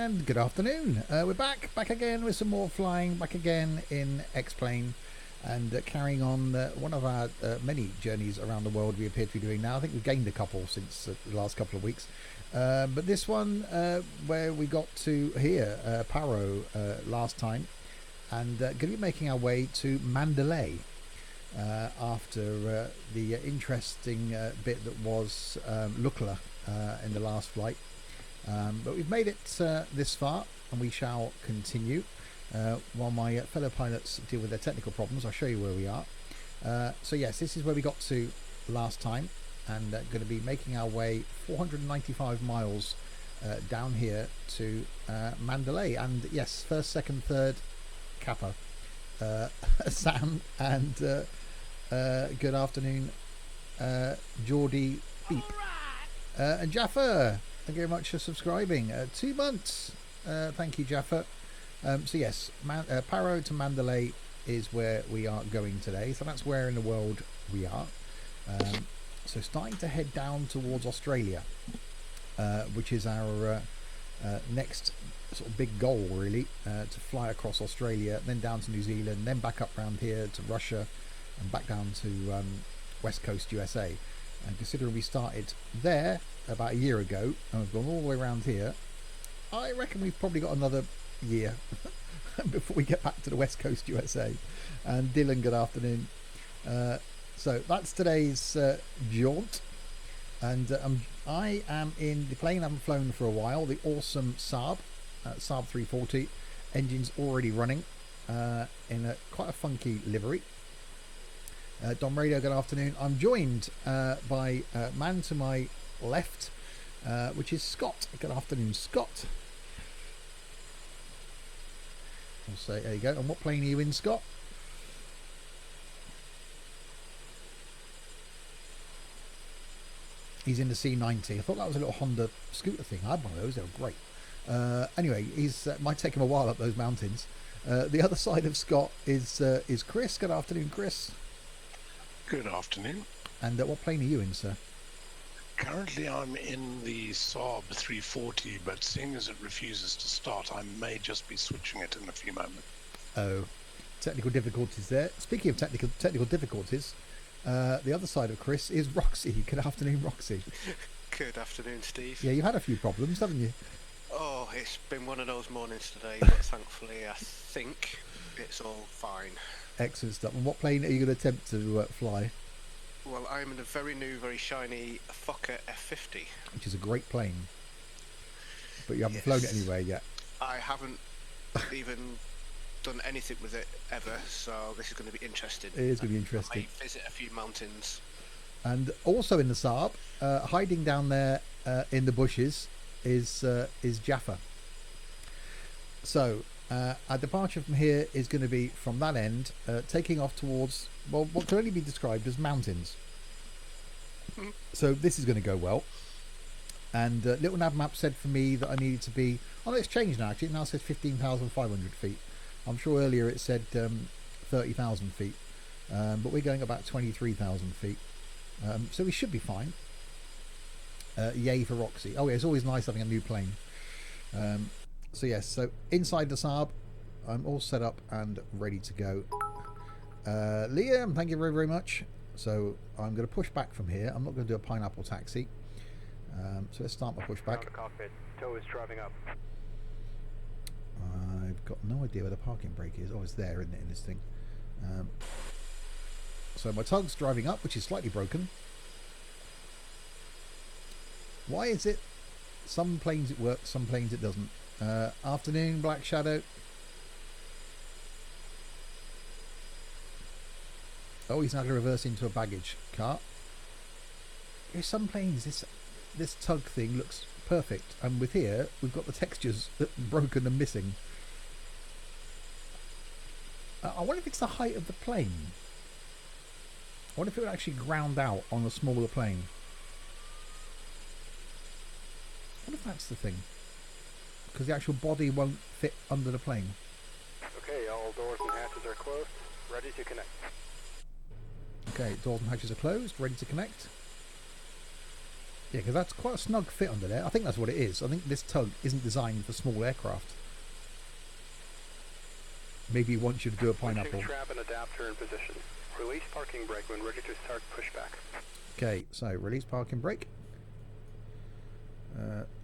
And good afternoon. We're back again with some more flying, back again in X-Plane, and carrying on one of our many journeys around the world we appear to be doing now. I think we've gained a couple since the last couple of weeks, but this one where we got to here, Paro, last time, and going to be making our way to Mandalay after the interesting bit that was Lukla in the last flight. But we've made it this far, and we shall continue while my fellow pilots deal with their technical problems. I'll show you where we are. So yes, this is where we got to last time, and going to be making our way 495 miles down here to Mandalay. And yes, first, second, third, Kappa, Sam, and good afternoon, Geordie Beep, and Jaffa. Thank you very much for subscribing. 2 months. Thank you, Jaffa. So yes, Paro to Mandalay is where we are going today. So that's where in the world we are. So starting to head down towards Australia, which is our next sort of big goal, really, to fly across Australia, then down to New Zealand, then back up round here to Russia, and back down to West Coast USA. And considering we started there about a year ago and we've gone all the way around here, I reckon we've probably got another year before we get back to the West Coast USA. And Dylan, good afternoon. So that's today's jaunt, and I am in the plane I haven't flown for a while, the awesome SAAB, SAAB 340. Engine's already running in quite a funky livery. Dom Radio, good afternoon. I'm joined by a man to my left, which is Scott. Good afternoon, Scott. I'll say, there you go. And what plane are you in, Scott? He's in the C90. I thought that was a little Honda scooter thing. I had one of those. They were great. Anyway, he's might take him a while up those mountains. The other side of Scott is Chris. Good afternoon, Chris. Good afternoon. And what plane are you in, sir? Currently I'm in the SAAB 340, but seeing as it refuses to start, I may just be switching it in a few moments. Oh, technical difficulties there. Speaking of technical difficulties, the other side of Chris is Roxy. Good afternoon, Roxy. Good afternoon, Steve. Yeah, you've had a few problems, haven't you? Oh, it's been one of those mornings today, but thankfully I think it's all fine. Excellent stuff. And what plane are you going to attempt to fly? Well, I'm in a very new, very shiny Fokker F50. Which is a great plane. But you haven't flown it anywhere yet. I haven't even done anything with it ever, so this is going to be interesting. It is going to be interesting. I may visit a few mountains. And also in the SAAB, hiding down there in the bushes, is Jaffa. So our departure from here is going to be from that end, taking off towards, well, what can only be described as mountains. So this is going to go well. And Little Nav Map said for me that I needed to be, oh no, it's changed now actually. It now says 15,500 feet. I'm sure earlier it said 30,000 feet. But we're going about 23,000 feet. So we should be fine. Yay for Roxy. Oh yeah, it's always nice having a new plane. So yes, so inside the SAAB, I'm all set up and ready to go. Liam, thank you very, very much. So I'm going to push back from here. I'm not going to do a pineapple taxi. So let's start my pushback. The cockpit. Tow is driving up. I've got no idea where the parking brake is. Oh, it's there, isn't it, in this thing? So my tug's driving up, which is slightly broken. Why is it? Some planes it works, some planes it doesn't. Afternoon, Black Shadow. Oh, he's now going to reverse into a baggage car. There's some planes, this tug thing looks perfect, and with here we've got the textures broken and missing. I wonder if it's the height of the plane. I wonder if it would actually ground out on a smaller plane. I wonder if that's the thing, because the actual body won't fit under the plane. Okay, all doors and hatches are closed. Ready to connect. Okay, doors and hatches are closed, ready to connect. Yeah, because that's quite a snug fit under there. I think that's what it is. I think this tug isn't designed for small aircraft. Maybe he wants you to do a pineapple. Trap and adapter in position. Release parking brake when ready to start pushback. Okay, so release parking brake.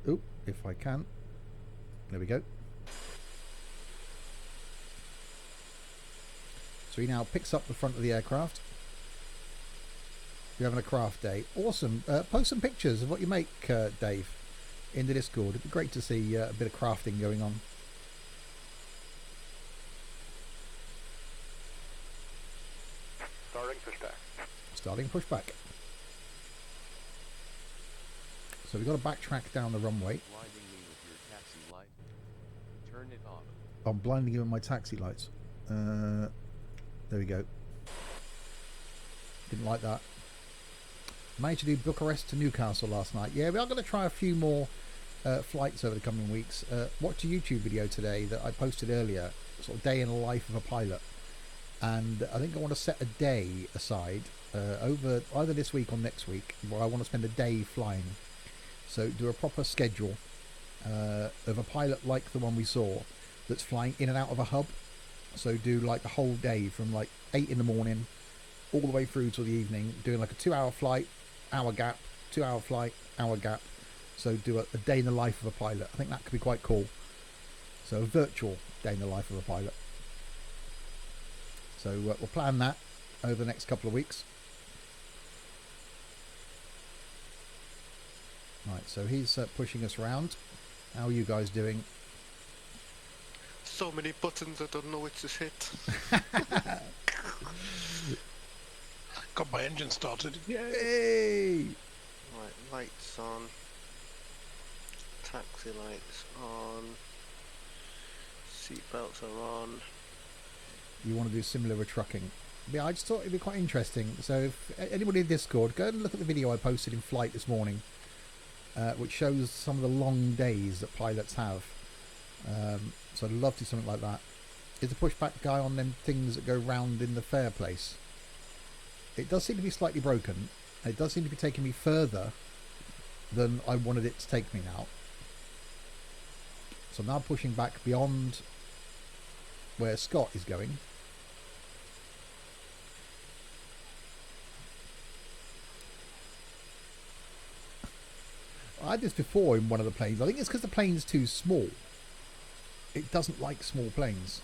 Oop, if I can. There we go. So he now picks up the front of the aircraft. You're having a craft day. Awesome. Post some pictures of what you make, Dave, in the Discord. It'd be great to see a bit of crafting going on. Starting pushback. Starting pushback. So we've got to backtrack down the runway. Blinding me with your taxi light. Turn it off. I'm blinding you with my taxi lights. There we go. Didn't like that. Managed to do Bucharest to Newcastle last night. Yeah, we are going to try a few more flights over the coming weeks. Watched a YouTube video today that I posted earlier, sort of day in the life of a pilot. And I think I want to set a day aside over either this week or next week where I want to spend a day flying. So do a proper schedule of a pilot like the one we saw that's flying in and out of a hub. So do like the whole day from like 8 in the morning all the way through till the evening, doing like a 2-hour flight, hour gap, 2-hour flight, hour gap. So do a day in the life of a pilot. I think that could be quite cool. So a virtual day in the life of a pilot. So we'll plan that over the next couple of weeks. Right, so he's pushing us around. How are you guys doing? So many buttons I don't know which to hit. Got my engine started. Yay! Hey! Right, lights on. Taxi lights on. Seatbelts are on. You want to do similar with trucking? Yeah, I just thought it'd be quite interesting. So if anybody in Discord, go and look at the video I posted in flight this morning, which shows some of the long days that pilots have. So I'd love to do something like that. Is the pushback guy on them things that go round in the fair place? It does seem to be slightly broken. It does seem to be taking me further than I wanted it to take me now. So I'm now pushing back beyond where Scott is going. I had this before in one of the planes. I think it's because the plane's too small. It doesn't like small planes.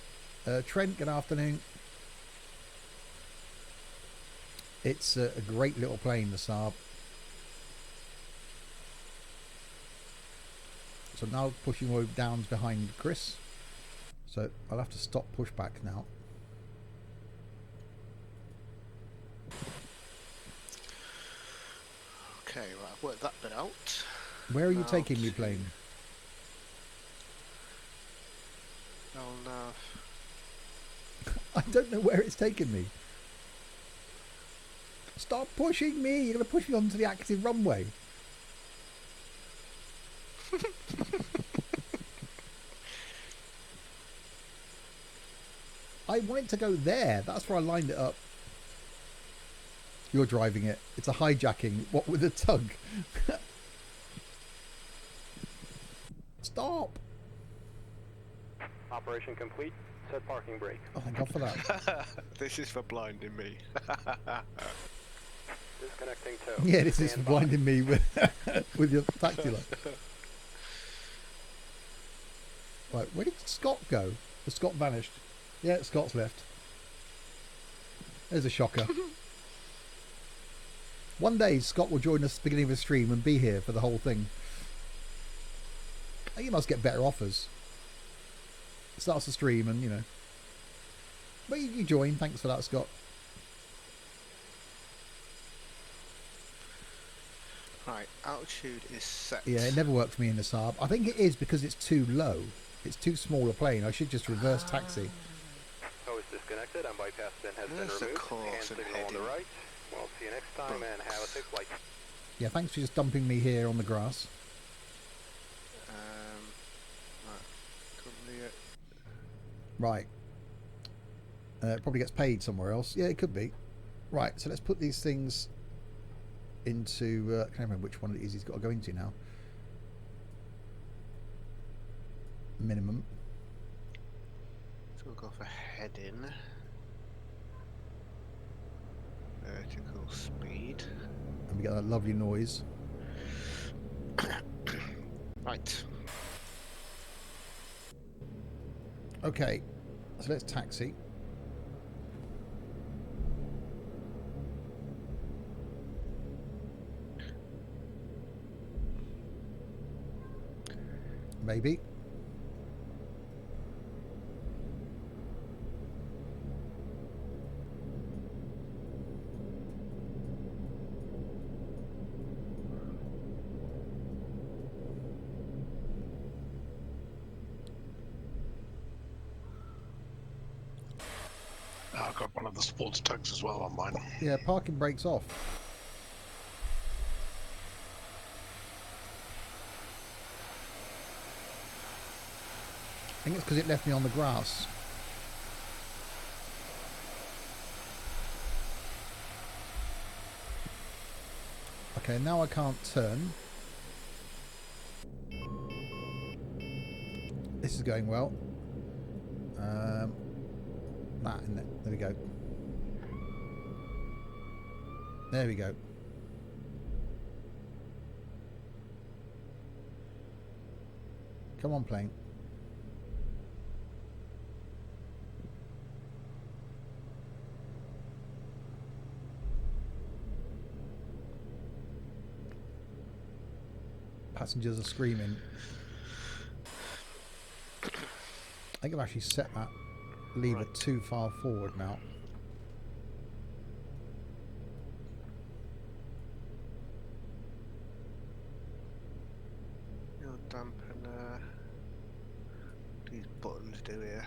Trent, good afternoon. It's a great little plane, the SAAB. So now pushing way down behind Chris. So I'll have to stop pushback now. Okay, right, I've worked that bit out. Where are you taking me, plane? Oh no. I don't know where it's taking me. Stop pushing me! You're going to push me onto the active runway. I want it to go there. That's where I lined it up. You're driving it. It's a hijacking. What with a tug? Stop! Operation complete. Set parking brake. Oh, thank God for that. This is for blinding me. Disconnecting tow. Yeah, this is Stand by. blinding me with with your taxi light. Right, where did Scott go? Has Scott vanished? Yeah, Scott's left. There's a shocker. One day Scott will join us at the beginning of the stream and be here for the whole thing. You must get better offers. Starts the stream and, you know. But you join. Thanks for that, Scott. Right, altitude is set. Yeah, it never worked for me in the Saab. I think it is because it's too low. It's too small a plane. I should just reverse taxi. Tow is disconnected and bypass pin has been There's the removed. course Hand and signal on heading. the right. We'll see you next time and have a safe flight. Yeah, thanks for just dumping me here on the grass. Right, currently at Right. It probably gets paid somewhere else. Yeah, it could be. Right, so let's put these things into... I can't remember which one it is he's got to go into now. Minimum. So we'll go for heading. Vertical speed. And we get that lovely noise. Right. Okay, so let's taxi. Maybe. I've got one of the sports tugs as well on mine. Yeah, parking brake's off. I think it's because it left me on the grass. Okay, now I can't turn. This is going well. That, isn't it? There we go. There we go. Come on, plane. Passengers are screaming. I think I've actually set that lever Right. too far forward now. Your dampener. These buttons do here.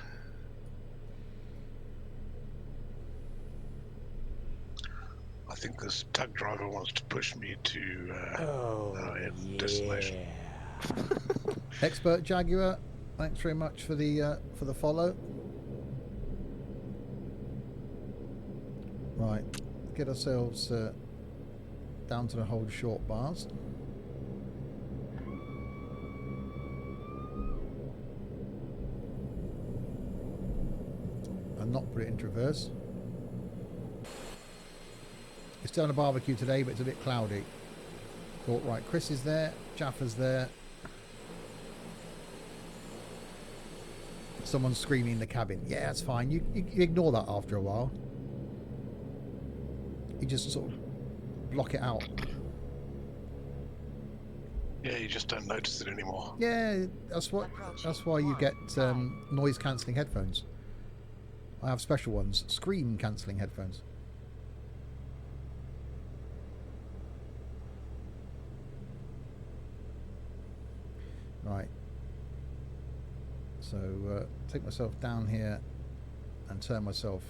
I think this tug driver wants to push me to our destination. Expert Jaguar, thanks very much for the follow. Right, get ourselves down to the hold short bars. And not put it into reverse. It's still on a barbecue today, but it's a bit cloudy. Thought, right, Chris is there, Jaffa's there. Someone's screaming in the cabin. Yeah, that's fine. You ignore that after a while. You just sort of block it out. Yeah, you just don't notice it anymore. Yeah, that's why you get noise cancelling headphones. I have special ones, scream cancelling headphones. Right. So take myself down here and turn myself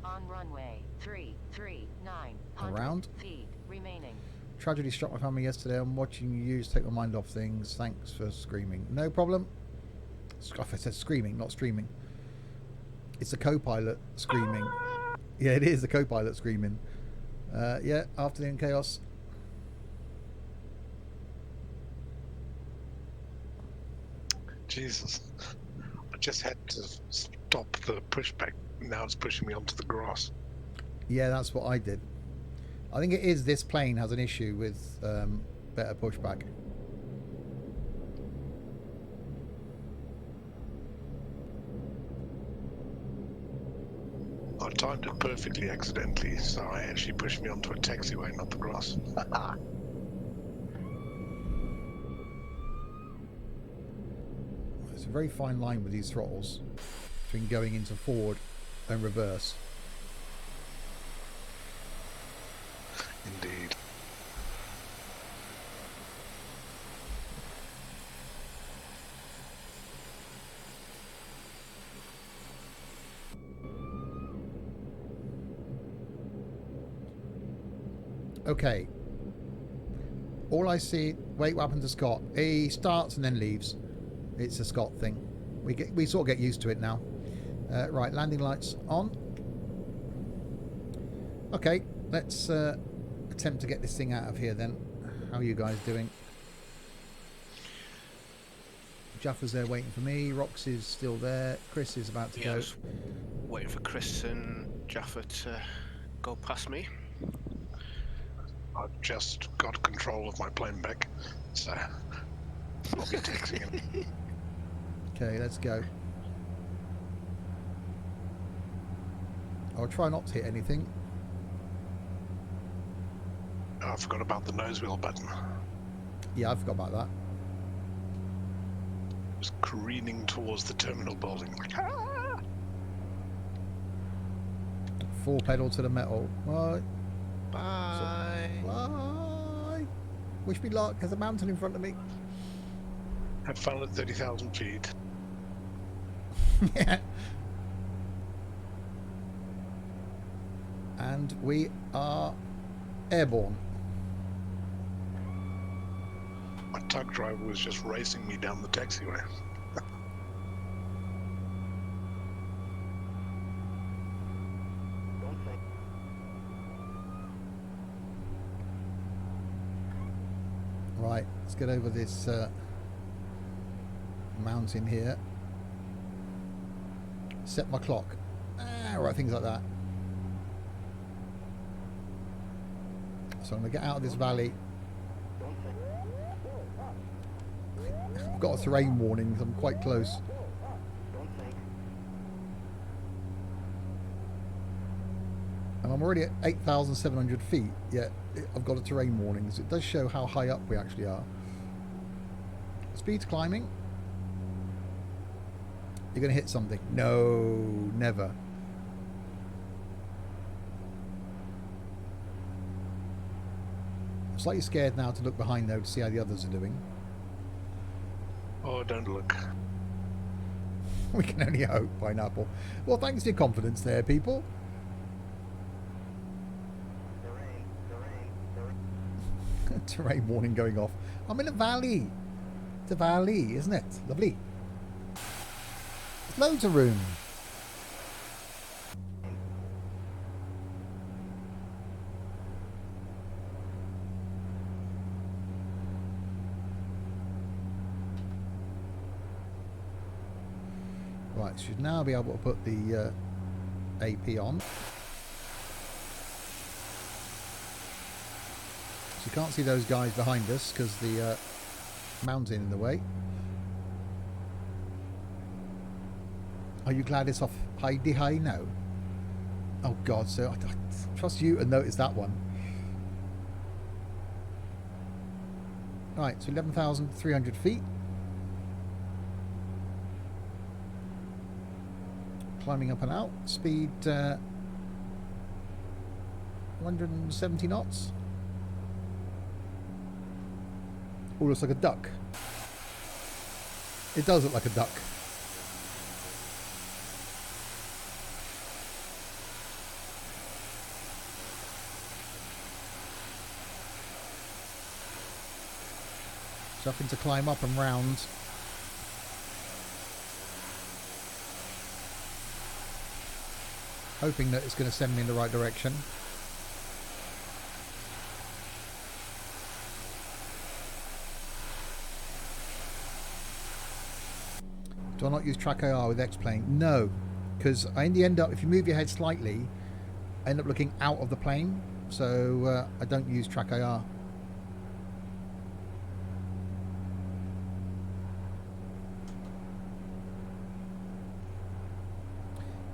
on runway 339 around. feet remaining. Tragedy struck my family yesterday. I'm watching you take my mind off things. Thanks for screaming. No problem. I said screaming, not streaming. It's the co-pilot screaming. Yeah, it is the co-pilot screaming. Yeah, afternoon chaos. Jesus. I just had to stop stop the pushback. Now it's pushing me onto the grass. Yeah, that's what I did. I think it is this plane has an issue with better pushback. I timed it perfectly accidentally, so I actually pushed me onto a taxiway, not the grass. There's a very fine line with these throttles between going into forward and reverse. Indeed. Okay. All I see. Wait, what happened to Scott? He starts and then leaves. It's a Scott thing. We sort of get used to it now. Right, landing lights on. Okay, let's attempt to get this thing out of here then. How are you guys doing? Jaffa's there waiting for me. Rox is still there. Chris is about to go. Yes. Waiting for Chris and Jaffa to go past me. I've just got control of my plane back, so I'll be texting him. Okay, let's go. I'll try not to hit anything. Oh, I forgot about the nose wheel button. Yeah, I forgot about that. It was careening towards the terminal building. Like, ah! Full pedal to the metal. Right. Bye. Bye. Wish me luck. There's a mountain in front of me. Have fun at 30,000 feet. Yeah. And we are airborne. My tug driver was just racing me down the taxiway. Right, let's get over this mountain here. Set my clock. Right, things like that. So I'm going to get out of this valley. I've got a terrain warning because I'm quite close. And I'm already at 8,700 feet, yet I've got a terrain warning. So it does show how high up we actually are. Speed's climbing. You're going to hit something. No, never. I'm slightly scared now to look behind though to see how the others are doing. Oh, don't look. We can only hope, Pineapple. Well, thanks to your confidence there, people. Terrain warning going off. I'm in a valley. It's a valley, isn't it? Lovely. There's loads of room. Right, should now be able to put the AP on. So you can't see those guys behind us because the mountain in the way. Are you glad it's off high now? Oh God, so I trust you to notice that one. Right, so 11,300 feet. Climbing up and out. Speed 170 knots. Oh, looks like a duck. It does look like a duck. Something to climb up and round. Hoping that it's going to send me in the right direction. Do I not use track AR with X-Plane? No. because I only end up, if you move your head slightly, I end up looking out of the plane. So I don't use track IR.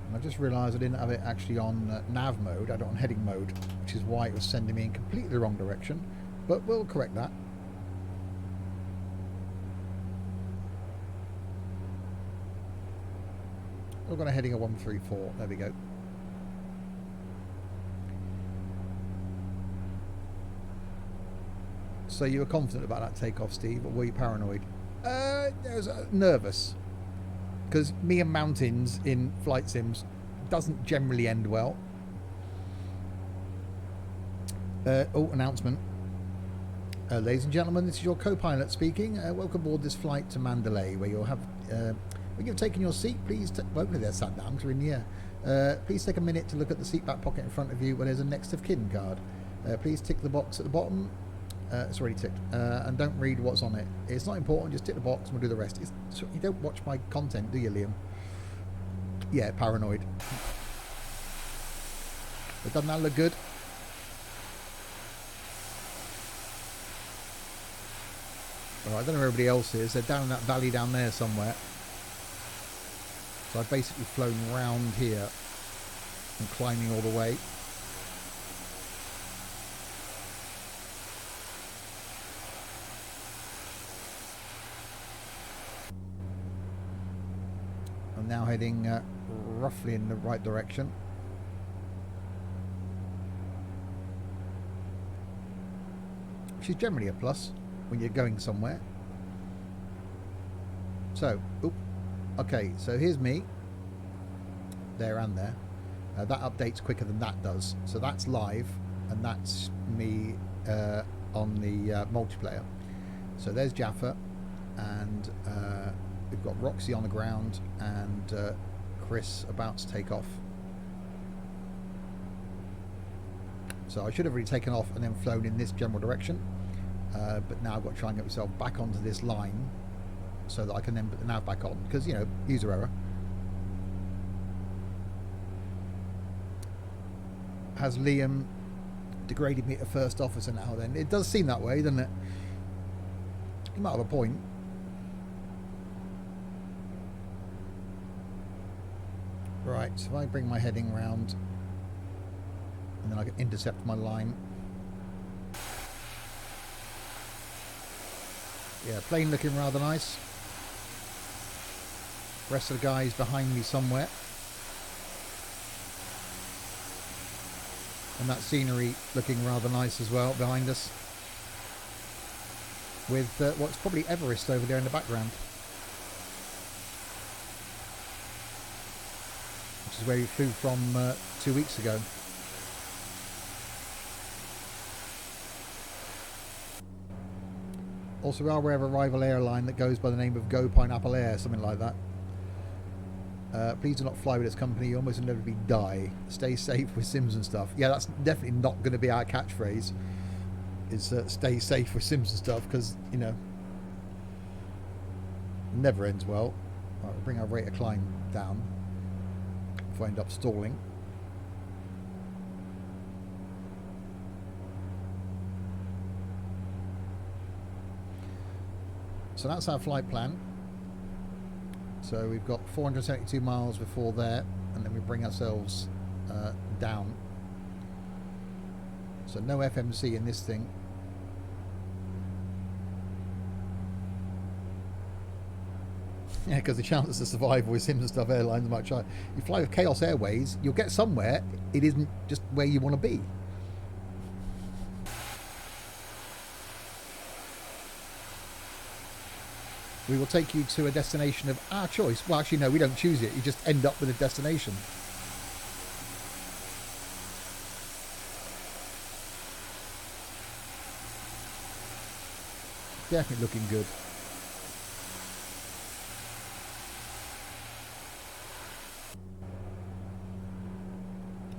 And I just realised I didn't have it actually on nav mode. I had it on heading mode, which is why it was sending me in completely the wrong direction. But we'll correct that. We're going to heading a 134. There we go. So you were confident about that takeoff, Steve, or were you paranoid? I was nervous, because me and mountains in flight sims doesn't generally end well. Announcement. Ladies and gentlemen, this is your co-pilot speaking. Welcome aboard this flight to Mandalay, where you'll have... when you've taken your seat, please... hopefully they're sat down, because we're in the air. Please take a minute to look at the seat back pocket in front of you where there's a next of kin card. Please tick the box at the bottom. It's already ticked. And don't read what's on it. It's not important, just tick the box and we'll do the rest. You don't watch my content, do you, Liam? Yeah, paranoid. But doesn't that look good? Well, I don't know where everybody else is. They're down in that valley down there somewhere. So I've basically flown round here and climbing all the way. I'm now heading roughly in the right direction. Which is generally a plus when you're going somewhere. So, okay, so here's me. There and there. That updates quicker than that does. So that's live, and that's me on the multiplayer. So there's Jaffa, and we've got Roxy on the ground, and Chris about to take off. So I should have really taken off and then flown in this general direction. But now I've got to try and get myself back onto this line so that I can then put the nav back on. Because, you know, user error. Has Liam degraded me to first officer now then? It does seem that way, doesn't it? He might have a point. Right, so if I bring my heading round and then I can intercept my line. Yeah, plane looking rather nice. Rest of the guys behind me somewhere. And that scenery looking rather nice as well behind us. With what's probably Everest over there in the background. Which is where we flew from 2 weeks ago. Also, we are aware of a rival airline that goes by the name of Go Pineapple Air, something like that. Please do not fly with this company. You almost inevitably die. Stay safe with Sims and stuff. Yeah, that's definitely not going to be our catchphrase. Is stay safe with Sims and stuff, because, you know, never ends well. Right, we'll bring our rate of climb down if I end up stalling. So that's our flight plan. So we've got 472 miles before there, and then we bring ourselves down. So no FMC in this thing. Yeah, because the chances of survival with Sims and stuff airlines are much higher. You fly with Chaos Airways, you'll get somewhere. It isn't just where you want to be. We will take you to a destination of our choice. Well, actually, no, we don't choose it. You just end up with a destination. Definitely looking good.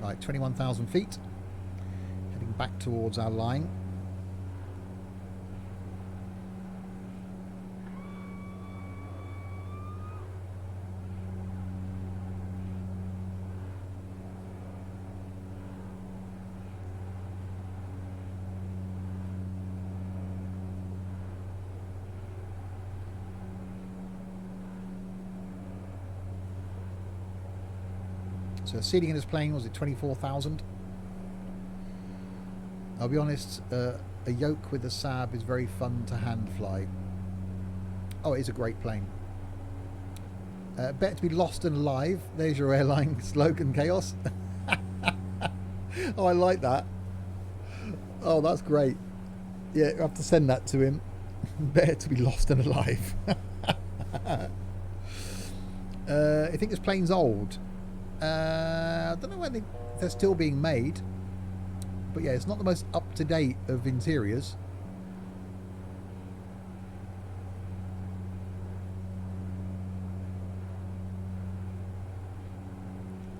Right, 21,000 feet. Heading back towards our line. So seating in this plane, was it 24,000? I'll be honest, a yoke with a SAAB is very fun to hand fly. Oh, it is a great plane. Better to be lost and alive. There's your airline slogan, Chaos. Oh, I like that. Oh, that's great. Yeah, you have to send that to him. Better to be lost and alive. I think this plane's old. I don't know when they're still being made. But yeah, it's not the most up-to-date of interiors.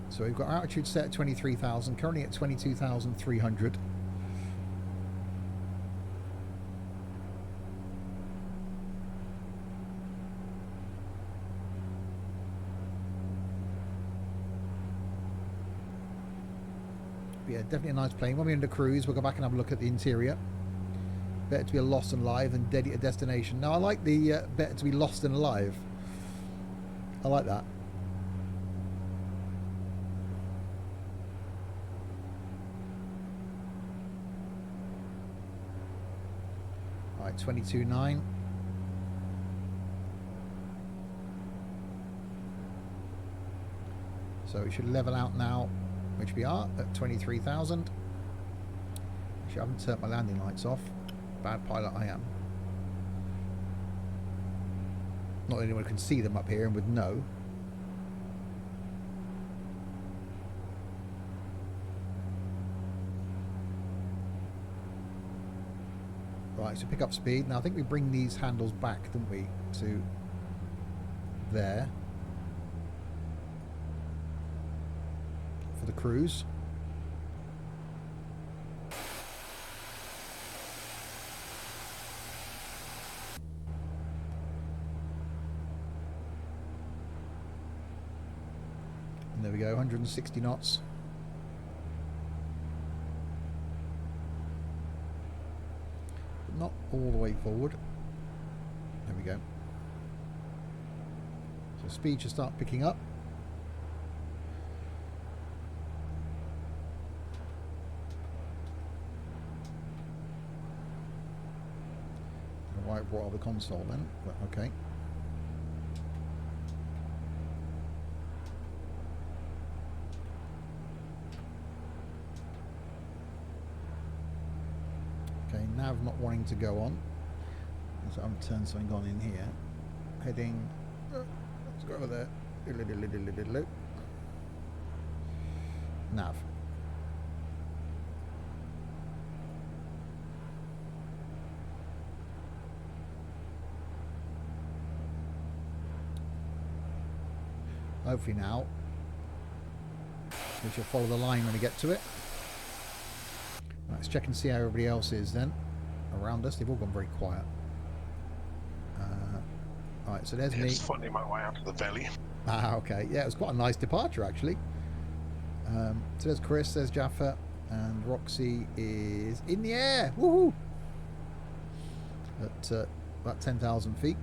So we've got our altitude set at 23,000, currently at 22,300. Yeah, definitely a nice plane. When we're in the cruise, we'll go back and have a look at the interior. Better to be lost and alive than dead at a destination. Now, I like the better to be lost and alive. I like that. Alright, 22.9. So it should level out now, which we are at 23,000. Actually, I haven't turned my landing lights off. Bad pilot I am. Not that anyone can see them up here and would know. Right, so pick up speed. Now I think we bring these handles back, didn't we, to there for the cruise. And there we go, 160 knots. Not all the way forward. There we go. So speed should start picking up. I don't know why I brought up the console then, but okay. Okay, nav not wanting to go on. So I'm turn something on in here. Heading. Let's go over there. Nav. Hopefully now we shall follow the line when we get to it. Let's check and see how everybody else is then around us. They've all gone very quiet. Alright, so there's me. Just finding my way out of the valley. Ah, okay. Yeah, it was quite a nice departure actually. So there's Chris, there's Jaffa, and Roxy is in the air. Woohoo! At about 10,000 feet.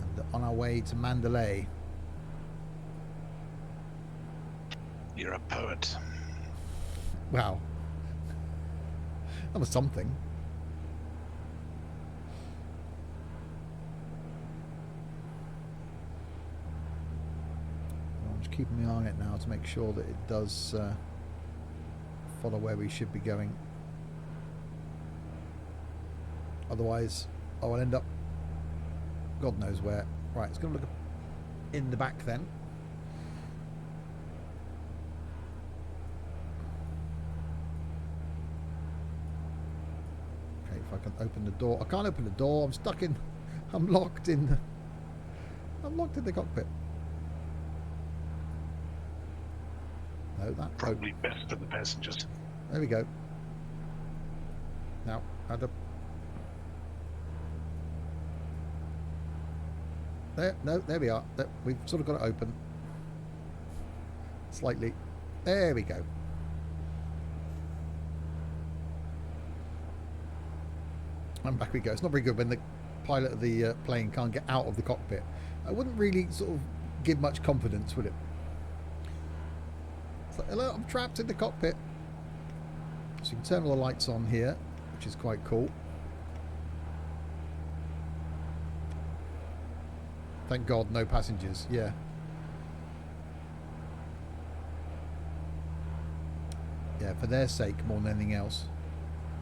And on our way to Mandalay. You're a poet. Wow. That was something. I'm just keeping my eye on it now to make sure that it does follow where we should be going. Otherwise, I will end up God knows where. Right, it's going to look in the back then. If I can open the door. I can't open the door. I'm stuck in. I'm locked in the cockpit. No, that Probably best for the passengers. There we go. Now, add up. There, no, there we are. There, we've sort of got it open. Slightly. There we go. And back we go. It's not very good when the pilot of the plane can't get out of the cockpit. I wouldn't really sort of give much confidence, would it? It's like, hello, I'm trapped in the cockpit. So you can turn all the lights on here, which is quite cool. Thank God, no passengers. Yeah. Yeah, for their sake more than anything else.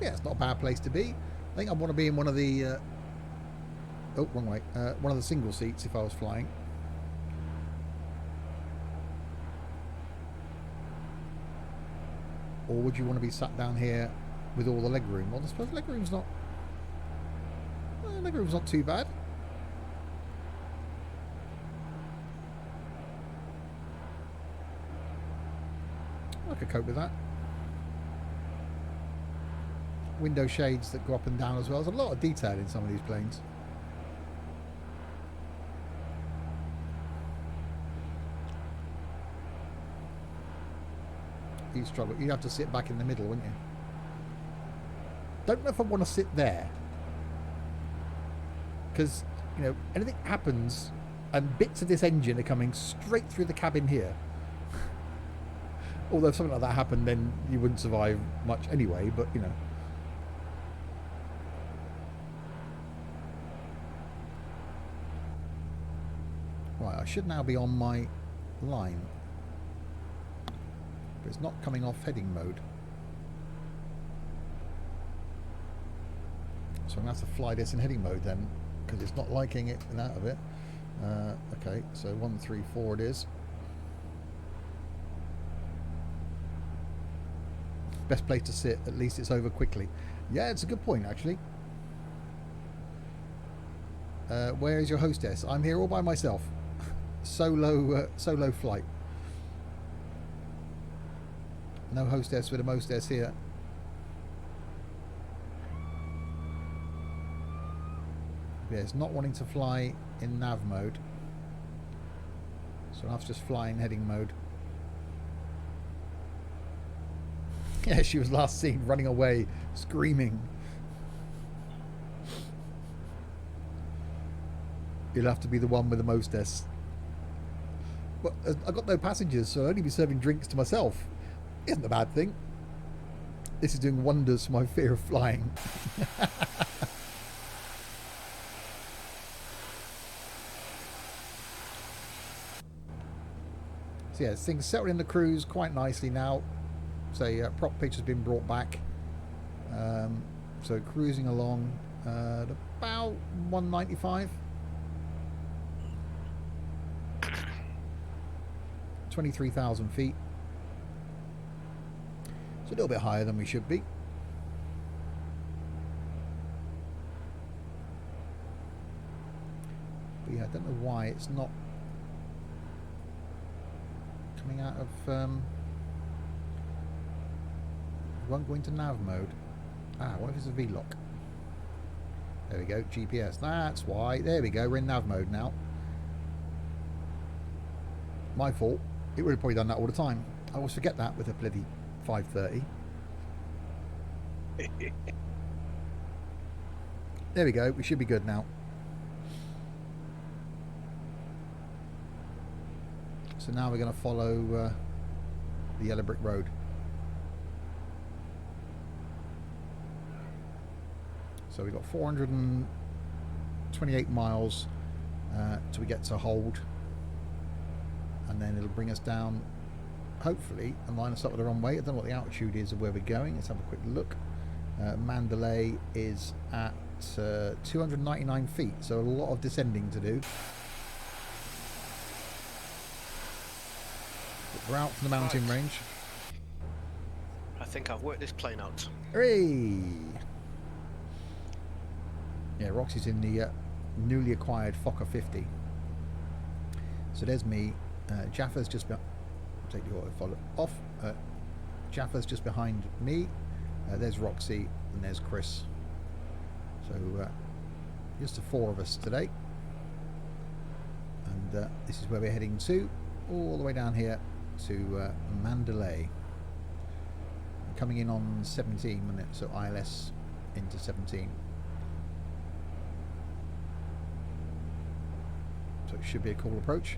Yeah, it's not a bad place to be. I think I want to be in one of the... oh, wrong way. One of the single seats if I was flying. Or would you want to be sat down here with all the leg room? Well, I suppose leg room's not... leg room's not too bad. I could cope with that. Window shades that go up and down as well. There's a lot of detail in some of these planes. You struggle. You'd have to sit back in the middle, wouldn't you? Don't know if I want to sit there. Because, you know, anything happens and bits of this engine are coming straight through the cabin here. Although if something like that happened, then you wouldn't survive much anyway, but, you know. Right, I should now be on my line. But it's not coming off heading mode. So I'm going to have to fly this in heading mode then, because it's not liking it and out of it. Okay, so 134 it is. Best place to sit, at least it's over quickly. Yeah, it's a good point actually. Where is your hostess? I'm here all by myself. Solo flight. No hostess with a mostess here. Yeah, it's not wanting to fly in nav mode. So I'll have to just fly in heading mode. Yeah, she was last seen running away, screaming. You'll have to be the one with the mostess. Well, I've got no passengers, so I'll only be serving drinks to myself. Isn't a bad thing. This is doing wonders for my fear of flying. So yeah, things settled in the cruise quite nicely now. So prop pitch has been brought back. So cruising along at about 195. 23,000 feet. It's a little bit higher than we should be. But yeah, I don't know why it's not coming out of... won't go into nav mode. What if it's a V-lock? There we go, GPS. That's why. There we go, we're in nav mode now. My fault. It would have probably done that all the time. I always forget that with a bloody 530. There we go, we should be good now. So now we're going to follow the yellow brick road. So we've got 428 miles till we get to Hold, and then it'll bring us down, hopefully, and line us up with the runway. I don't know what the altitude is of where we're going. Let's have a quick look. Mandalay is at 299 feet, so a lot of descending to do. But we're out from the mountain range. I think I've worked this plane out. Hooray! Yeah, Roxy's in the newly acquired Fokker 50. So there's me. Jaffa's just take the auto follow off. Jaffa's just behind me. There's Roxy and there's Chris. So just the four of us today. And this is where we're heading to, all the way down here to Mandalay. Coming in on 17 minutes, so ILS into 17. So it should be a cool approach.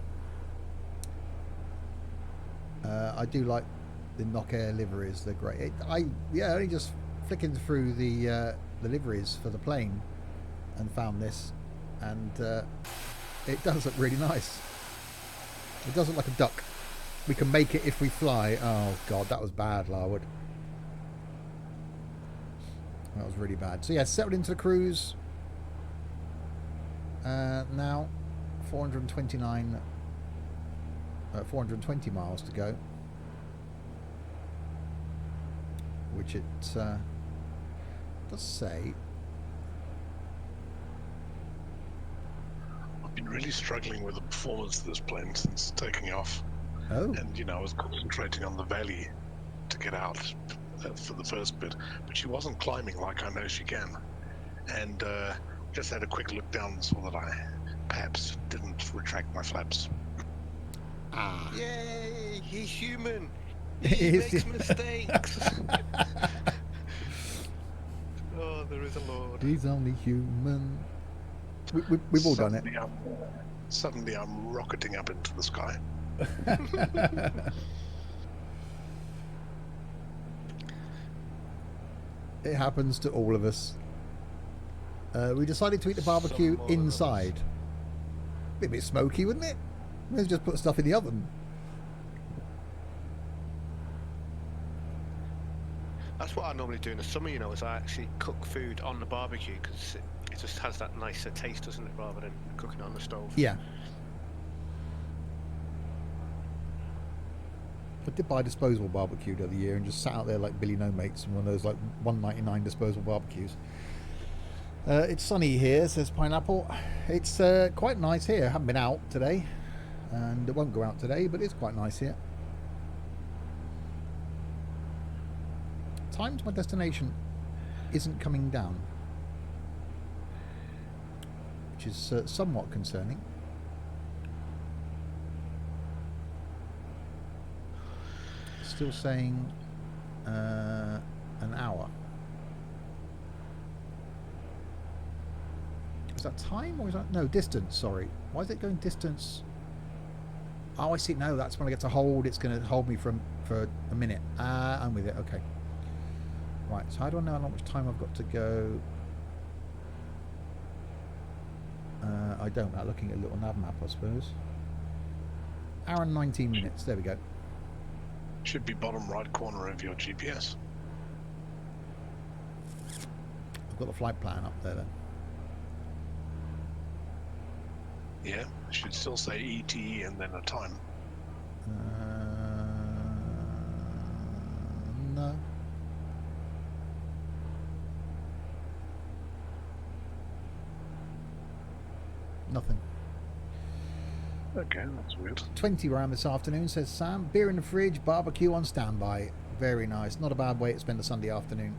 I do like Nokia liveries. They're great. Only just flicking through the liveries for the plane and found this, and it does look really nice. It does look like a duck. We can make it if we fly. Oh god, that was bad, Larwood. That was really bad. So yeah, settled into the cruise. Now 420 miles to go, which it does say. I've been really struggling with the performance of this plane since taking off. Oh, And, I was concentrating on the valley to get out for the first bit, but she wasn't climbing like I know she can. And just had a quick look down and saw that I perhaps didn't retract my flaps. Yay! He's human. He He is- makes mistakes. Oh, there is a Lord. he's only human. We've all done it. Suddenly I'm rocketing up into the sky. It happens to all of us. We decided to eat the barbecue Some more than inside. Be a bit smoky, wouldn't it? Let's just put stuff in the oven. That's what I normally do in the summer, is I actually cook food on the barbecue because it just has that nicer taste, doesn't it, rather than cooking it on the stove. Yeah. I did buy a disposable barbecue the other year and just sat out there like Billy No Mates in one of those like $1.99 disposable barbecues. It's sunny here, says Pineapple. It's quite nice here. I haven't been out today, and it won't go out today, but it's quite nice here. Time to my destination isn't coming down, which is somewhat concerning. Still saying an hour. Is that time or is that no distance? Sorry, why is it going distance? Oh, I see. No, that's when I get to hold. It's going to hold me for a minute. I'm with it. Okay. Right. So how do I know how much time I've got to go? I don't. I'm looking at a little nav map, I suppose. Hour and 19 minutes. There we go. Should be bottom right corner of your GPS. I've got the flight plan up there then. Yeah, it should still say ETE and then a time. No. Nothing. Okay, that's weird. 20 round this afternoon, says Sam. Beer in the fridge, barbecue on standby. Very nice. Not a bad way to spend a Sunday afternoon.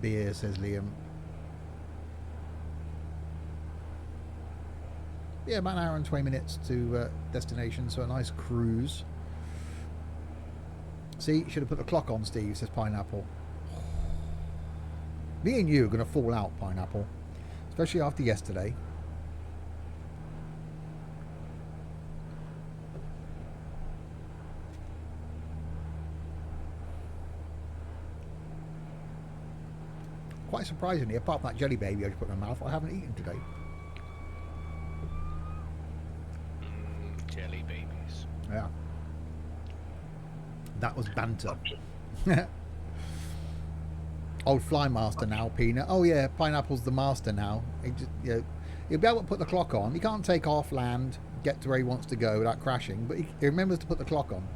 Beer, says Liam. Yeah, about an hour and 20 minutes to destination, so a nice cruise. See, should have put the clock on, Steve, says Pineapple. Me and you are going to fall out, Pineapple. Especially after yesterday. Quite surprisingly, apart from that jelly baby I just put in my mouth, I haven't eaten today. Jelly babies. Yeah. That was banter. Old fly master now, Peanut. Oh yeah, Pineapple's the master now. He just, he'll be able to put the clock on. He can't take off, land, get to where he wants to go without crashing, but he remembers to put the clock on.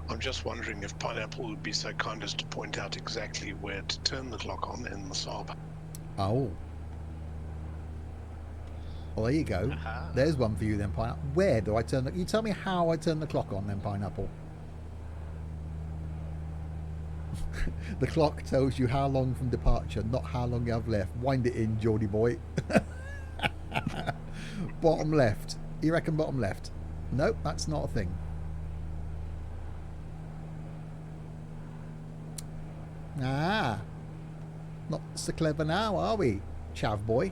I'm just wondering if Pineapple would be so kind as to point out exactly where to turn the clock on in the SAAB. Oh. Well, there you go. Aha. There's one for you then, Pineapple. Where do I turn the... You tell me how I turn the clock on then, Pineapple. The clock tells you how long from departure, not how long you have left. Wind it in, Geordie boy. Bottom left. You reckon bottom left? Nope, that's not a thing. Ah. Not so clever now, are we, chav boy?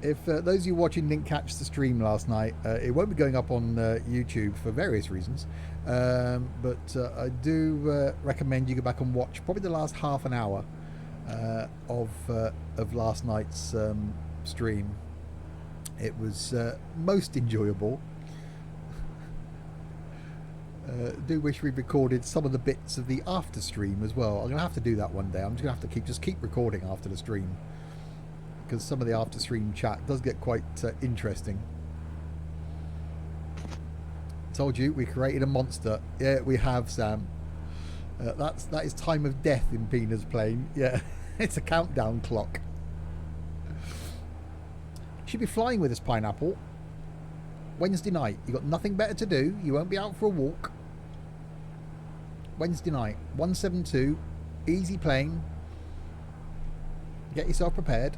If those of you watching didn't catch the stream last night, it won't be going up on YouTube for various reasons. But I do recommend you go back and watch probably the last half an hour of last night's stream. It was most enjoyable. Do wish we recorded some of the bits of the after stream as well. I'm gonna have to do that one day. I'm just gonna have to keep recording after the stream, because some of the after stream chat does get quite interesting. Told you we created a monster. Yeah, we have, Sam. That is time of death in Pina's plane. Yeah, it's a countdown clock. Should be flying with us, Pineapple. Wednesday night. You got nothing better to do. You won't be out for a walk. Wednesday night, 172, easy plane. Get yourself prepared.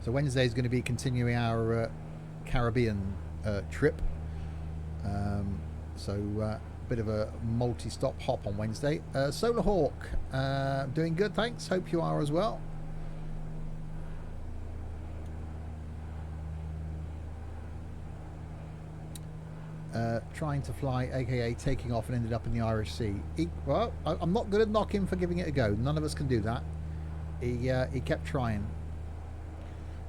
So Wednesday is going to be continuing our Caribbean trip. So bit of a multi-stop hop on Wednesday. Solar Hawk, doing good, thanks. Hope you are as well. Trying to fly, aka taking off, and ended up in the Irish Sea. Well, I'm not going to knock him for giving it a go. None of us can do that. He kept trying.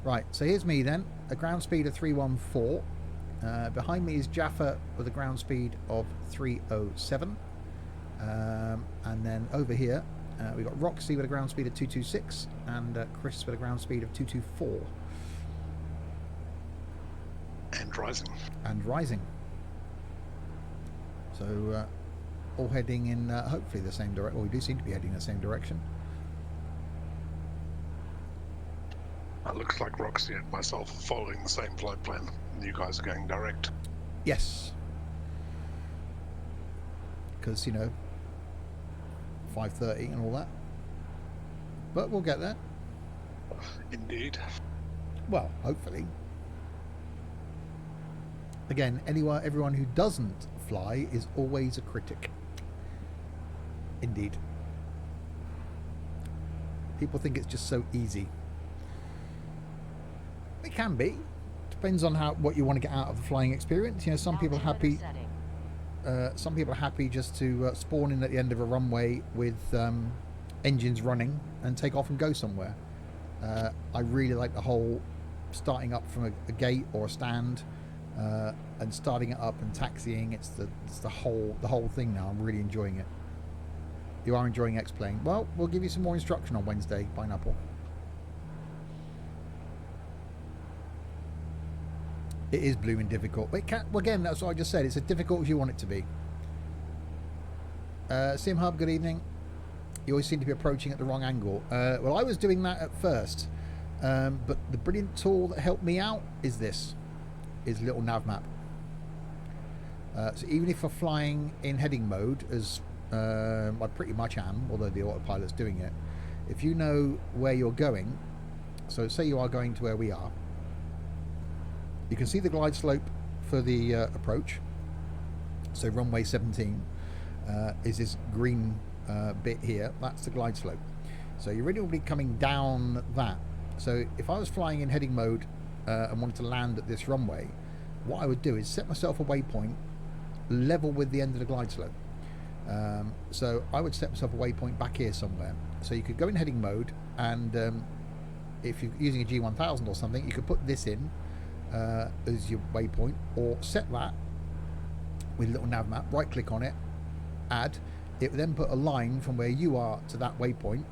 Right, so here's me then, a ground speed of 314. Behind me is Jaffa with a ground speed of 307. And then over here, we've got Roxy with a ground speed of 226 and Chris with a ground speed of 224. And rising. And rising. So all heading in hopefully the same direction. Well, we do seem to be heading in the same direction. It looks like Roxy and myself are following the same flight plan. You guys are going direct. Yes. Because, you know, 5:30 and all that. But we'll get there. Indeed. Well, hopefully. Again, everyone who doesn't fly is always a critic. Indeed. People think it's just so easy. It can be. Depends on what you want to get out of the flying experience. You know, some people are happy. Some people are happy just to spawn in at the end of a runway with engines running and take off and go somewhere. I really like the whole starting up from a gate or a stand and starting it up and taxiing. It's the whole thing now. I'm really enjoying it. You are enjoying X-Plane. Well, we'll give you some more instruction on Wednesday, Pineapple. It is blooming difficult. But well, again, that's what I just said. It's as difficult as you want it to be. Sim Hub, good evening. You always seem to be approaching at the wrong angle. Well, I was doing that at first. But the brilliant tool that helped me out is this. Is little nav map. So even if you're flying in heading mode, as I pretty much am, although the autopilot's doing it, if you know where you're going, so say you are going to where we are, you can see the glide slope for the approach. So runway 17 is this green bit here. That's the glide slope. So you're really will be coming down that. So if I was flying in heading mode and wanted to land at this runway, what I would do is set myself a waypoint level with the end of the glide slope. So I would set myself a waypoint back here somewhere. So you could go in heading mode, and if you're using a G1000 or something, you could put this in as your waypoint, or set that with a little nav map, right click on it, add. It would then put a line from where you are to that waypoint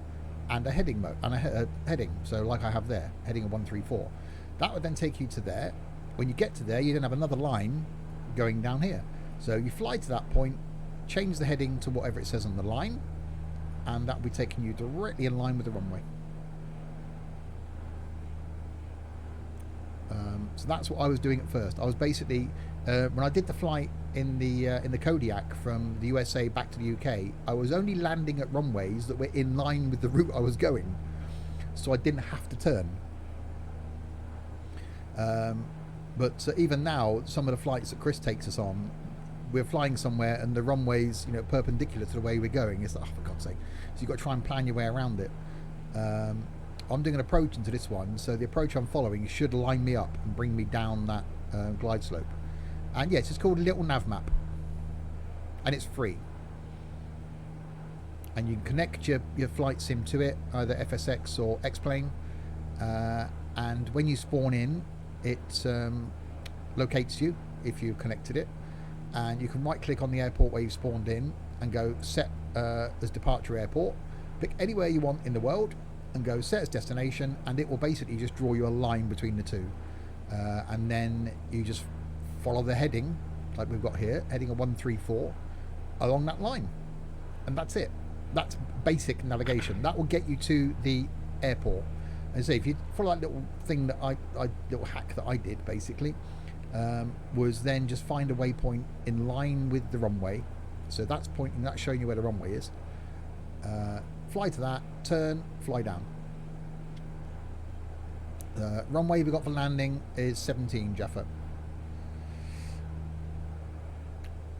and a heading mode and a heading, so like I have there, heading of 134. That would then take you to there. When you get to there, you then have another line going down here. So you fly to that point, change the heading to whatever it says on the line, and that will be taking you directly in line with the runway. So that's what I was doing at first. I was basically when I did the flight in the Kodiak from the USA back to the UK, I was only landing at runways that were in line with the route I was going, so I didn't have to turn. But even now, some of the flights that Chris takes us on, we're flying somewhere and the runway's, you know, perpendicular to the way we're going. It's like, oh, for God's sake. So you've got to try and plan your way around it. I'm doing an approach into this one, so the approach I'm following should line me up and bring me down that glide slope. And yes, it's called Little Nav Map, and it's free. And you can connect your flight sim to it, either FSX or X-Plane. And when you spawn in, it locates you if you've connected it. And you can right-click on the airport where you've spawned in and go set as departure airport. Pick anywhere you want in the world and go set as destination, and it will basically just draw you a line between the two. And then you just follow the heading, like we've got here, heading of 134, along that line. And that's it. That's basic navigation. That will get you to the airport. And so if you follow that little thing that little hack that I did, basically, was then just find a waypoint in line with the runway. So that's pointing, that's showing you where the runway is. Fly to that, turn, fly down. The runway we got for landing is 17 Jaffa.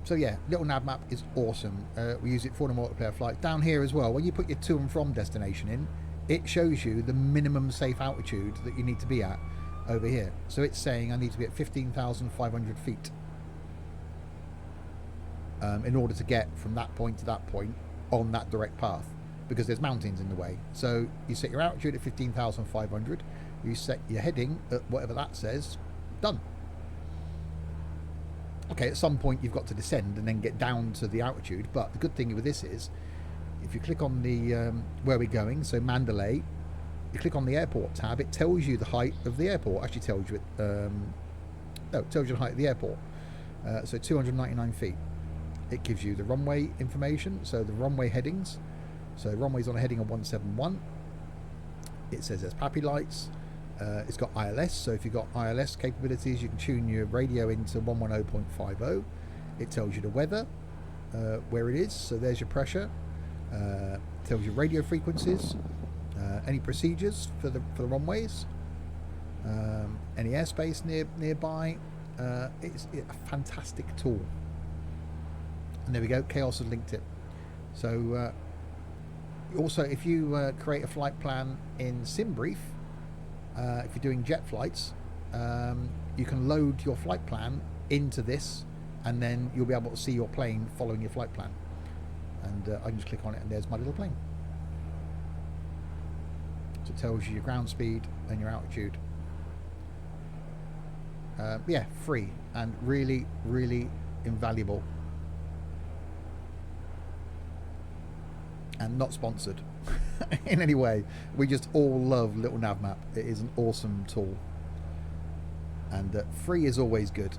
So yeah, Little Nav Map is awesome. We use it for the multiplayer flights. Down here as well, when you put your to and from destination in, it shows you the minimum safe altitude that you need to be at over here. So it's saying I need to be at 15,500 feet in order to get from that point to that point on that direct path, because there's mountains in the way. So you set your altitude at 15,500, you set your heading at whatever that says, done. Okay, at some point you've got to descend and then get down to the altitude, but the good thing with this is, if you click on the where we're going, so Mandalay, you click on the airport tab, it tells you the height of the airport. Actually tells you it tells you the height of the airport. So 299 feet. It gives you the runway information, so the runway headings. So runway's on a heading of 171. It says there's PAPI lights. It's got ILS, so if you've got ILS capabilities, you can tune your radio into 110.50. It tells you the weather, where it is, so there's your pressure. Tells you radio frequencies, any procedures for the runways, any airspace nearby. It's a fantastic tool. And there we go, Chaos has linked it. So also, if you create a flight plan in SimBrief, if you're doing jet flights, you can load your flight plan into this, and then you'll be able to see your plane following your flight plan. And I can just click on it and there's my little plane. So it tells you your ground speed and your altitude. Yeah, free and really, really invaluable. And not sponsored in any way. We just all love Little Nav Map. It is an awesome tool. And free is always good.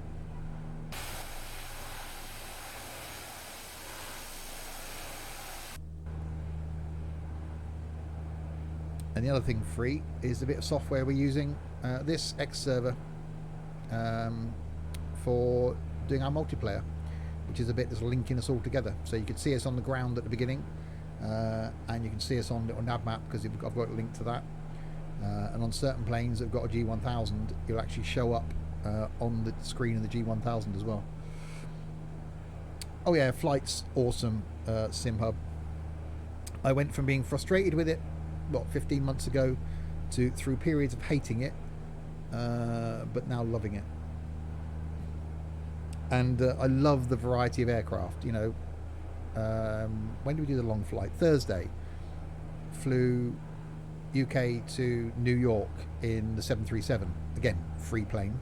And the other thing free is a bit of software we're using, this X server, for doing our multiplayer, which is a bit that's linking us all together. So you can see us on the ground at the beginning, and you can see us on Little Nav Map because I've got a link to that. And on certain planes that have got a G1000, you'll actually show up on the screen of the G1000 as well. Oh yeah, flight's awesome, SimHub. I went from being frustrated with it 15 months ago to through periods of hating it, but now loving it. And I love the variety of aircraft. You know, when did we do the long flight? Thursday. Flew UK to New York in the 737. Again, free plane.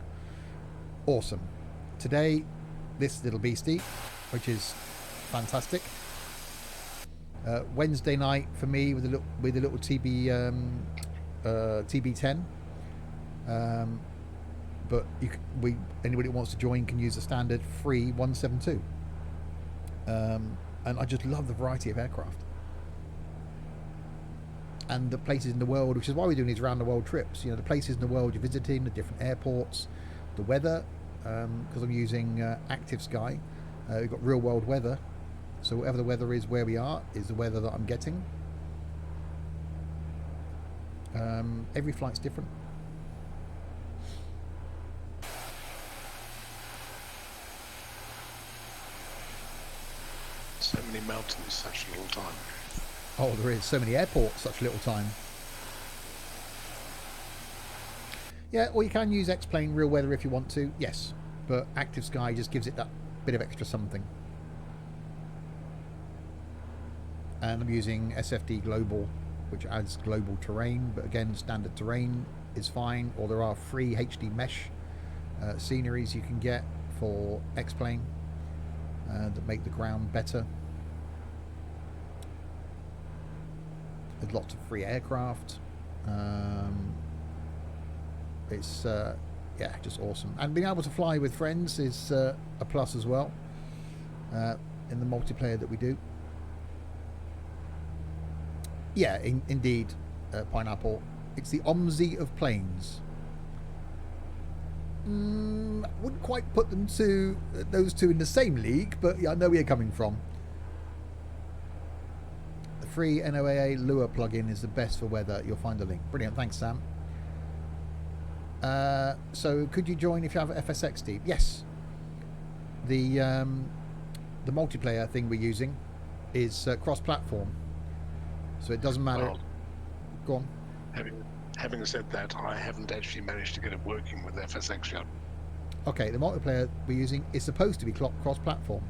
Awesome. Today, this little beastie, which is fantastic. Wednesday night for me with a little TB10. But anybody who wants to join can use the standard free 172. And I just love the variety of aircraft and the places in the world, which is why we're doing these around the world trips. You know, the places in the world you're visiting, the different airports, the weather, because I'm using Active Sky. We've got real world weather. So whatever the weather is where we are is the weather that I'm getting. Every flight's different. many mountains, such a little time. Oh, there is so many airports, such little time. Yeah, or you can use X-Plane Real Weather if you want to, yes. But Active Sky just gives it that bit of extra something. And I'm using SFD Global, which adds global terrain, but again, standard terrain is fine. Or there are free HD mesh sceneries you can get for X-Plane that make the ground better. There's lots of free aircraft. It's yeah, just awesome. And being able to fly with friends is a plus as well in the multiplayer that we do. Yeah, indeed, Pineapple. It's the OMSI of planes. Wouldn't quite put them to those two in the same league, but yeah, I know where you're coming from. The free NOAA Lua plugin is the best for weather. You'll find a link. Brilliant, thanks, Sam. So, could you join if you have FSX, Steve? Yes. The multiplayer thing we're using is cross-platform, so it doesn't matter. Well, Go on. Having said that, I haven't actually managed to get it working with FSX yet. Okay, the multiplayer we're using is supposed to be cross-platform.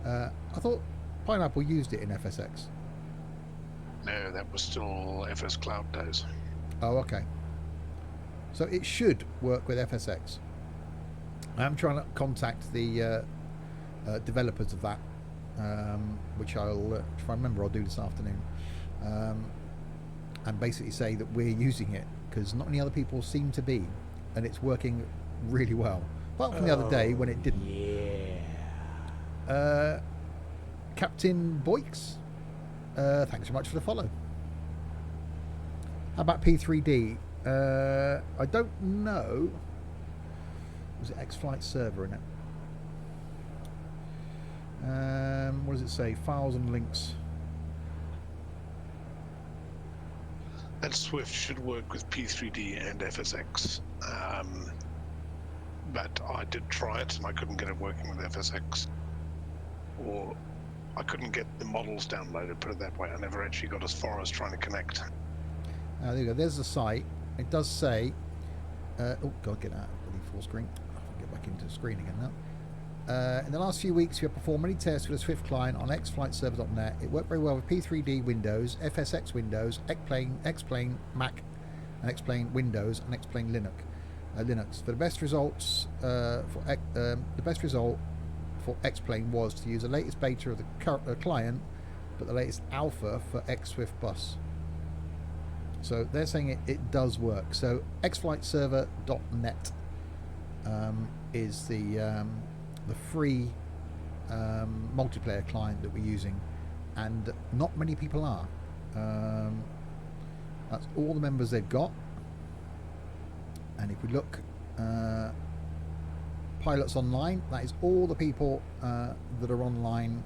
I thought Pineapple used it in FSX. No, that was still FS Cloud days. Oh, okay. So it should work with FSX. I'm trying to contact the developers of that, which I'll, if I remember, I'll do this afternoon. And basically say that we're using it because not many other people seem to be, and it's working really well. Apart from the other day when it didn't. Yeah. Captain Boix, thanks so much for the follow. How about P3D? I don't know. Was it X-Flight server in it? What does it say? Files and links. That Swift should work with P3D and FSX. But I did try it and I couldn't get it working with FSX. Or I couldn't get the models downloaded, put it that way. I never actually got as far as trying to connect. There you go. There's the site. It does say... oh, God, get out of the full screen. I'll get back into the screen again now. In the last few weeks, we have performed many tests with a Swift client on xflightserver.net. It worked very well with P3D Windows, FSX Windows, X-Plane Mac, and X-Plane Windows, and X-Plane Linux. For the best results, the best result for X-Plane was to use the latest beta of the client, but the latest alpha for X-Swift Bus. So they're saying it does work. So xflightserver.net is the free multiplayer client that we're using, and not many people are. That's all the members they've got. And if we look pilots online, that is all the people that are online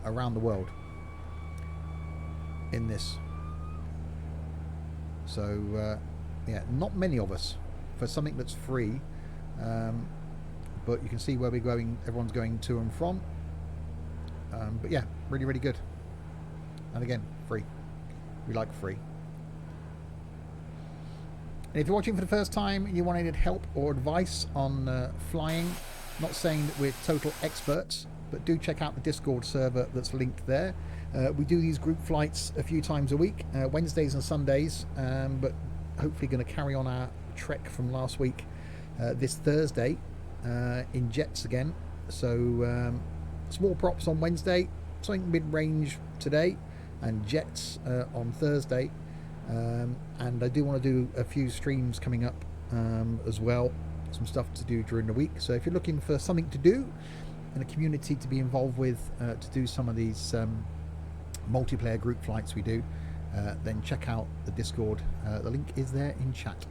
around the world in this. So yeah, not many of us for something that's free. But you can see where we're going. Everyone's going to and from. But yeah, really, really good. And again, free. We like free. And if you're watching for the first time and you wanted help or advice on flying, not saying that we're total experts, but do check out the Discord server that's linked there. We do these group flights a few times a week, Wednesdays and Sundays, but hopefully going to carry on our trek from last week this Thursday. In jets again, so small props on Wednesday, something mid-range today, and jets on Thursday, and I do want to do a few streams coming up as well, some stuff to do during the week. So if you're looking for something to do and a community to be involved with to do some of these multiplayer group flights we do, then check out the Discord. The link is there in chat.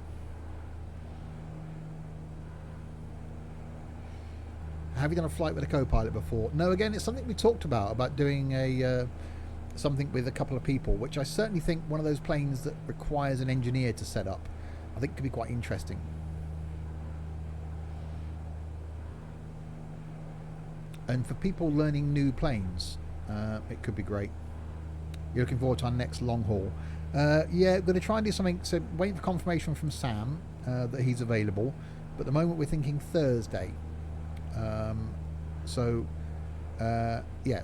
Have you done a flight with a co-pilot before? No, again, it's something we talked about doing a something with a couple of people, which I certainly think one of those planes that requires an engineer to set up, I think could be quite interesting. And for people learning new planes, it could be great. You're looking forward to our next long haul. Yeah, going to try and do something. So waiting for confirmation from Sam that he's available. But at the moment we're thinking Thursday. Yeah,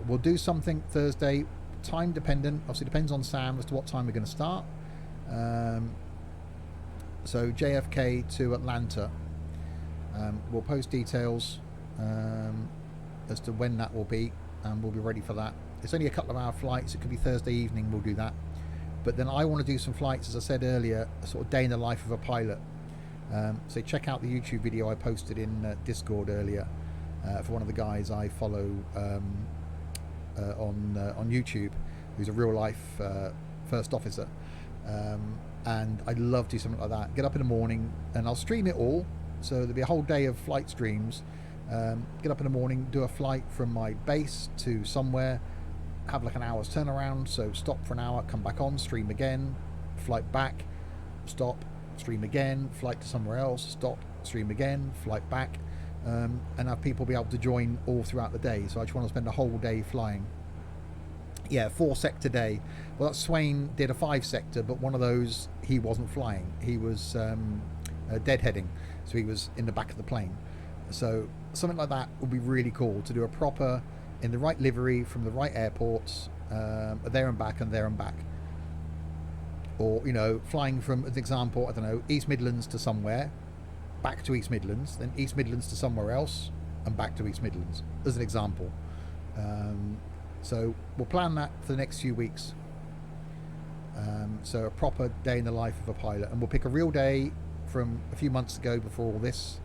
we'll do something Thursday. Time dependent. Obviously depends on Sam as to what time we're going to start. So JFK to Atlanta. We'll post details as to when that will be, and we'll be ready for that. It's only a couple of hour flights. It could be Thursday evening we'll do that. But then I want to do some flights, as I said earlier, a sort of day in the life of a pilot. So check out the YouTube video I posted in Discord earlier for one of the guys I follow on YouTube, who's a real life first officer. And I'd love to do something like that. Get up in the morning and I'll stream it all. So there'll be a whole day of flight streams. Get up in the morning, do a flight from my base to somewhere, have like an hour's turnaround. So stop for an hour, come back on, stream again, flight back, stop, stream again, flight to somewhere else, stop, stream again, flight back, and have people be able to join all throughout the day. So I just want to spend a whole day flying. Yeah, 4-sector day. Well, that Swain did a 5-sector, but one of those he wasn't flying. He was deadheading, so he was in the back of the plane. So something like that would be really cool to do a proper, in the right livery from the right airports, there and back and there and back. Or, you know, flying from, as an example, I don't know, East Midlands to somewhere, back to East Midlands, then East Midlands to somewhere else, and back to East Midlands, as an example. So we'll plan that for the next few weeks. So a proper day in the life of a pilot, and we'll pick a real day from a few months ago before all this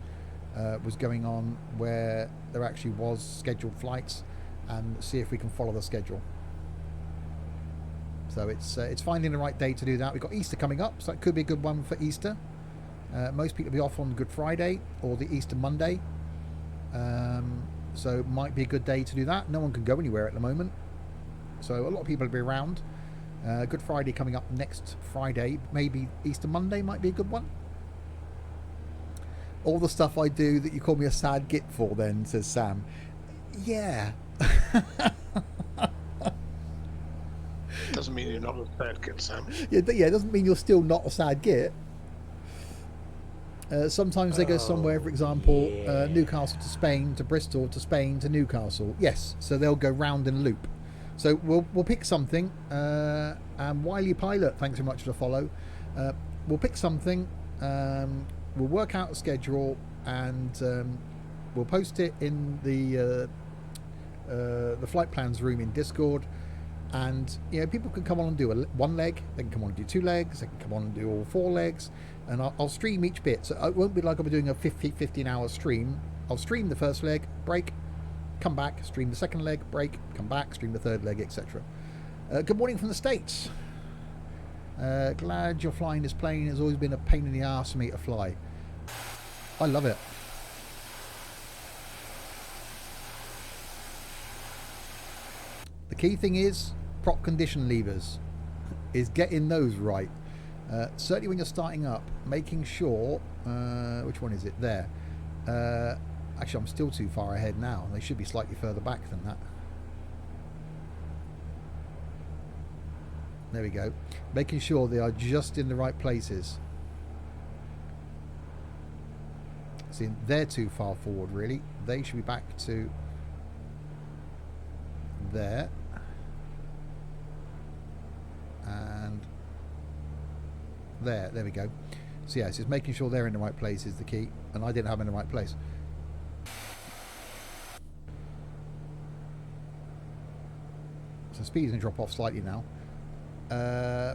was going on, where there actually was scheduled flights, and see if we can follow the schedule. So it's finding the right day to do that. We've got Easter coming up, so that could be a good one for Easter. Most people will be off on Good Friday or the Easter Monday. So it might be a good day to do that. No one can go anywhere at the moment, so a lot of people will be around. Good Friday coming up next Friday. Maybe Easter Monday might be a good one. All the stuff I do that you call me a sad git for then, says Sam. Yeah. Doesn't mean you're not a sad git, Sam. Yeah, it doesn't mean you're still not a sad git. Sometimes they go somewhere, for example, Newcastle to Spain, to Bristol, to Spain, to Newcastle. Yes, so they'll go round in a loop. So we'll pick something. And Wiley Pilot, thanks very much for the follow. We'll pick something. We'll work out a schedule, and we'll post it in the flight plans room in Discord. And you know, people can come on and do one leg, they can come on and do 2 legs, they can come on and do all 4 legs, and I'll stream each bit. So it won't be like I'll be doing a 15-hour stream. I'll stream the first leg, break, come back, stream the second leg, break, come back, stream the third leg, etc. Good morning from the States. Glad you're flying this plane. Has always been a pain in the arse for me to fly. I love it. The key thing is prop condition levers, is getting those right. Certainly when you're starting up, making sure, which one is it? There. Actually, I'm still too far ahead now. They should be slightly further back than that. There we go. Making sure they are just in the right places. See, they're too far forward, really. They should be back to there. And there we go. So yes, it's making sure they're in the right place is the key, and I didn't have them in the right place. So speed's going to drop off slightly now.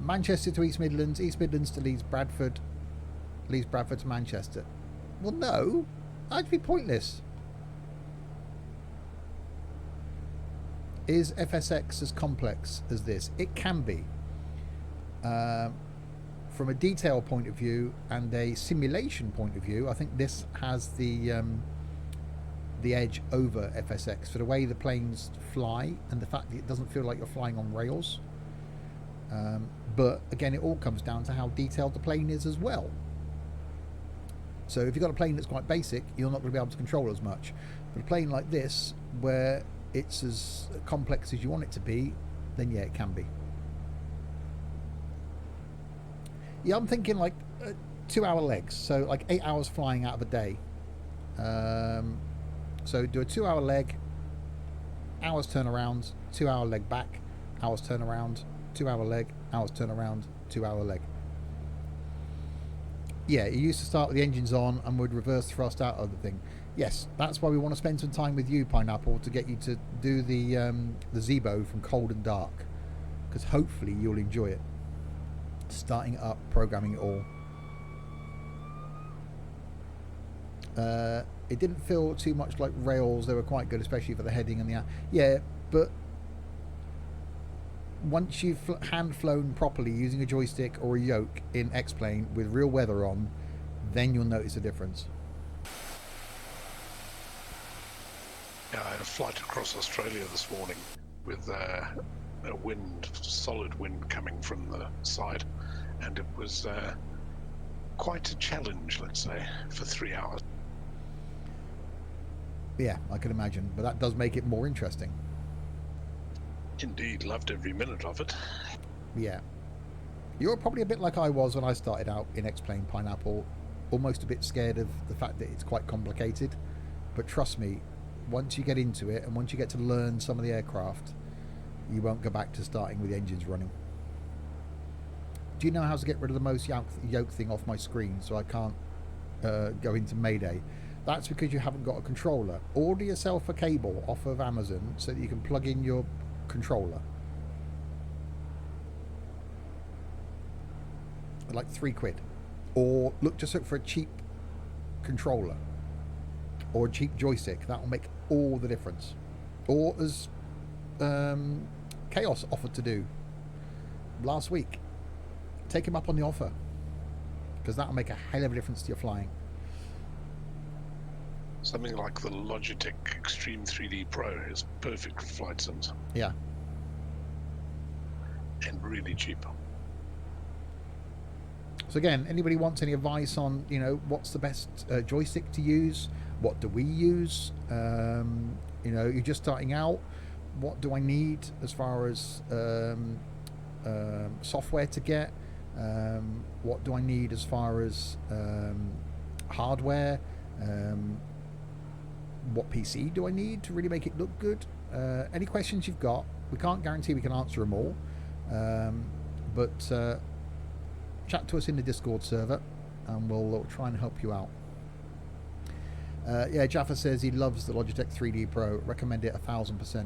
Manchester to East Midlands, East Midlands to Leeds Bradford, Leeds Bradford to Manchester. Well, no, that'd be pointless. Is FSX as complex as this? It can be. From a detail point of view and a simulation point of view, I think this has the edge over FSX for the way the planes fly and the fact that it doesn't feel like you're flying on rails. But again, it all comes down to how detailed the plane is as well. So if you've got a plane that's quite basic, you're not going to be able to control as much. But a plane like this, where it's as complex as you want it to be, then yeah, it can be. Yeah, I'm thinking like 2-hour legs, so like 8 hours flying out of a day. So do a 2-hour leg, hours turnaround, 2-hour leg back, hours turnaround, 2-hour leg, hours turnaround, 2-hour leg. Yeah, you used to start with the engines on and would reverse thrust out of the thing. Yes, that's why we want to spend some time with you, Pineapple, to get you to do the Zebo from Cold and Dark, because hopefully you'll enjoy it. Starting up, programming it all. It didn't feel too much like Rails. They were quite good, especially for the heading and the... Yeah, but once you've hand flown properly using a joystick or a yoke in X-Plane with real weather on, then you'll notice a difference. Yeah, I had a flight across Australia this morning with a wind, solid wind coming from the side, and it was quite a challenge, let's say, for 3 hours. Yeah, I can imagine, but that does make it more interesting. Indeed, loved every minute of it. Yeah. You're probably a bit like I was when I started out in X-Plane, Pineapple, almost a bit scared of the fact that it's quite complicated. But trust me, once you get into it and once you get to learn some of the aircraft, you won't go back to starting with the engines running. Do you know how to get rid of the most yoke thing off my screen so I can't go into Mayday? That's because you haven't got a controller. Order yourself a cable off of Amazon so that you can plug in your controller. Like £3. Or just look for a cheap controller or a cheap joystick. That will make all the difference. Or as Chaos offered to do last week, take him up on the offer, because that will make a hell of a difference to your flying. Something like the Logitech Extreme 3D Pro is perfect for flight sims. Yeah. And really cheap. So again, anybody wants any advice on, what's the best joystick to use? What do we use? You're just starting out. What do I need as far as software to get? What do I need as far as hardware? What PC do I need to really make it look good? Any questions you've got, we can't guarantee we can answer them all, but chat to us in the Discord server and we'll try and help you out. Yeah, Jaffa says he loves the Logitech 3D Pro, recommend it 1000%.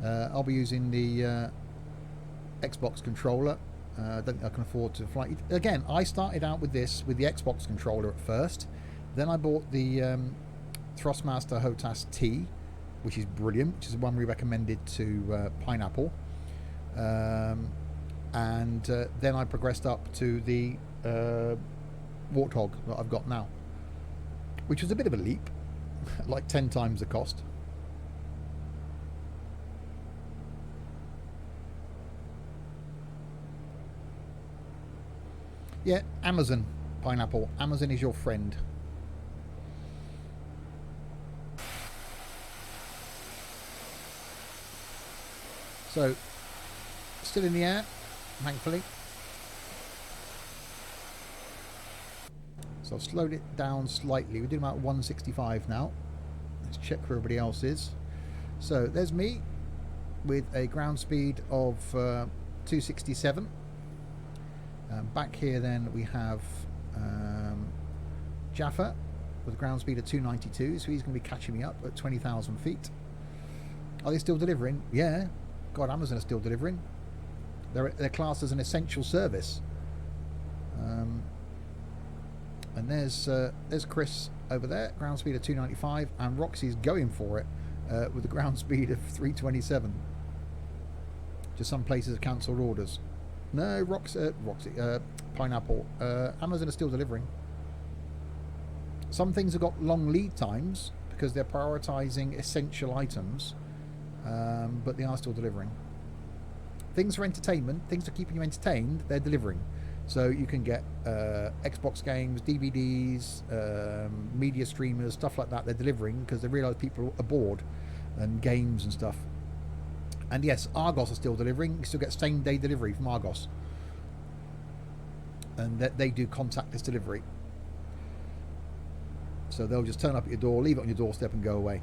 I'll be using the Xbox controller. I don't think I can afford to fly. Again, I started out with this with the Xbox controller at first. Then I bought the Thrustmaster HOTAS T, which is brilliant, which is the one we recommended to Pineapple. And then I progressed up to the Warthog that I've got now, which was a bit of a leap, like 10 times the cost. Yeah, Amazon, Pineapple. Amazon is your friend. So, still in the air, thankfully. So I've slowed it down slightly. We're doing about 165 now. Let's check where everybody else is. So there's me with a ground speed of 267. Back here then we have Jaffa with a ground speed of 292, so he's going to be catching me up at 20,000 feet. Are they still delivering? Yeah. God, Amazon are still delivering. They're classed as an essential service. And there's Chris over there, ground speed of 295, and Roxy's going for it with a ground speed of 327. Just some places have cancelled orders. No, Roxy, Pineapple. Amazon are still delivering. Some things have got long lead times because they're prioritising essential items, but they are still delivering. Things for entertainment, things for keeping you entertained, they're delivering. So you can get Xbox games, DVDs, media streamers, stuff like that. They're delivering because they realise people are bored, and games and stuff. And yes, Argos are still delivering. You still get same day delivery from Argos, and they do contactless delivery. So they'll just turn up at your door, leave it on your doorstep, and go away.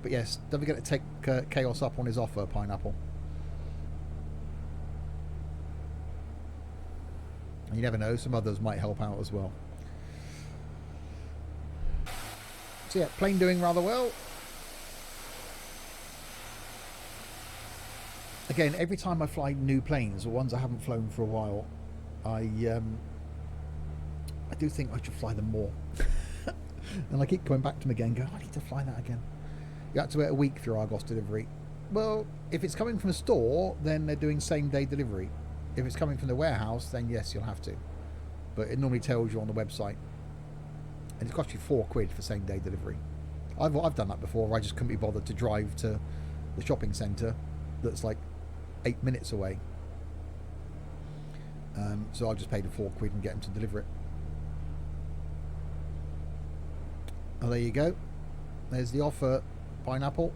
But yes, don't forget to take Chaos up on his offer, Pineapple. And you never know, some others might help out as well. So yeah, plane doing rather well. Again, every time I fly new planes, or ones I haven't flown for a while, I do think I should fly them more. And I keep coming back to them again, going, I need to fly that again. You have to wait a week for Argos delivery. Well, if it's coming from a store, then they're doing same day delivery. If it's coming from the warehouse, then yes, you'll have to. But it normally tells you on the website. And it costs you £4 for same day delivery. I've done that before. I just couldn't be bothered to drive to the shopping centre that's like 8 minutes away. So I just paid the £4 and get them to deliver it. Oh, there you go. There's the offer, Pineapple.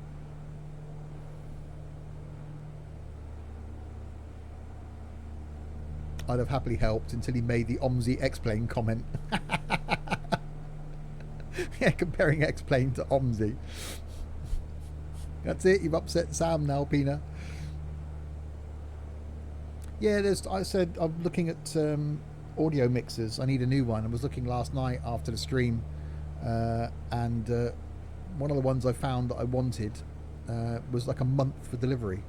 I'd have happily helped until he made the OMSI X-Plane comment. Yeah, comparing X-Plane to OMSI. That's it, you've upset Sam now, Pina. Yeah, I said I'm looking at audio mixers. I need a new one. I was looking last night after the stream, and one of the ones I found that I wanted was like a month for delivery.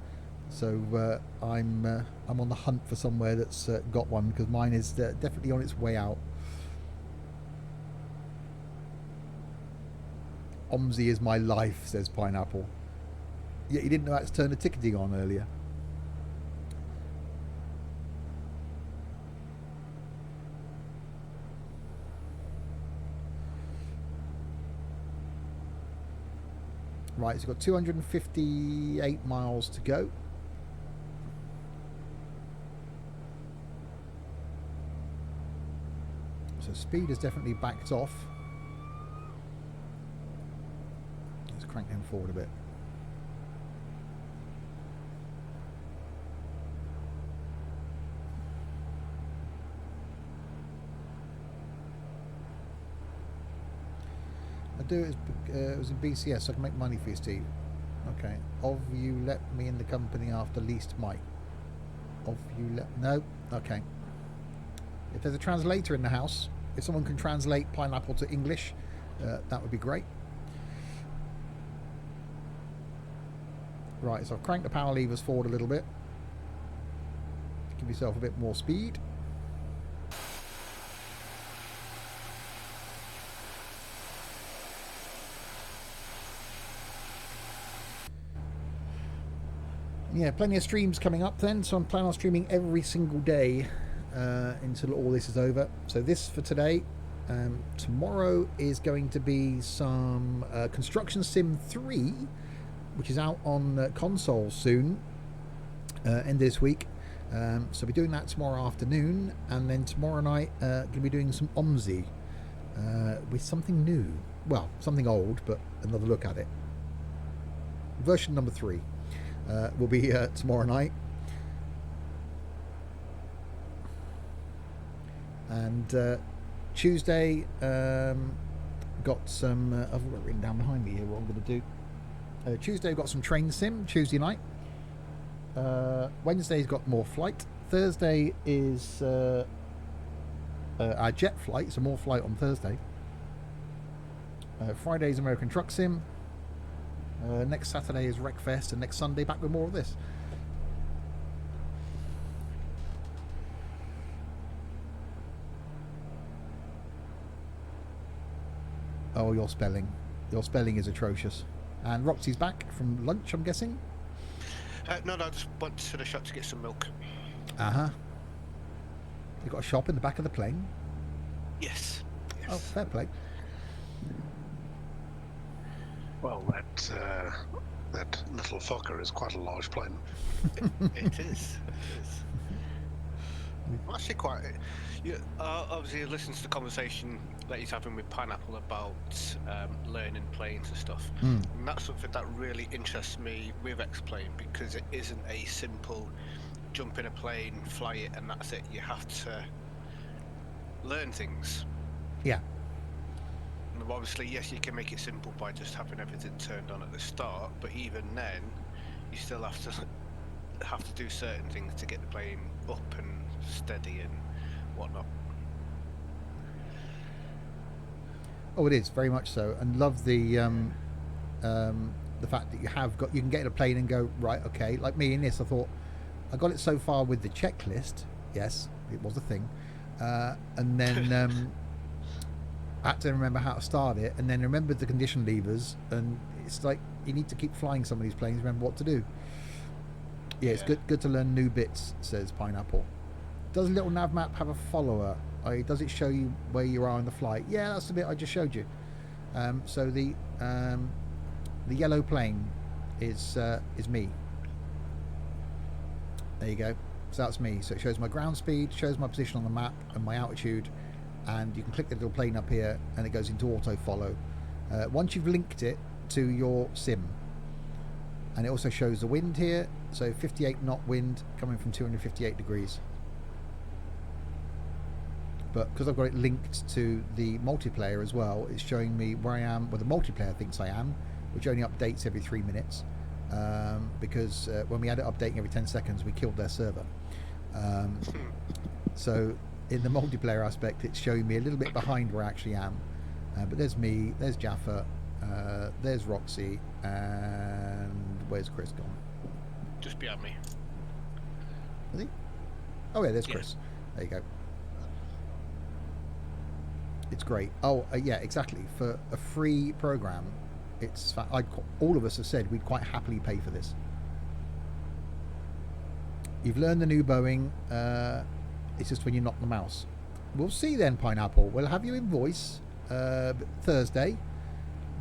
So I'm on the hunt for somewhere that's got one, because mine is definitely on its way out. OMSI is my life, says Pineapple. Yeah, you didn't know how to turn the ticketing on earlier. Right, so we've got 258 miles to go. So speed has definitely backed off. Let's crank him forward a bit. I do it was in BCS, so I can make money for you, Steve. Okay. Of you let me in the company after least Mike. Of you let... No? Okay. If there's a translator in the house, if someone can translate Pineapple to English, that would be great. Right, so I've cranked the power levers forward a little bit. Give yourself a bit more speed. Yeah, plenty of streams coming up then, so I'm planning on streaming every single day until all this is over. So this for today. Tomorrow is going to be some Construction Sim 3, which is out on console soon, end of this week. So we'll be doing that tomorrow afternoon, and then tomorrow night going to be doing some OMSI with something new. Well, something old, but another look at it. Version number 3 will be tomorrow night. And Tuesday, got some... I've got it written down behind me here what I'm going to do. Tuesday, I've got some train sim, Tuesday night. Wednesday's got more flight. Thursday is our jet flight, so more flight on Thursday. Friday's American Truck Sim. Next Saturday is Wreckfest, and next Sunday back with more of this. Oh, your spelling. Your spelling is atrocious. And Roxy's back from lunch, I'm guessing? No, I just went to the shop to get some milk. Uh-huh. You've got a shop in the back of the plane? Yes. Oh, fair play. Well, That little Fokker is quite a large plane. It is. I'm actually quite. Obviously, listen to the conversation that he's having with Pineapple about learning planes and stuff. Mm. And that's something that really interests me with X-Plane, because it isn't a simple jump in a plane, fly it, and that's it. You have to learn things. Yeah. And obviously, yes, you can make it simple by just having everything turned on at the start, but even then, you still have to do certain things to get the plane up and steady and whatnot. Oh, it is very much so, and love the fact that you can get in a plane and go, right, okay. Like me in this, I thought I got it so far with the checklist. Yes, it was a thing, and then I had to remember how to start it, and then remembered the condition levers, and it's like you need to keep flying some of these planes, remember what to do. Yeah, it's good to learn new bits, says Pineapple. Does a little nav map have a follower? Does it show you where you are on the flight? Yeah, that's the bit I just showed you. So the yellow plane is me. There you go. So that's me. So it shows my ground speed, shows my position on the map and my altitude, and you can click the little plane up here and it goes into auto follow once you've linked it to your sim. And it also shows the wind here, so 58 knot wind coming from 258 degrees. But because I've got it linked to the multiplayer as well, it's showing me where I am, where the multiplayer thinks I am, which only updates every 3 minutes, because when we had it updating every 10 seconds, we killed their server. So in the multiplayer aspect, it's showing me a little bit behind where I actually am. But there's me, there's Jaffa, there's Roxy, and where's Chris gone? Just behind me. Is he? Oh yeah, there's Yeah. Chris. There you go. It's great. Oh yeah, exactly. For a free program, all of us have said we'd quite happily pay for this. You've learned the new Boeing. It's just when you knock the mouse. We'll see then, Pineapple. We'll have you in voice Thursday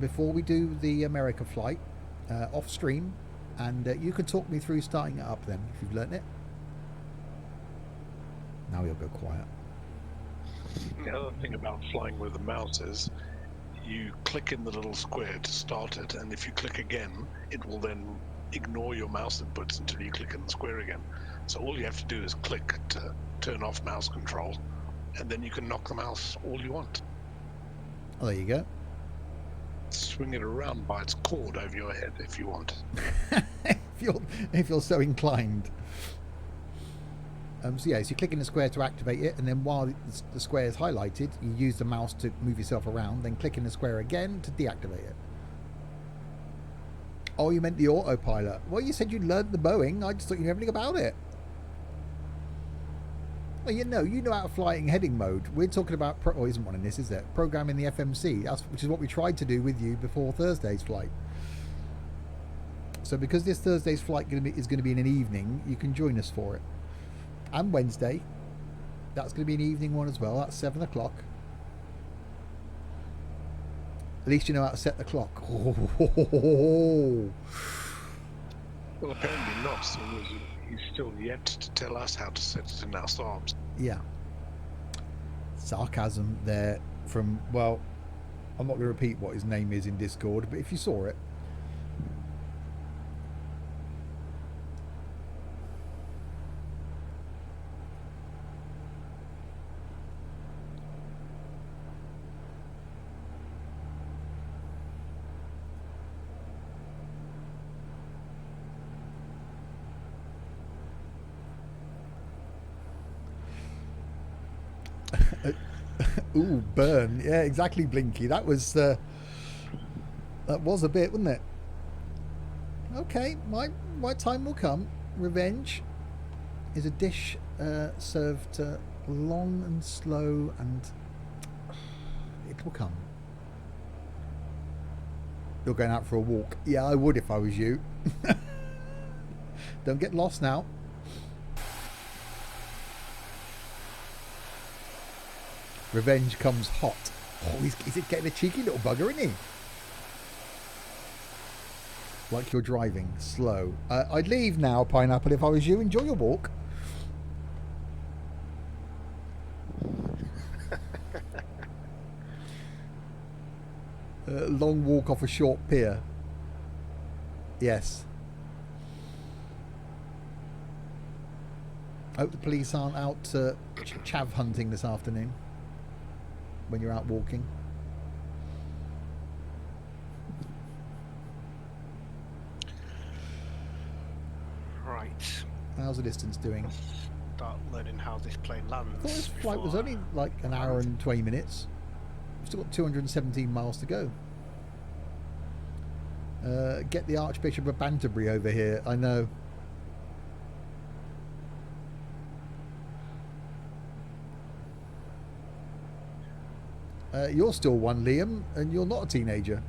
before we do the America flight off stream, and you can talk me through starting it up then if you've learnt it. Now you'll go quiet. The other thing about flying with the mouse is you click in the little square to start it, and if you click again, it will then ignore your mouse inputs until you click in the square again. So all you have to do is click to turn off mouse control, and then you can knock the mouse all you want. Oh, there you go. Swing it around by its cord over your head if you want. if you're so inclined. So you click in the square to activate it, and then while the square is highlighted, you use the mouse to move yourself around, then click in the square again to deactivate it. Oh, you meant the autopilot. Well, you said you learned the Boeing. I just thought you knew everything about it. Well, you know how to fly in heading mode. We're talking about, isn't one in this, is there? Programming the FMC, which is what we tried to do with you before Thursday's flight. So because this Thursday's flight is going to be in an evening, you can join us for it. And Wednesday, that's going to be an evening one as well. That's 7 o'clock. At least you know how to set the clock. Well, apparently not. So he's still yet to tell us how to set it in our SAABs. Yeah. Sarcasm there from, well, I'm not going to repeat what his name is in Discord, but if you saw it. Ooh, burn. Yeah, exactly, Blinky. That was a bit, wasn't it? Okay, my time will come. Revenge is a dish served long and slow, and it will come. You're going out for a walk. Yeah, I would if I was you. Don't get lost now. Revenge comes hot. Oh, he's getting a cheeky little bugger, isn't he? Like you're driving slow. I'd leave now, Pineapple, if I was you. Enjoy your walk. Long walk off a short pier. Yes. Hope the police aren't out chav hunting this afternoon when you're out walking. Right. How's the distance doing? Start learning how this plane lands. I thought this flight was only like an hour and 20 minutes. We've still got 217 miles to go. Get the Archbishop of Banterbury over here. I know. You're still one, Liam, and you're not a teenager.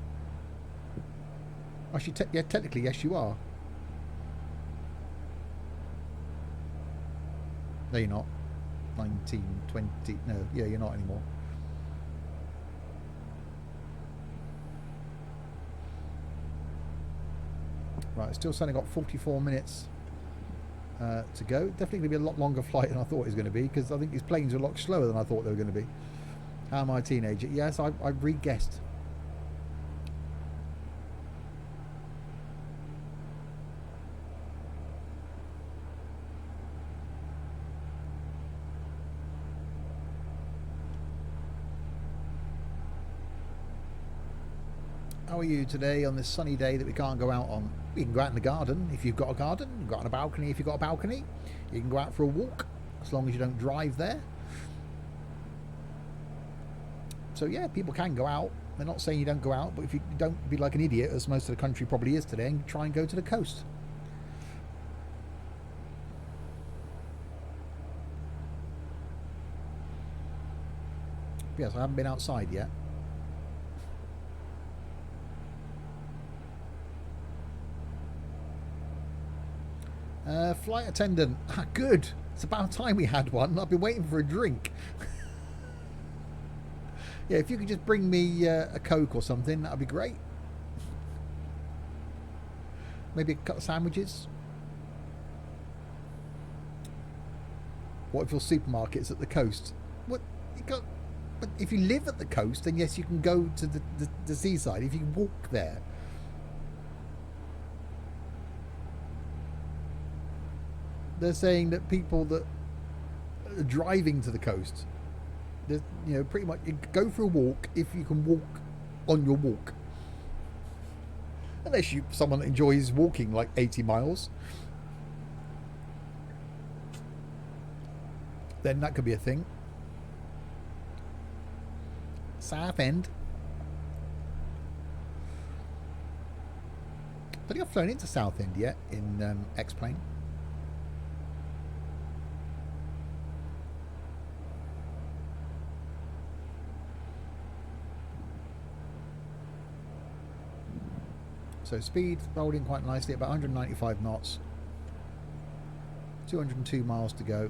Actually, yeah, technically, yes, you are. No, you're not. 19, 20. No, yeah, you're not anymore. Right, it's still only got 44 minutes to go. Definitely going to be a lot longer flight than I thought it was going to be, because I think these planes are a lot slower than I thought they were going to be. How am I a teenager? Yes, I've re-guessed. How are you today on this sunny day that we can't go out on? You can go out in the garden if you've got a garden. You can go out on a balcony if you've got a balcony. You can go out for a walk as long as you don't drive there. So yeah, people can go out. They're not saying you don't go out, but if you don't be like an idiot, as most of the country probably is today, and try and go to the coast. Yes, I haven't been outside yet. Flight attendant. Ah, good. It's about time we had one. I've been waiting for a drink. Yeah, if you could just bring me a Coke or something, that'd be great. Maybe a couple of sandwiches. What if your supermarket's at the coast? What? You got, but if you live at the coast, then yes, you can go to the seaside. If you walk there. They're saying that people that are driving to the coast, you know, pretty much you go for a walk if you can walk on your walk. Unless you someone that enjoys walking like 80 miles, then that could be a thing. Southend. I think I've flown into Southend yet in X-Plane. So speed holding quite nicely, about 195 knots. 202 miles to go.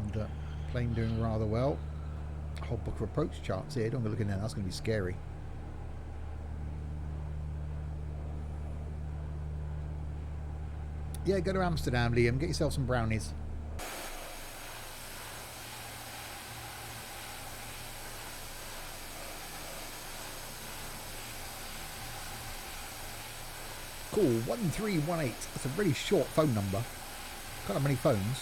And plane doing rather well. Whole book of approach charts here. Don't go looking at that. That's going to be scary. Yeah, go to Amsterdam, Liam. Get yourself some brownies. Cool, 1318. That's a really short phone number. Can't have many phones.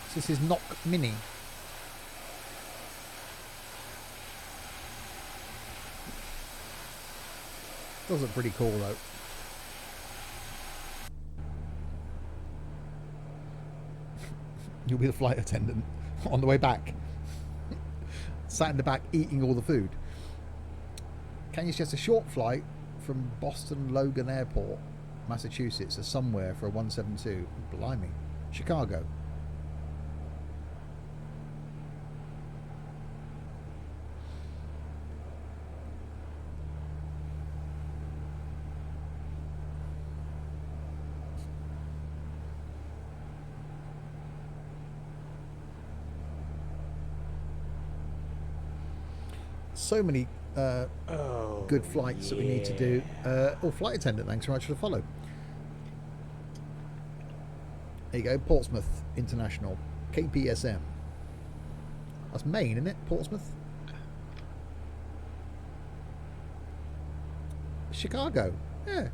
So this is Knock Mini. Does look pretty cool though. You'll be the flight attendant on the way back. Sat in the back eating all the food. Can you suggest a short flight from Boston Logan Airport, Massachusetts, to somewhere for a 172? Blimey. Chicago. So many good flights that we need to do. Flight attendant, thanks very much for the follow. There you go, Portsmouth International, KPSM. That's Maine, isn't it? Portsmouth? Chicago, yeah.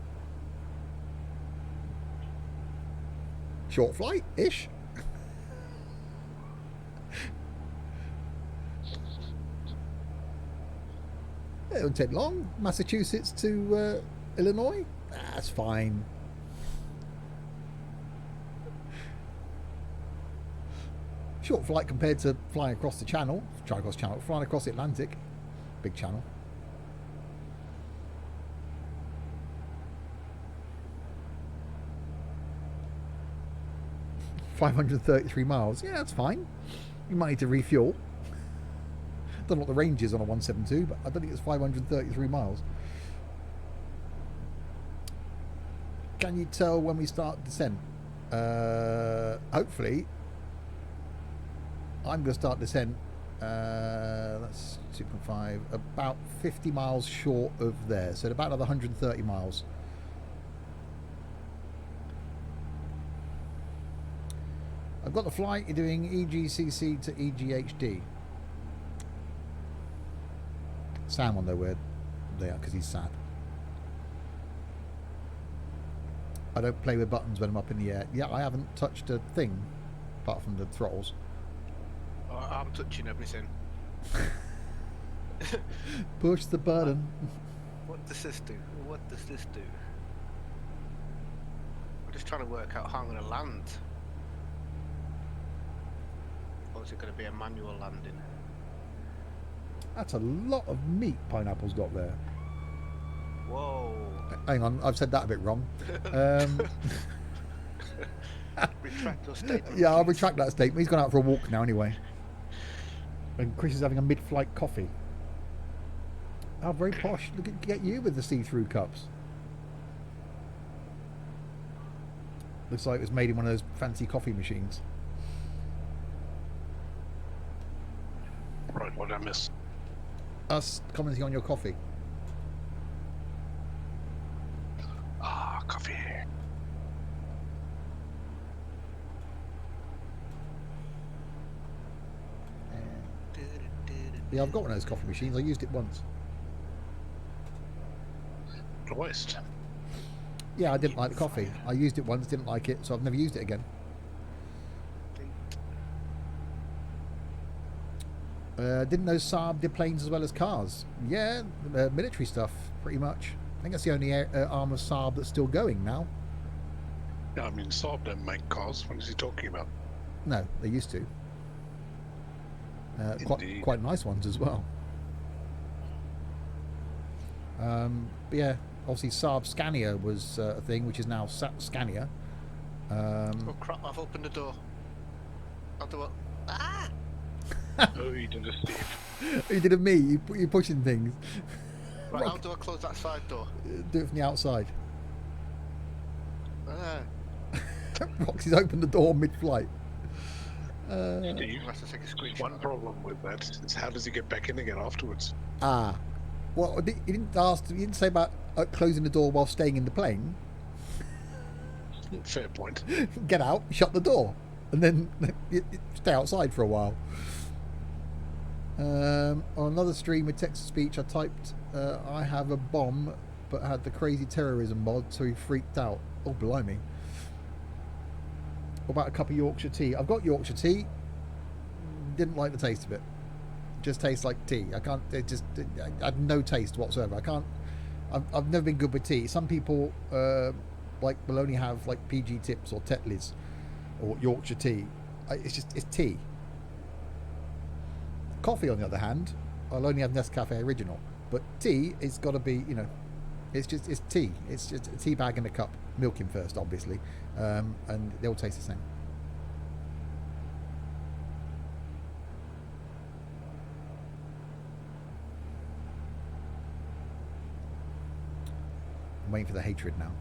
Short flight-ish. It won't take long. Massachusetts to Illinois? That's fine. Short flight compared to flying across the channel. Flying across the Atlantic. Big channel. $533 miles. Yeah, that's fine. You might need to refuel. Don't know what the range is on a 172, but I don't think it's 533 miles. Can you tell when we start descent? Hopefully. I'm going to start descent. That's 2.5. About 50 miles short of there. So about another 130 miles. I've got the flight. You're doing EGCC to EGHD. Sam will know where they are because he's sad. I don't play with buttons when I'm up in the air. Yeah, I haven't touched a thing apart from the throttles. I'm touching everything. Push the button. What does this do? What does this do? I'm just trying to work out how I'm going to land. Or is it going to be a manual landing? That's a lot of meat Pineapple's got there. Whoa. Hang on, I've said that a bit wrong. Retract your statement. Yeah, I'll please. retract that statement. He's gone out for a walk now anyway. And Chris is having a mid-flight coffee. Oh, very posh. Look at get you with the see-through cups. Looks like it was made in one of those fancy coffee machines. Right, what did I miss? Us commenting on your coffee. Ah, coffee. Yeah, I've got one of those coffee machines. I used it once. What a waste. Yeah, I didn't like the coffee. I used it once, didn't like it, so I've never used it again. Didn't know SAAB did planes as well as cars. Yeah, military stuff, pretty much. I think that's the only arm of SAAB that's still going now. No, I mean, Saab don't make cars. What is he talking about? No, they used to. Indeed. Quite nice ones as well. But yeah, obviously Saab Scania was a thing, which is now Scania. Oh crap, I've opened the door. How do I... Ah! Oh, you did a Steve. You did it me. You're pushing things. Right, how do I close that side door? Do it from the outside. Ah. Roxy's opened the door mid-flight. Steve, I'll have to take a screenshot. one problem with that is how does he get back in again afterwards? Well, he didn't ask. He didn't say about closing the door while staying in the plane. Fair point. Get out, shut the door, and then stay outside for a while. On another stream with text-to-speech, I typed, I have a bomb, but had the crazy terrorism mod, so he freaked out. Oh, blimey. What about a cup of Yorkshire tea? I've got Yorkshire tea. Didn't like the taste of it. Just tastes like tea. I can't. I had no taste whatsoever. I can't. I've never been good with tea. Some people will only have like PG Tips or Tetleys or Yorkshire tea. It's tea. Coffee, on the other hand, I'll only have Nescafe Original. But tea, it's got to be, it's tea. It's just a tea bag in a cup. Milking first, obviously, and they all taste the same. I'm waiting for the hatred now.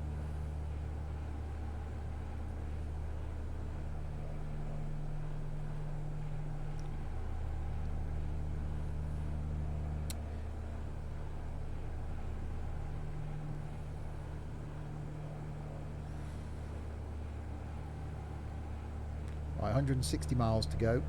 Right, 160 miles to go.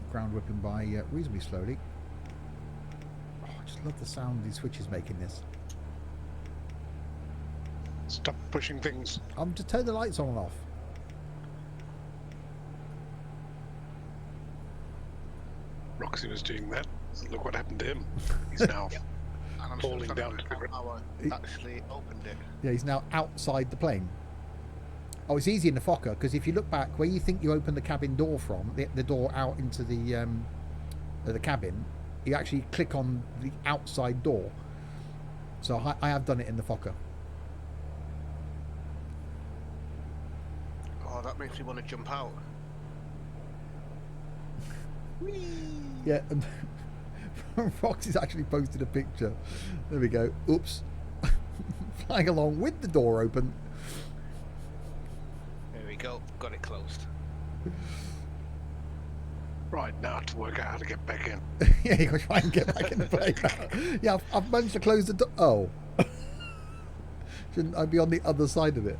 Ground whipping by reasonably slowly. Oh, I just love the sound these switches make in this. Stop pushing things. I'm just turn the lights on and off. Roxy was doing that. Look what happened to him. He's now And I'm falling still down trying to to the work out ground. how I actually opened it. Yeah, he's now outside the plane. Oh, it's easy in the Fokker because if you look back where you think you open the cabin door from, the door out into the cabin, you actually click on the outside door. So I have done it in the Fokker. Oh, that makes me want to jump out. Yeah, and Foxy's actually posted a picture. There we go. Oops. Flying along with the door open. There we go. Got it closed. Right, now to work out how to get back in. Yeah, you gotta try and get back in the plane. Yeah, I've managed to close the door. Oh. Shouldn't I be on the other side of it?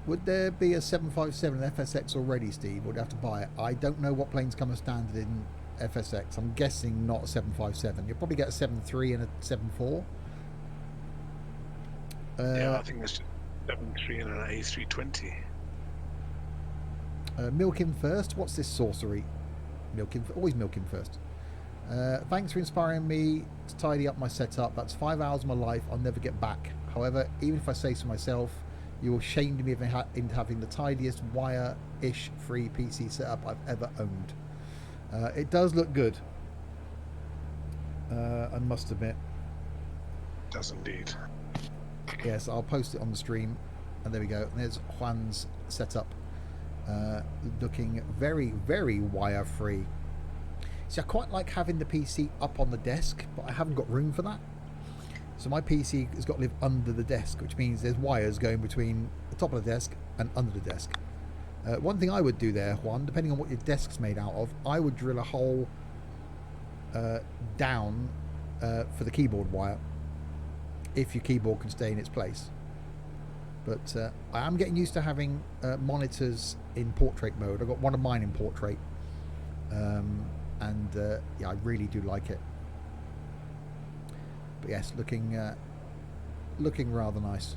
Would there be a 757 FSX already, Steve? Would you have to buy it? I don't know what planes come as standard in FSX. I'm guessing not a 757. You'll probably get a 73 and a 74. Yeah, I think there's 73 and an A320. Milk him first. What's this sorcery? Milk him, always milk him first. Thanks for inspiring me to tidy up my setup. That's 5 hours of my life I'll never get back. However, even if I say so myself, you will shame me into having the tidiest wire-ish free PC setup I've ever owned. It does look good, I must admit. Does indeed. Yes, I'll post it on the stream. And there we go. And there's Juan's setup. Looking very, very wire-free. See, I quite like having the PC up on the desk, but I haven't got room for that. So my PC has got to live under the desk, which means there's wires going between the top of the desk and under the desk. One thing I would do there, Juan, depending on what your desk's made out of, I would drill a hole down for the keyboard wire, if your keyboard can stay in its place. But I am getting used to having monitors in portrait mode. I've got one of mine in portrait, and yeah, I really do like it. But yes, looking rather nice.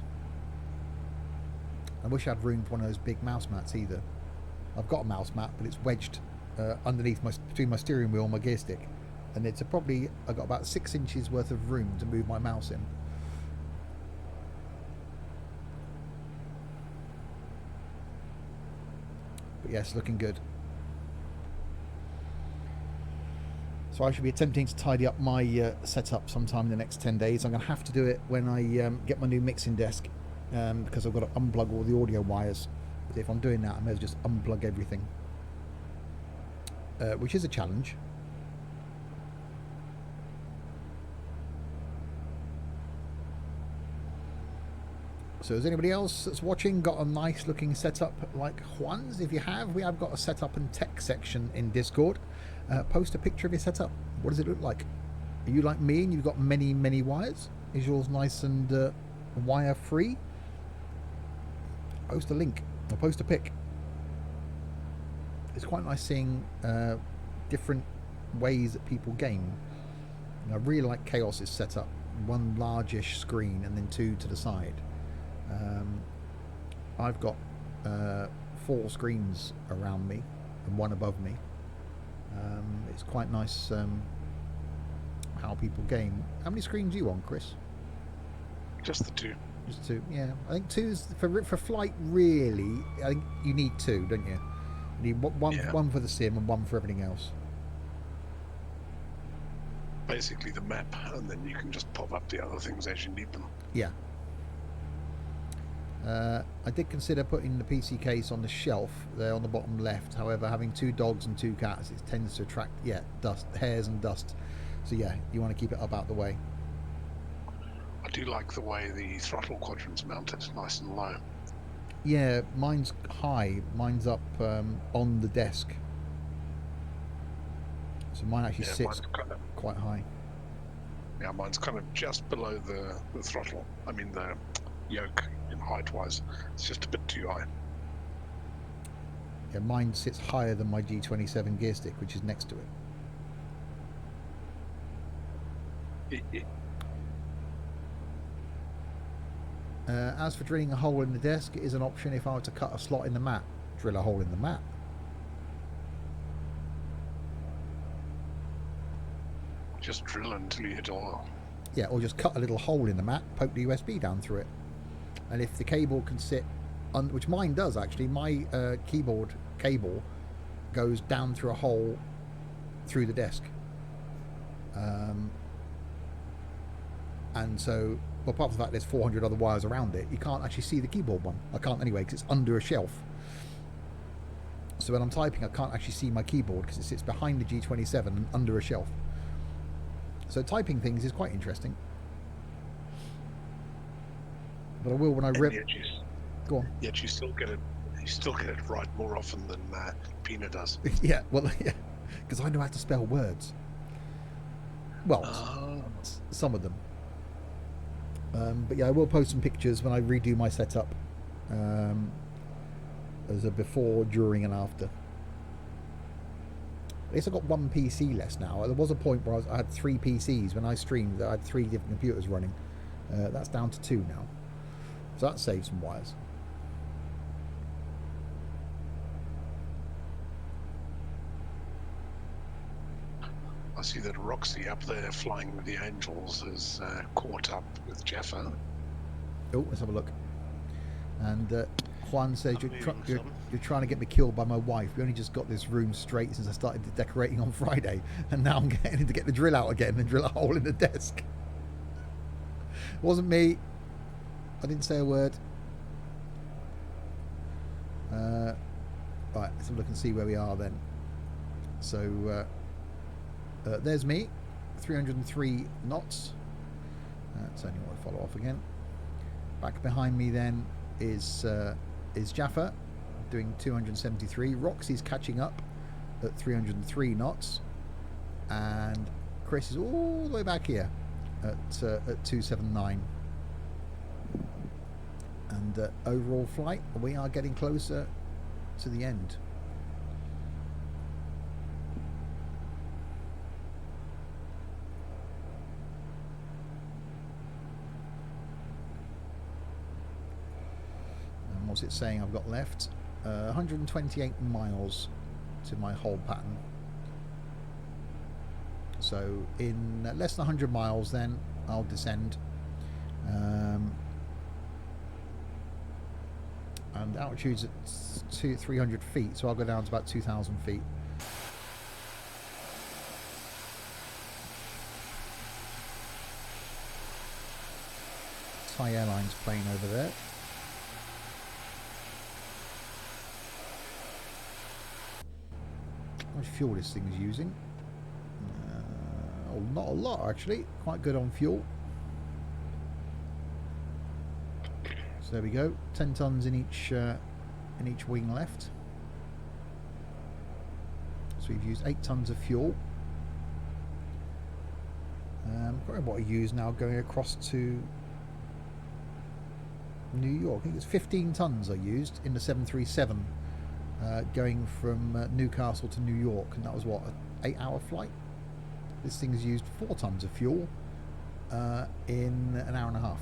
I wish I had room for one of those big mouse mats either. I've got a mouse mat, but it's wedged underneath between my steering wheel and my gear stick, and it's probably I've got about 6 inches worth of room to move my mouse in. But yes, looking good. So I should be attempting to tidy up my setup sometime in the next 10 days. I'm going to have to do it when I get my new mixing desk, because I've got to unplug all the audio wires. But if I'm doing that, I may as well just unplug everything, which is a challenge. So has anybody else that's watching got a nice looking setup like Juan's? If you have, we have got a setup and tech section in Discord. Post a picture of your setup. What does it look like? Are you like me and you've got many wires? Is yours nice and wire free? Post a link or post a pic. It's quite nice seeing different ways that people game. And I really like Chaos's setup. One largish screen and then 2 to the side. I've got 4 screens around me and 1 above me. It's quite nice how people game. How many screens are you on, Chris? Just the 2. Just 2. Yeah, I think 2 is for flight. Really, I think you need 2, don't you? You need one for the sim and 1 for everything else. Basically the map, and then you can just pop up the other things as you need them. Yeah. I did consider putting the PC case on the shelf there on the bottom left. However, having 2 dogs and 2 cats, it tends to attract dust, hairs and dust. So yeah, you want to keep it up out the way. I do like the way the throttle quadrant's mounted, nice and low. Yeah, mine's high. Mine's up on the desk, So mine actually Yeah, sits mine's quite high. mine's kind of just below the throttle. I mean the yoke in height-wise. It's just a bit too high. Yeah, mine sits higher than my G27 gear stick, which is next to it. As for drilling a hole in the desk, it is an option if I were to cut a slot in the mat. Drill a hole in the mat. Just drill until you hit oil. Yeah, or just cut a little hole in the mat, poke the USB down through it. And if the cable can sit, which mine does actually, my keyboard cable goes down through a hole through the desk. And so, well, apart from the fact there's 400 other wires around it, you can't actually see the keyboard one. I can't anyway, because it's under a shelf. So when I'm typing, I can't actually see my keyboard because it sits behind the G27 and under a shelf. So typing things is quite interesting. But I will when I rip. Go on. Yet you still get it. You still get it right more often than Pina does. Yeah, well, yeah, because I know how to spell words. Well, some of them. But yeah, I will post some pictures when I redo my setup. As a before, during, and after. At least I've got one PC less now. There was a point where I had 3 PCs when I streamed. I had 3 different computers running. That's down to 2 now. So that saves some wires. I see that Roxy up there flying with the Angels is caught up with Jaffa. Oh, let's have a look. And Juan says, I'm moving some. you're trying to get me killed by my wife. We only just got this room straight since I started decorating on Friday. And now I'm getting to get the drill out again and drill a hole in the desk. It wasn't me. I didn't say a word. Right, let's have a look and see where we are then. So there's me, 303 knots. That's only want to follow off again. Back behind me then is Jaffa doing 273. Roxy's catching up at 303 knots, and Chris is all the way back here at 279. And overall flight, we are getting closer to the end. And what's it saying I've got left? 128 miles to my hold pattern. So in less than 100 miles then I'll descend. And altitude's at 300 feet, so I'll go down to about 2,000 feet. Thai Airlines plane over there. How much fuel this thing is using? Oh, not a lot actually. Quite good on fuel. So there we go. 10 tons in each wing left. So we've used 8 tons of fuel. I can't remember what I use now going across to New York. I think it's 15 tons I used in the 737 going from Newcastle to New York, and that was what, an 8-hour flight. This thing's used 4 tons of fuel in an hour and a half.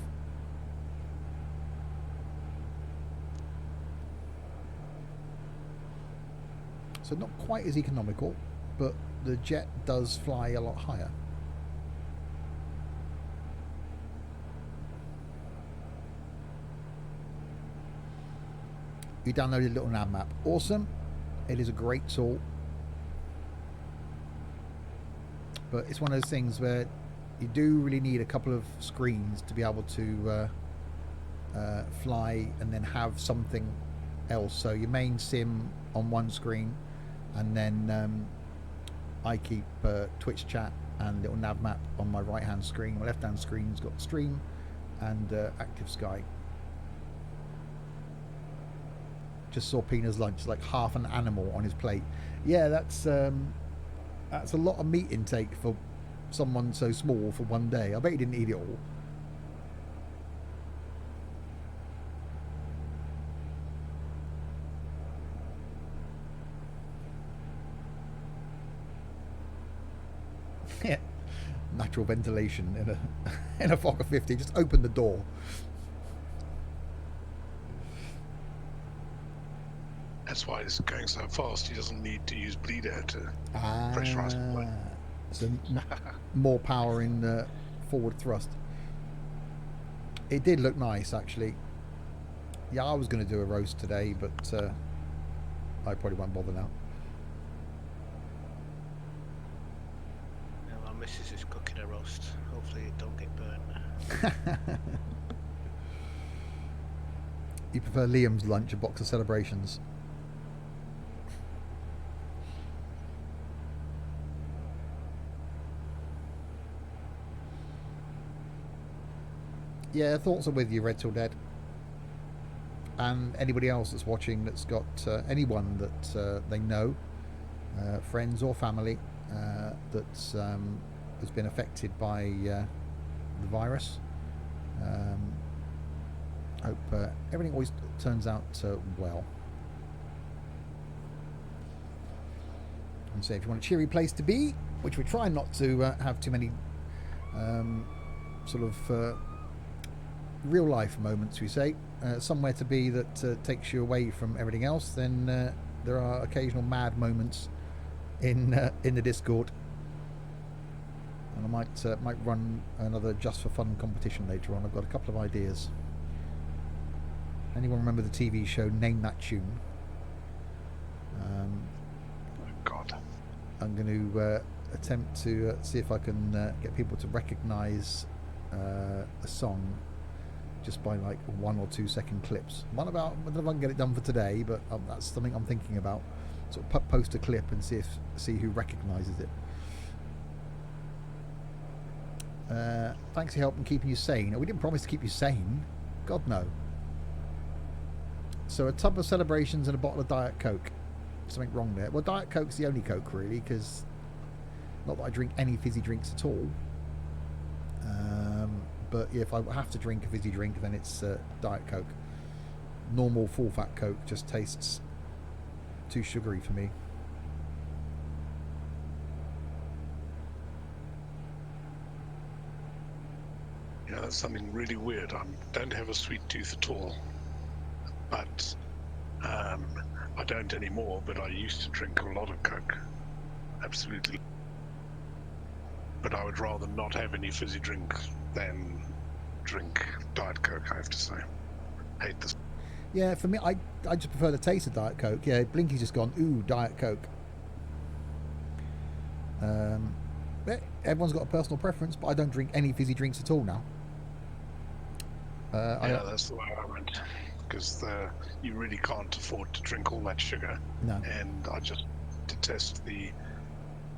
So not quite as economical, but the jet does fly a lot higher. You downloaded a little nav map. Awesome. It is a great tool. But it's one of those things where you do really need a couple of screens to be able to fly and then have something else. So your main sim on one screen, and then I keep Twitch chat and little nav map on my right hand screen. My left hand screen's got stream and active sky. Just saw Pina's lunch, like half an animal on his plate. Yeah, that's That's a lot of meat intake for someone so small for one day. I bet he didn't eat it all. Yeah, natural ventilation in a in a Fokker 50. Just open the door. That's why he's going so fast. He doesn't need to use bleed air to pressurize the plane. So more power in forward thrust. It did look nice, actually. Yeah, I was going to do a roast today, but I probably won't bother now. My missus is cooking a roast. Hopefully it don't get burnt. You prefer Liam's lunch, a box of celebrations? Yeah, thoughts are with you, Red Till Dead. And anybody else that's watching that's got anyone that they know, friends or family, that's has been affected by the virus. Hope everything always turns out well. And so if you want a cheery place to be, which we try not to have too many sort of real life moments, we say, somewhere to be that takes you away from everything else, then there are occasional mad moments in the Discord, and I might run another just for fun competition later on. I've got a couple of ideas. Anyone remember the TV show Name That Tune? Oh God. I'm going to attempt to see if I can get people to recognise a song just by like 1 or 2 second clips. I don't know if I can get it done for today, but that's something I'm thinking about. Sort of post a clip and see who recognises it. Thanks for your help in keeping you sane. We didn't promise to keep you sane. God, no. So a tub of celebrations and a bottle of Diet Coke. Something wrong there. Well, Diet Coke's the only Coke, really, because not that I drink any fizzy drinks at all. But yeah, if I have to drink a fizzy drink, then it's Diet Coke. Normal full-fat Coke just tastes too sugary for me. Yeah, that's something really weird. I don't have a sweet tooth at all, but I don't anymore. But I used to drink a lot of Coke, absolutely. But I would rather not have any fizzy drink than drink Diet Coke, I have to say. Hate this. Yeah, for me, I just prefer the taste of Diet Coke. Yeah, Blinky's just gone, ooh, Diet Coke. Everyone's got a personal preference, but I don't drink any fizzy drinks at all now. That's the way I went, because you really can't afford to drink all that sugar. No. And I just detest the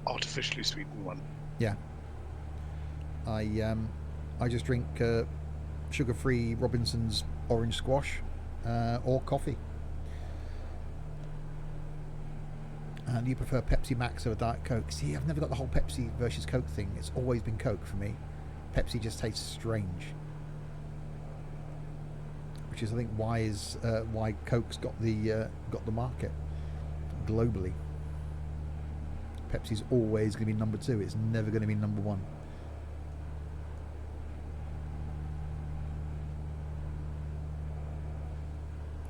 artificially sweetened one. Yeah. I just drink sugar-free Robinson's orange squash or coffee. And you prefer Pepsi Max over Diet Coke? See, I've never got the whole Pepsi versus Coke thing. It's always been Coke for me. Pepsi just tastes strange, which is, I think, why Coke's got the market globally. Pepsi's always going to be number 2. It's never going to be number 1.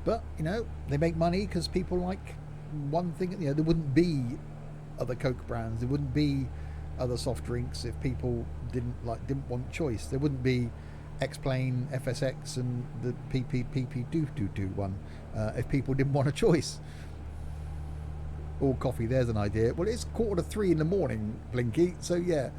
But, they make money because people like one thing. There wouldn't be other Coke brands. There wouldn't be other soft drinks if people didn't want choice. There wouldn't be X-Plane, FSX and the PP one if people didn't want a choice. All coffee, there's an idea. Well, it's 2:45 in the morning, Blinky, so yeah.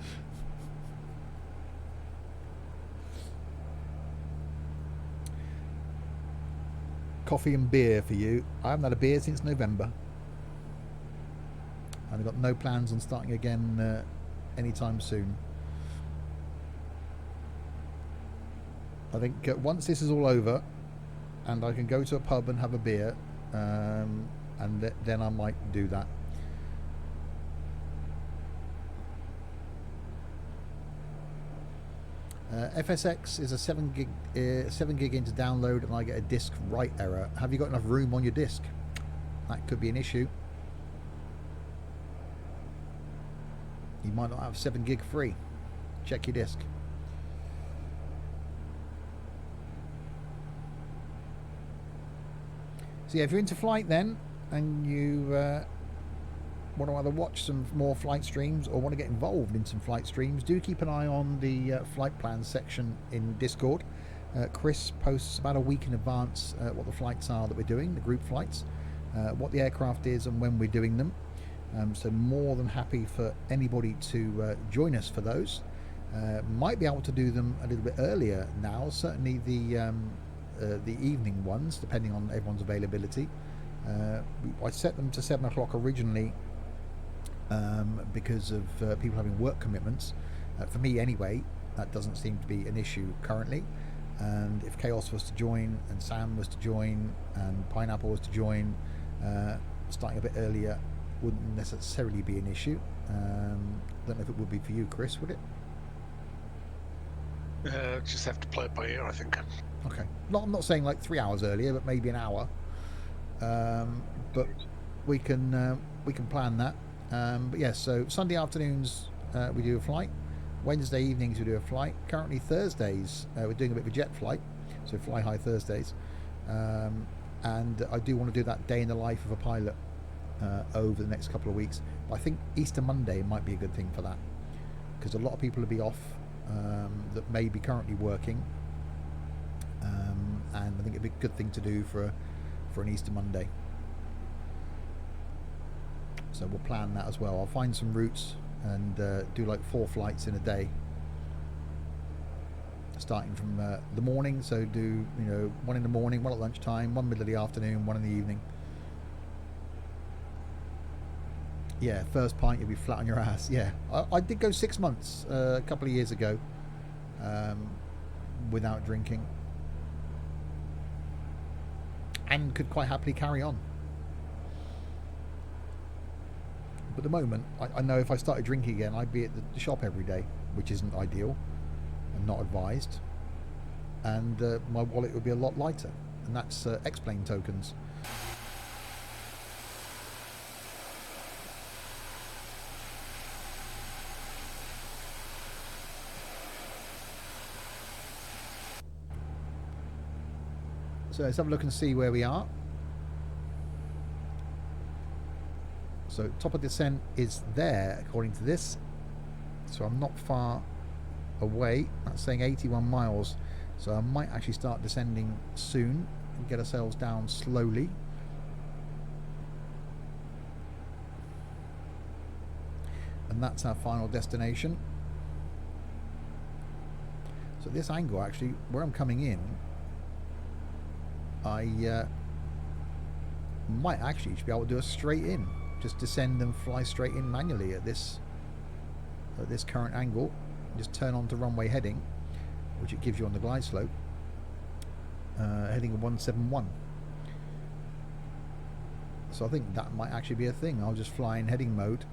Coffee and beer for you. I haven't had a beer since November, and I've got no plans on starting again anytime soon. I think once this is all over and I can go to a pub and have a beer, and then I might do that. FSX is a 7 gig into download, and I get a disk write error. Have you got enough room on your disk? That could be an issue. You might not have 7 gig free. Check your disk. So yeah, if you're into flight then, and you want to either watch some more flight streams or want to get involved in some flight streams, do keep an eye on the flight plans section in Discord. Chris posts about a week in advance what the flights are that we're doing, the group flights, what the aircraft is and when we're doing them. So more than happy for anybody to join us for those. Might be able to do them a little bit earlier now, certainly the evening ones, depending on everyone's availability. I set them to 7 o'clock originally because of people having work commitments. For me anyway, that doesn't seem to be an issue currently. And if Chaos was to join, and Sam was to join, and Pineapple was to join, starting a bit earlier wouldn't necessarily be an issue. Don't know if it would be for you, Chris, would it? Just have to play it by ear, I think. Okay. I'm not saying like 3 hours earlier, but maybe an hour. But we can plan that. But yeah, so Sunday afternoons we do a flight. Wednesday evenings we do a flight. Currently Thursdays we're doing a bit of a jet flight, so fly high Thursdays. And I do want to do that day in the life of a pilot over the next couple of weeks. But I think Easter Monday might be a good thing for that, because a lot of people will be off that may be currently working. And I think it'd be a good thing to do for an Easter Monday. So we'll plan that as well. I'll find some routes and do like 4 flights in a day, starting from the morning. So do, one in the morning, one at lunchtime, one middle of the afternoon, one in the evening. Yeah, first pint you'll be flat on your ass. Yeah, I did go 6 months a couple of years ago without drinking, and could quite happily carry on. But at the moment, I know if I started drinking again, I'd be at the shop every day, which isn't ideal and not advised. And my wallet would be a lot lighter, and that's X-Plane tokens. So let's have a look and see where we are. So top of descent is there according to this. So I'm not far away. That's saying 81 miles. So I might actually start descending soon and get ourselves down slowly. And that's our final destination. So this angle, actually, where I'm coming in, I might actually be able to do a straight in. Just descend and fly straight in manually at this current angle. Just turn on to runway heading, which it gives you on the glide slope. Heading of 171. So I think that might actually be a thing. I'll just fly in heading mode,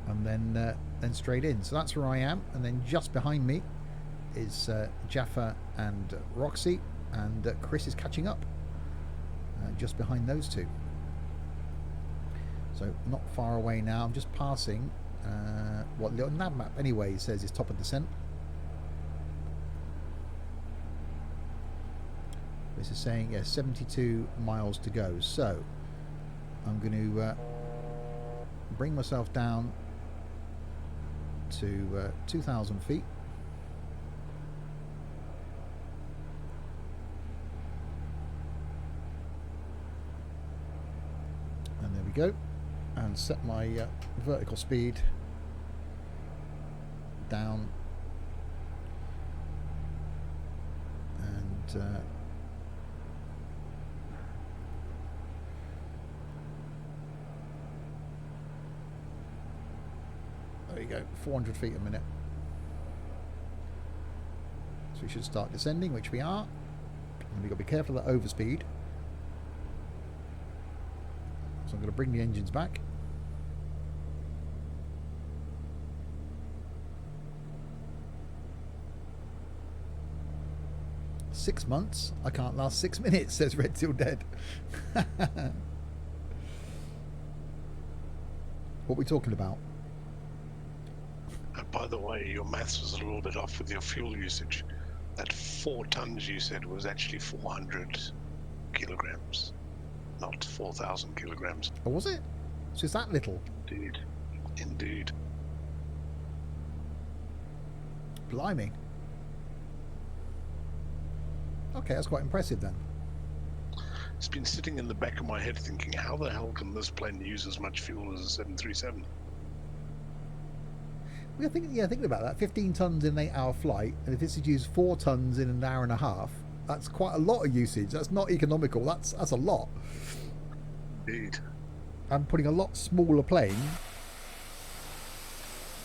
and then straight in. So that's where I am, and then just behind me is Jaffa and Roxy, and Chris is catching up just behind those two. So not far away now. I'm just passing what little nav map anyway says is top of descent. This is saying 72 miles to go. So I'm going to bring myself down to 2,000 feet. And there we go. And set my vertical speed down, and there you go, 400 feet a minute. So we should start descending, which we are, and we've got to be careful of that overspeed. So I'm going to bring the engines back. 6 months. I can't last 6 minutes, says Red Till Dead. What are we talking about? By the way, your maths was a little bit off with your fuel usage. That 4 tons you said was actually 400 kilograms, not 4,000 kilograms. Oh, was it? So it's that little? Indeed. Indeed. Blimey. Okay, that's quite impressive then. It's been sitting in the back of my head thinking, how the hell can this plane use as much fuel as a 737? Well, thinking about that, 15 tons in an 8-hour flight, and if this is used 4 tons in an hour and a half, that's quite a lot of usage. That's not economical. That's a lot. Indeed. I'm putting a lot smaller plane.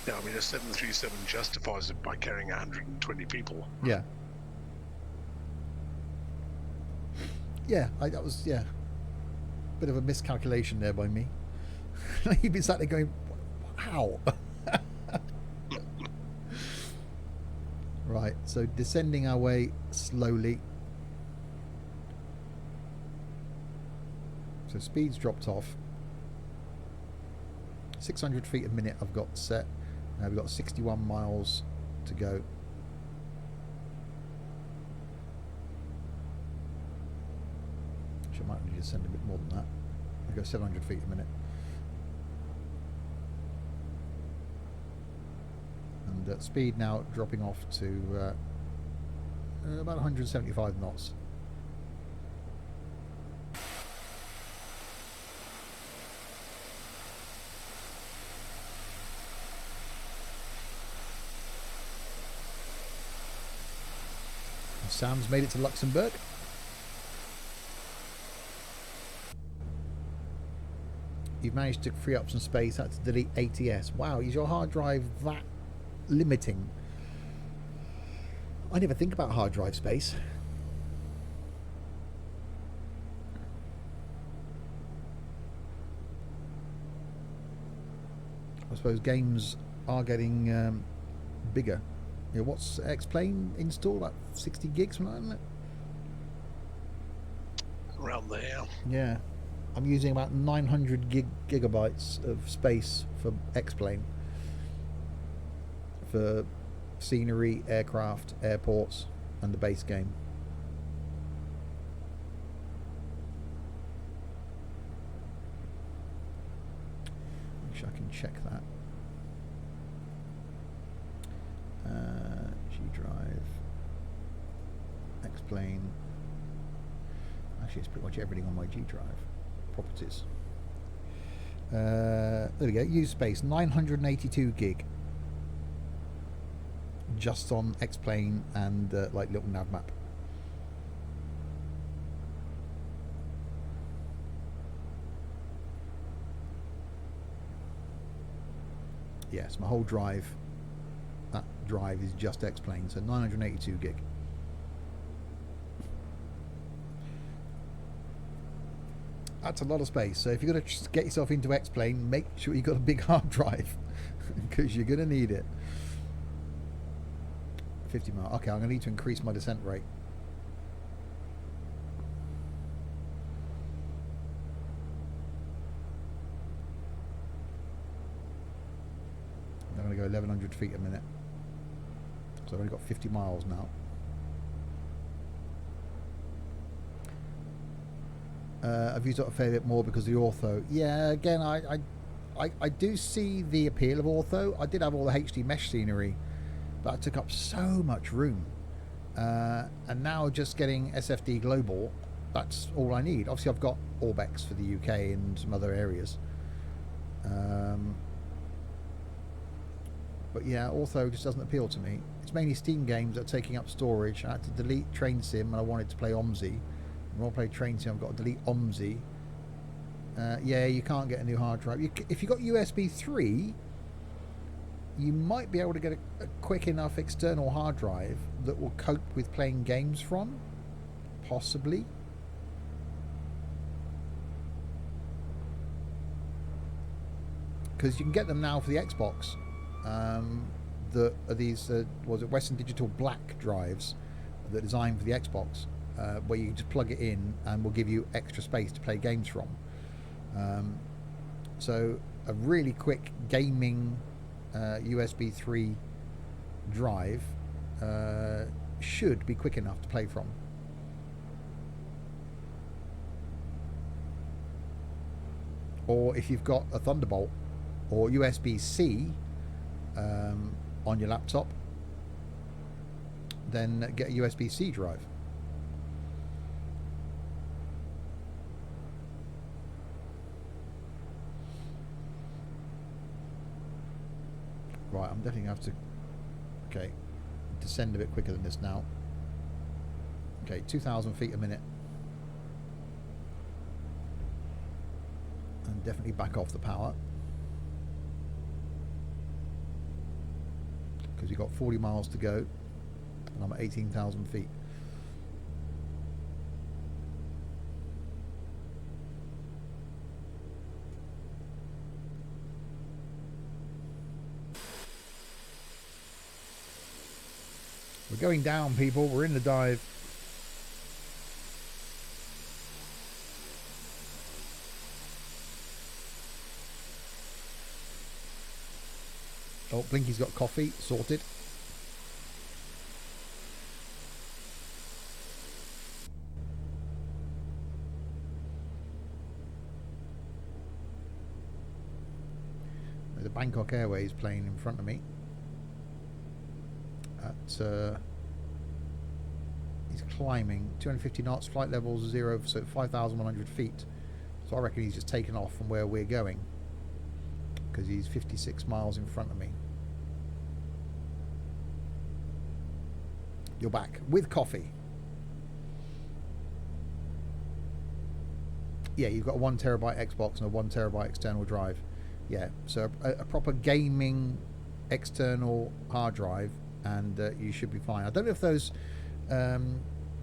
Yeah, I mean, a 737 justifies it by carrying 120 people. Yeah. Yeah, that was bit of a miscalculation there by me. You've been sat there going, how? Right, so descending our way slowly. So speed's dropped off. 600 feet a minute I've got set. We've got 61 miles to go. I might need to descend a bit more than that. I go 700 feet a minute. And speed now dropping off to about 175 knots. And Sam's made it to Luxembourg. You've managed to free up some space. That's to delete ATS. Wow, is your hard drive that limiting? I never think about hard drive space. I suppose games are getting bigger. Yeah, what's X-Plane install? Like 60 gigs, something like that? Around there. Yeah. I'm using about 900 gigabytes of space for X-Plane. For scenery, aircraft, airports, and the base game. Actually, I can check that. G drive, X-Plane. Actually, it's pretty much everything on my G drive. Properties. There we go. Use space 982 gig. Just on X-Plane and like little nav map. Yes, my whole drive. That drive is just X-Plane, so 982 gig. That's a lot of space. So if you're going to get yourself into X-Plane, make sure you've got a big hard drive because you're going to need it. 50 miles. Okay, I'm going to need to increase my descent rate. I'm going to go 1,100 feet a minute. So I've only got 50 miles now. I've used it a fair bit more because of the ortho. Yeah, again, I do see the appeal of ortho. I did have all the HD mesh scenery, but it took up so much room. And now just getting SFD Global, that's all I need. Obviously, I've got Orbex for the UK and some other areas. But yeah, ortho just doesn't appeal to me. It's mainly Steam games that are taking up storage. I had to delete Train Sim and I wanted to play OMSI. I want to play Train Sim, I've got to delete OMSI. Yeah, you can't get a new hard drive. If you've got USB 3, you might be able to get a quick enough external hard drive that will cope with playing games from. Possibly. Because you can get them now for the Xbox. That are these, was it Western Digital Black drives that are designed for the Xbox, where you can just plug it in and will give you extra space to play games from. So a really quick gaming USB 3 drive should be quick enough to play from. Or if you've got a Thunderbolt or USB-C on your laptop, then get a USB-C drive. Right, I'm definitely going to have to, okay, descend a bit quicker than this now. Okay, 2,000 feet a minute. And definitely back off the power. Because you've got 40 miles to go. And I'm at 18,000 feet. We're going down, people. We're in the dive. Oh, Blinky's got coffee. Sorted. There's a Bangkok Airways plane in front of me. He's climbing 250 knots, flight level 0, so 5,100 feet. So I reckon he's just taken off from where we're going, because he's 56 miles in front of me. You're back with coffee. Yeah, you've got a 1 terabyte Xbox and a 1 terabyte external drive. Yeah, so a proper gaming external hard drive, and you should be fine. I don't know if those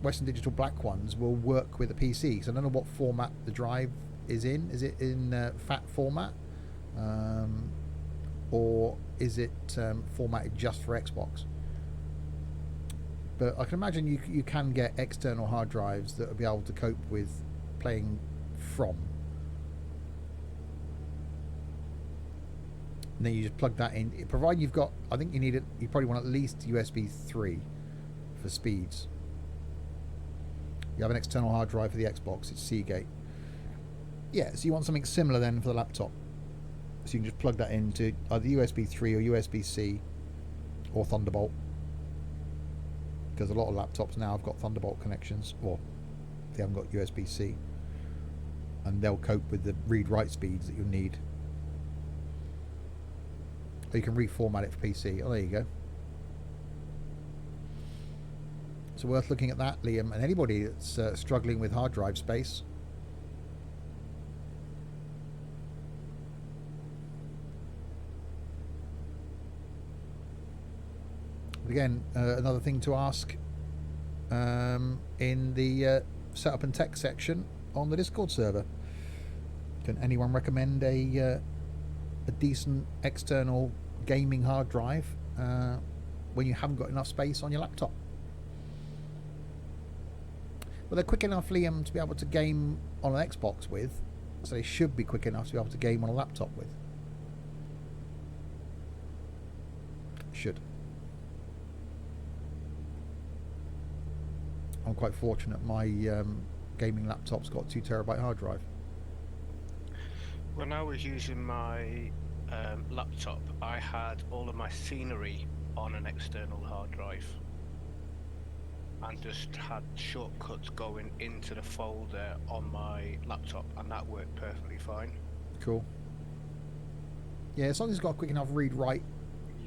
Western Digital black ones will work with a PC, because I don't know what format the drive is in. Is it in FAT format, or is it formatted just for Xbox? But I can imagine you can get external hard drives that will be able to cope with playing from. And then you just plug that in. Provided you've got, I think you probably want at least USB 3 for speeds. You have an external hard drive for the Xbox, it's Seagate. Yeah, so you want something similar then for the laptop. So you can just plug that into either USB 3 or USB-C or Thunderbolt. Because a lot of laptops now have got Thunderbolt connections, or they haven't got USB-C. And they'll cope with the read-write speeds that you'll need. Or you can reformat it for PC. Oh, there you go. So worth looking at that, Liam, and anybody that's struggling with hard drive space. But again, another thing to ask in the setup and tech section on the Discord server. Can anyone recommend a decent external gaming hard drive when you haven't got enough space on your laptop? Well, they're quick enough, Liam, to be able to game on an Xbox with, so they should be quick enough to be able to game on a laptop with. Should. I'm quite fortunate. My gaming laptop's got a 2 terabyte hard drive. When I was using my laptop, I had all of my scenery on an external hard drive and just had shortcuts going into the folder on my laptop, and that worked perfectly fine. Cool. Yeah, as long as it's got a quick enough read-write.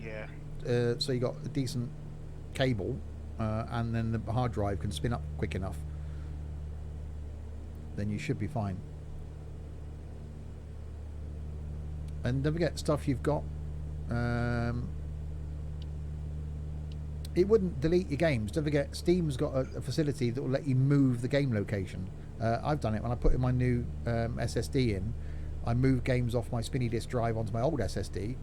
Yeah. So you got a decent cable, and then the hard drive can spin up quick enough, then you should be fine. And don't forget stuff you've got. It wouldn't delete your games. Don't forget, Steam's got a facility that will let you move the game location. I've done it when I put in my new SSD in. I moved games off my spinny disk drive onto my old SSD,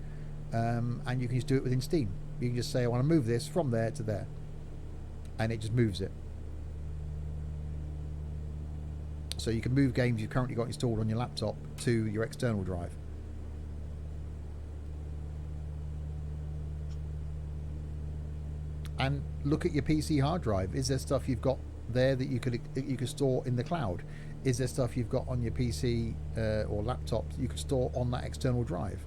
and you can just do it within Steam. You can just say, I want to move this from there to there, and it just moves it. So you can move games you've currently got installed on your laptop to your external drive. And look at your PC hard drive. Is there stuff you've got there that you could store in the cloud? Is there stuff you've got on your PC or laptop that you could store on that external drive?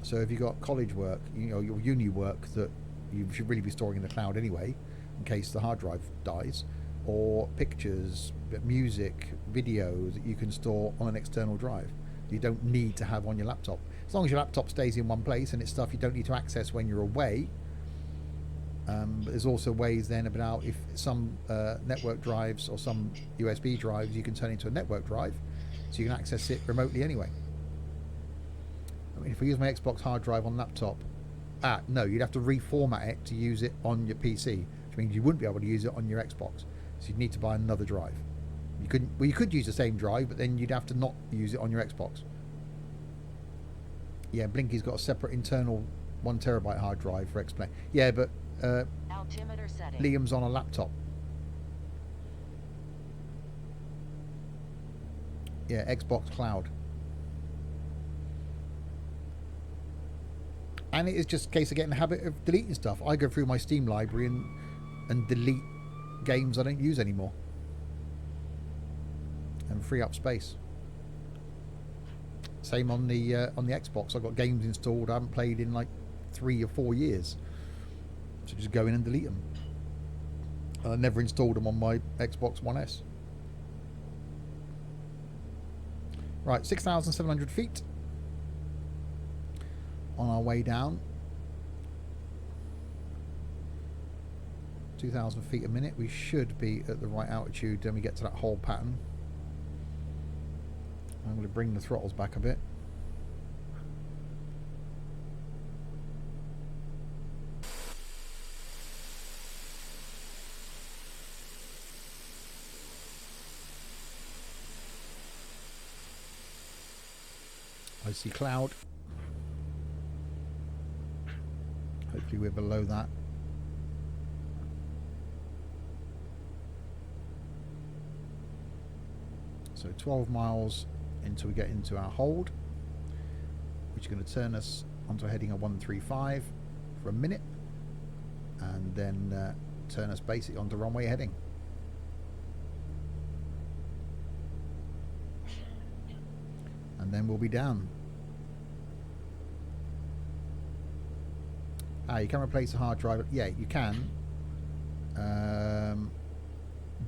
So if you've got college work, your uni work that you should really be storing in the cloud anyway, in case the hard drive dies, or pictures, music, videos that you can store on an external drive. You don't need to have on your laptop. As long as your laptop stays in one place and it's stuff you don't need to access when you're away. But there's also ways then about if some network drives or some USB drives you can turn into a network drive, so you can access it remotely anyway. I mean, if I use my Xbox hard drive on laptop, no, you'd have to reformat it to use it on your PC, which means you wouldn't be able to use it on your Xbox. So you'd need to buy another drive. You could use the same drive, but then you'd have to not use it on your Xbox. Yeah, Blinky's got a separate internal 1 terabyte hard drive for explain. Yeah, but Altimeter setting. Liam's on a laptop. Yeah, Xbox Cloud. And it is just a case of getting the habit of deleting stuff. I go through my Steam library and delete games I don't use anymore. And free up space. Same on the Xbox. I've got games installed I haven't played in like 3 or 4 years. So just go in and delete them. I never installed them on my Xbox One S. Right, 6,700 feet. On our way down. 2,000 feet a minute. We should be at the right altitude when we get to that whole pattern. I'm going to bring the throttles back a bit. I see cloud. Hopefully we're below that. So 12 miles until we get into our hold, which is going to turn us onto a heading of 135 for a minute, and then turn us basically onto runway heading. And then we'll be down. You can replace a hard drive. Yeah, you can.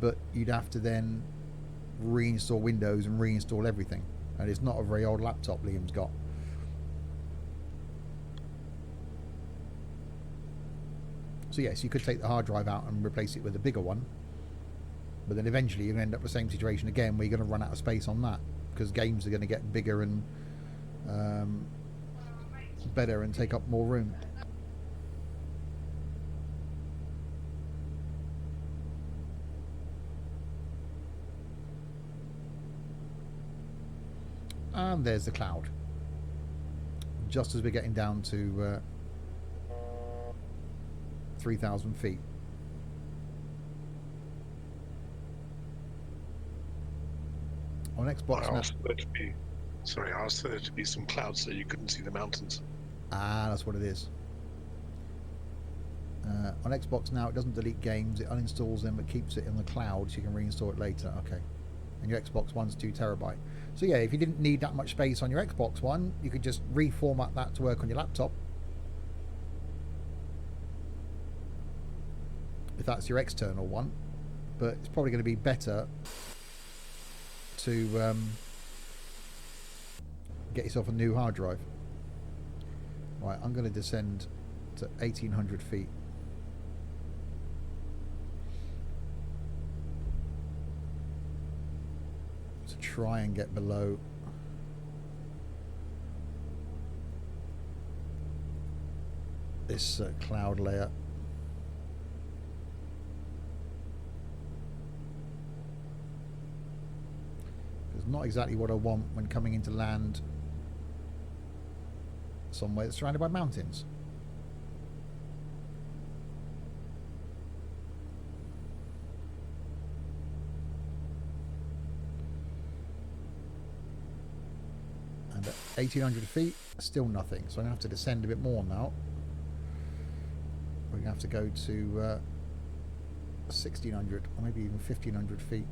But you'd have to then reinstall Windows and reinstall everything. And it's not a very old laptop Liam's got. So yes, you could take the hard drive out and replace it with a bigger one. But then eventually you're going to end up with the same situation again where you're going to run out of space on that. Because games are going to get bigger and better and take up more room. And there's the cloud. Just as we're getting down to 3,000 feet. On Xbox I asked for there to be some clouds so you couldn't see the mountains. That's what it is. On Xbox now, it doesn't delete games, it uninstalls them, but keeps it in the cloud so you can reinstall it later. Okay. And your Xbox One's 2 terabyte. So yeah, if you didn't need that much space on your Xbox One, you could just reformat that to work on your laptop. If that's your external one. But it's probably going to be better to get yourself a new hard drive. Right, I'm going to descend to 1,800 feet. To try and get below this cloud layer. It's not exactly what I want when coming into land somewhere that's surrounded by mountains. 1800 feet, still nothing. So I'm going to have to descend a bit more now. We're going to have to go to 1600 or maybe even 1500 feet.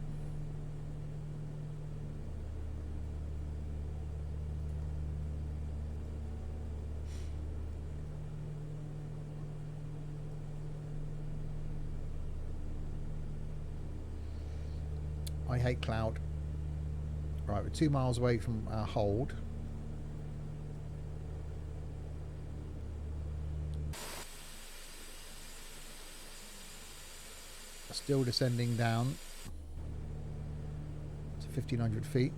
I hate cloud. Right, we're 2 miles away from our hold. Still descending down to 1500 feet.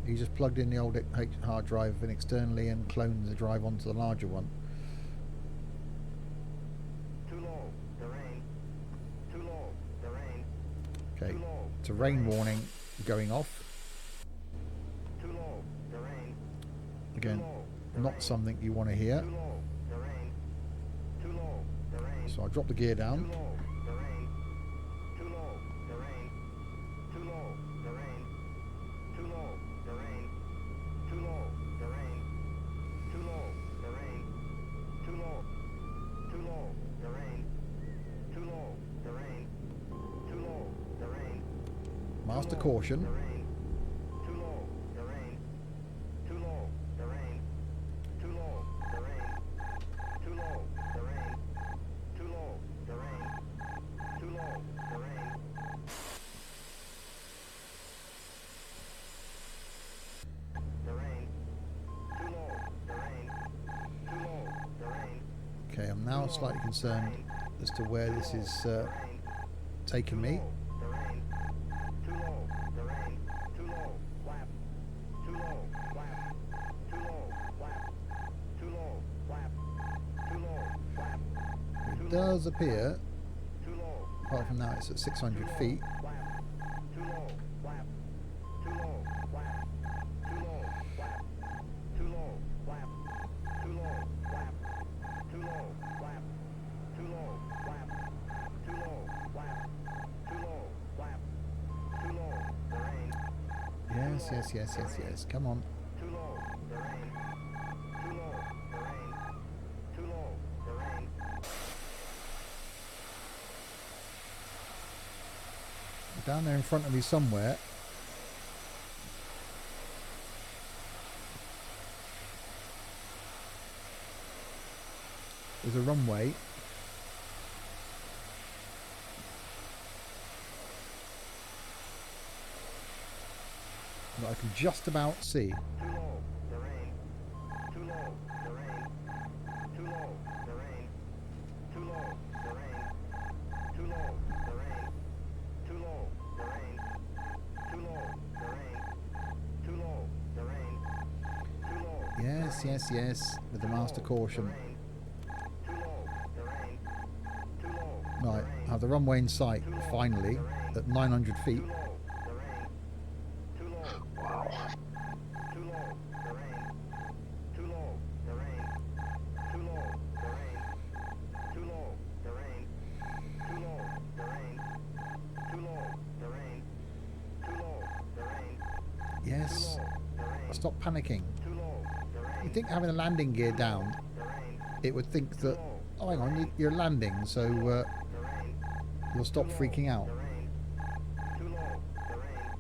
You just plugged in the old hard drive and externally and cloned the drive onto the larger one. Too low, terrain. Too low, terrain. Okay, Too low, terrain warning going off. Too low, terrain. Again, Too low, not terrain. something you want to hear. Too low, terrain. Too low, terrain. So I'll drop the gear Too down. low, terrain. Too low, terrain. Too low, terrain. Too low, terrain. Too low, terrain. Too low, terrain. Too low. Too low, terrain. Too low, terrain. Too low, terrain. Master caution. Terrain. Too low, terrain. Too low, terrain. Too low, terrain. Too low, terrain. Too low, terrain. Too low, terrain. Terrain. Too low, terrain. Too low, terrain. Okay, I'm now slightly concerned as to where this is Terrain. taking me. Terrain. Too low, terrain. Too low, flap. Too low, flap. Too low, flap. Too low, flap. Too low, flap. It does appear, Too low, apart from now it's at 600 feet. flap. Too low, flap. Too low, flap. Too low, flap. Too low, flap. Too low, flap. Too low, flap. Too low, flap. Too low, flap. Too low, flap. Too low, terrain. Yes, yes, yes, yes, yes. Come on. Too low, terrain. Too low, terrain. Too low, terrain. Down there in front of me somewhere. There's a runway. That I can just about see. Too low, terrain. Too low, terrain. Too low, terrain. Too low, terrain. Too low, terrain. Too low, terrain. Too low, terrain. Too low, terrain. Too low. Yes, yes, yes. With the master caution. Too low, terrain. Too low. Right, I have the runway in sight, finally, at 900 feet. Too low, terrain. Too low. Wow. Too low, terrain. Too low, terrain. Too low, terrain. Too low, terrain. Too low, terrain. Too low, terrain. Too low, terrain. Yes. Terrain. Stop panicking. Too low, terrain. You think having a landing gear down, Terrain. it would think that, oh, hang on, you're landing, so Terrain. you'll stop freaking out. Terrain. Too low, terrain.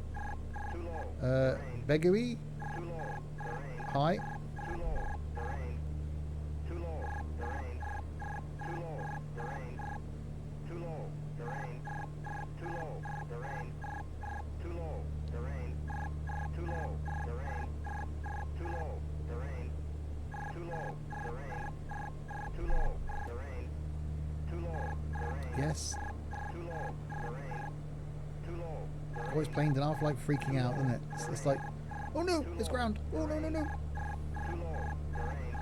Too low. Begui, Too low, terrain. hi. Too low, terrain. Too low, terrain. Too low, terrain. Too low, terrain. Too low, terrain. Too low, terrain. Too low, terrain. Too low, terrain. Too low, terrain. Too low, terrain. Too low, terrain. Yes. Too low, terrain. Too low, terrain. Always planes and half like freaking out, isn't it? It's like, oh no, it's ground. Oh no, no, no. Too low, terrain.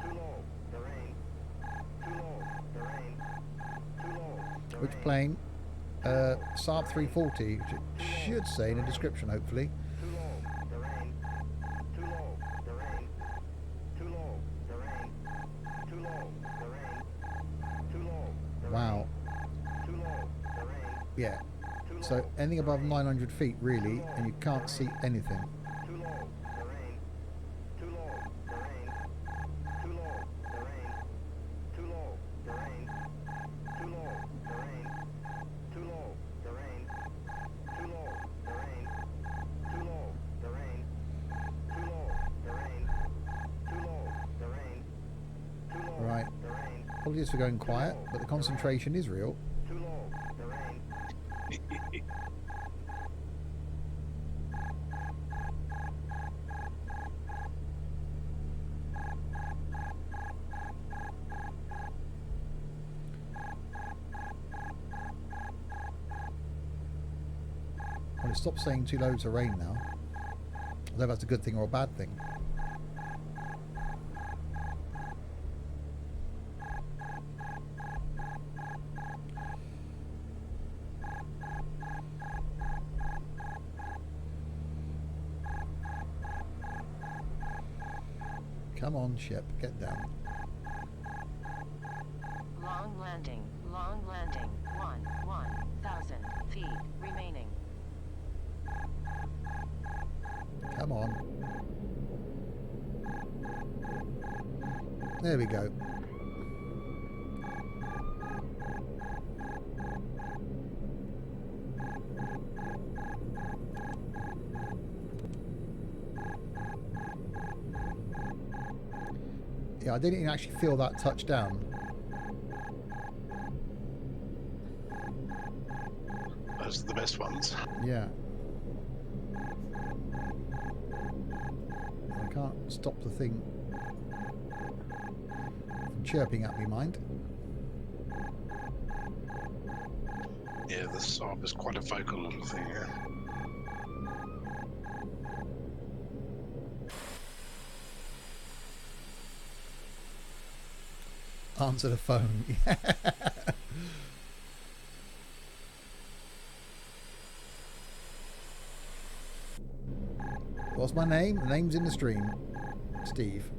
Too low, terrain. Too low, terrain. Too low, terrain. Which plane? SAAB 340, which it should say in the description, hopefully. Too low, terrain. Too low, terrain. Too low, terrain. Too low, terrain. Too low, terrain. Wow. Too low, terrain. Yeah. Too So low, anything above terrain. 900 feet, really, and you can't see anything. Apologies for going quiet, but the concentration is real. Too low. Terrain. Well, it stopped saying too low to rain now. I don't know if that's a good thing or a bad thing. Come on, ship, get down. Long landing. Long landing. 1,000 feet remaining. Come on. There we go. Yeah, I didn't even actually feel that touchdown. Those are the best ones. Yeah. I can't stop the thing from chirping at me, mind. Yeah, the SAAB is quite a vocal little thing, yeah. Answer the phone. What's my name? The name's in the stream. Steve.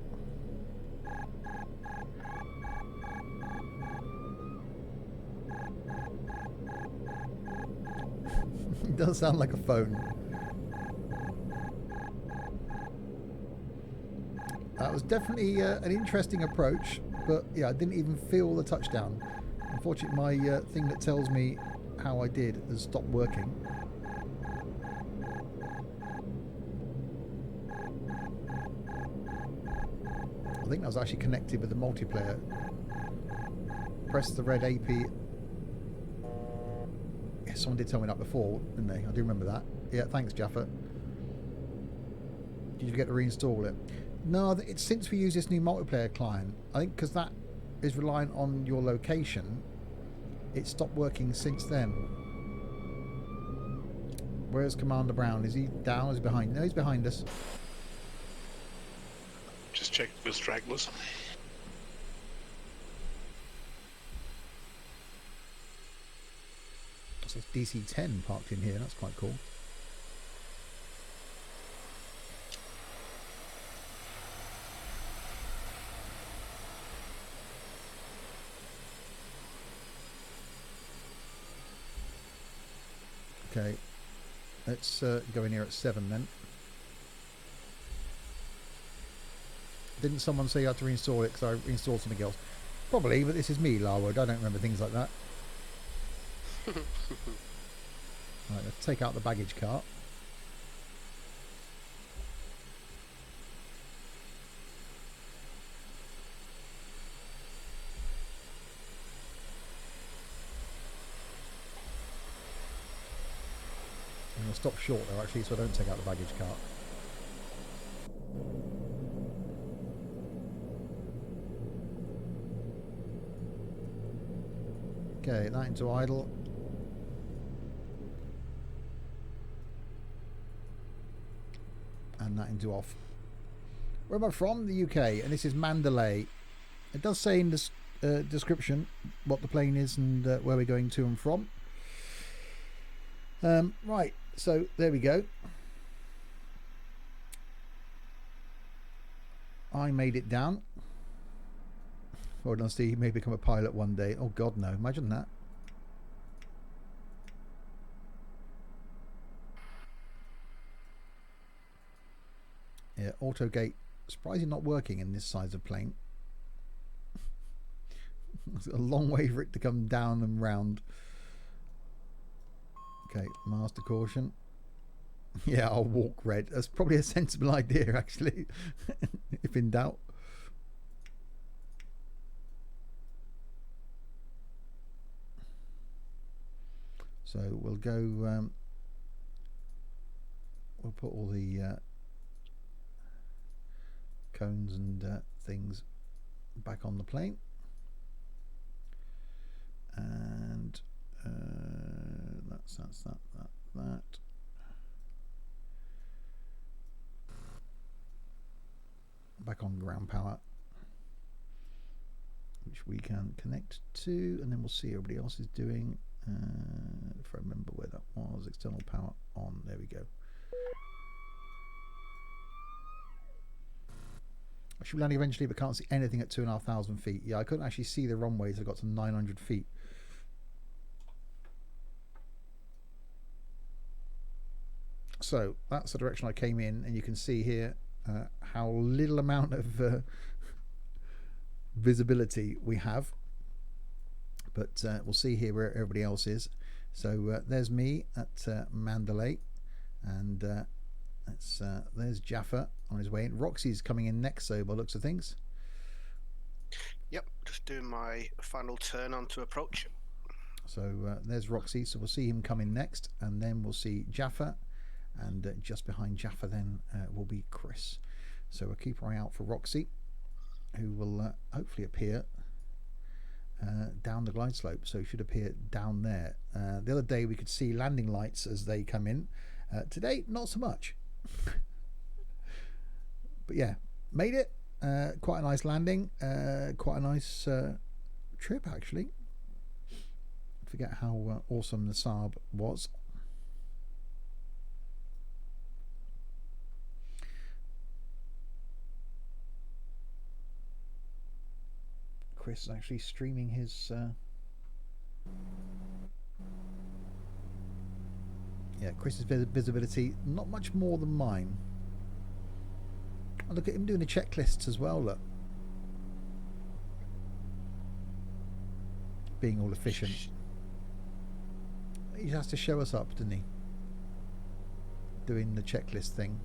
It does sound like a phone. That was definitely an interesting approach, but yeah, I didn't even feel the touchdown. Unfortunately, my thing that tells me how I did has stopped working. I think that was actually connected with the multiplayer. Press the red AP. Yeah, someone did tell me that before, didn't they? I do remember that. Yeah, thanks, Jaffa. Did you get to reinstall it? No, it's since we use this new multiplayer client. I think because that is reliant on your location, it stopped working since then. Where's Commander Brown? Is he down? Is he behind? No, he's behind us. Just check the stragglers. That's a DC-10 parked in here. That's quite cool. Okay, let's go in here at 7 then. Didn't someone say you had to reinstall it because I reinstalled something else? Probably, but this is me, Larwood. I don't remember things like that. Right, let's take out the baggage cart. I'm going to stop short though, actually, so I don't take out the baggage cart. Okay, that into idle. And that into off. Where am I from? The UK, and this is Mandalay. It does say in the description what the plane is and where we're going to and from. Right, so there we go. I made it down. Hold on, Steve, may become a pilot one day. Oh God, no! Imagine that. Yeah, auto gate surprisingly not working in this size of plane. It's a long way for it to come down and round. Okay, master caution. Yeah, I'll walk red. That's probably a sensible idea, actually, if in doubt. So we'll go, we'll put all the cones and things back on the plane, and that's that. Back on ground power, which we can connect to, and then we'll see everybody else is doing. If I remember where that was, external power on, there we go. I should be landing eventually, but can't see anything at 2,500 feet. Yeah, I couldn't actually see the runways. I got to 900 feet. So that's the direction I came in, and you can see here how little amount of visibility we have. But we'll see here where everybody else is. So there's me at Mandalay, and there's Jaffa on his way in. Roxy's coming in next, so by looks of things. Yep, just doing my final turn onto approach. So there's Roxy, so we'll see him come in next, and then we'll see Jaffa, and just behind Jaffa then will be Chris. So we'll keep our eye out for Roxy, who will hopefully appear down the glide slope, so it should appear down there. The other day we could see landing lights as they come in. Today, not so much. But yeah, made it. Quite a nice landing. Quite a nice trip, actually. Forget how awesome the SAAB was. Chris is actually streaming his yeah, Chris's visibility not much more than mine. Oh, look at him doing the checklists as well, look, being all efficient. He has to show us up, doesn't he, doing the checklist thing.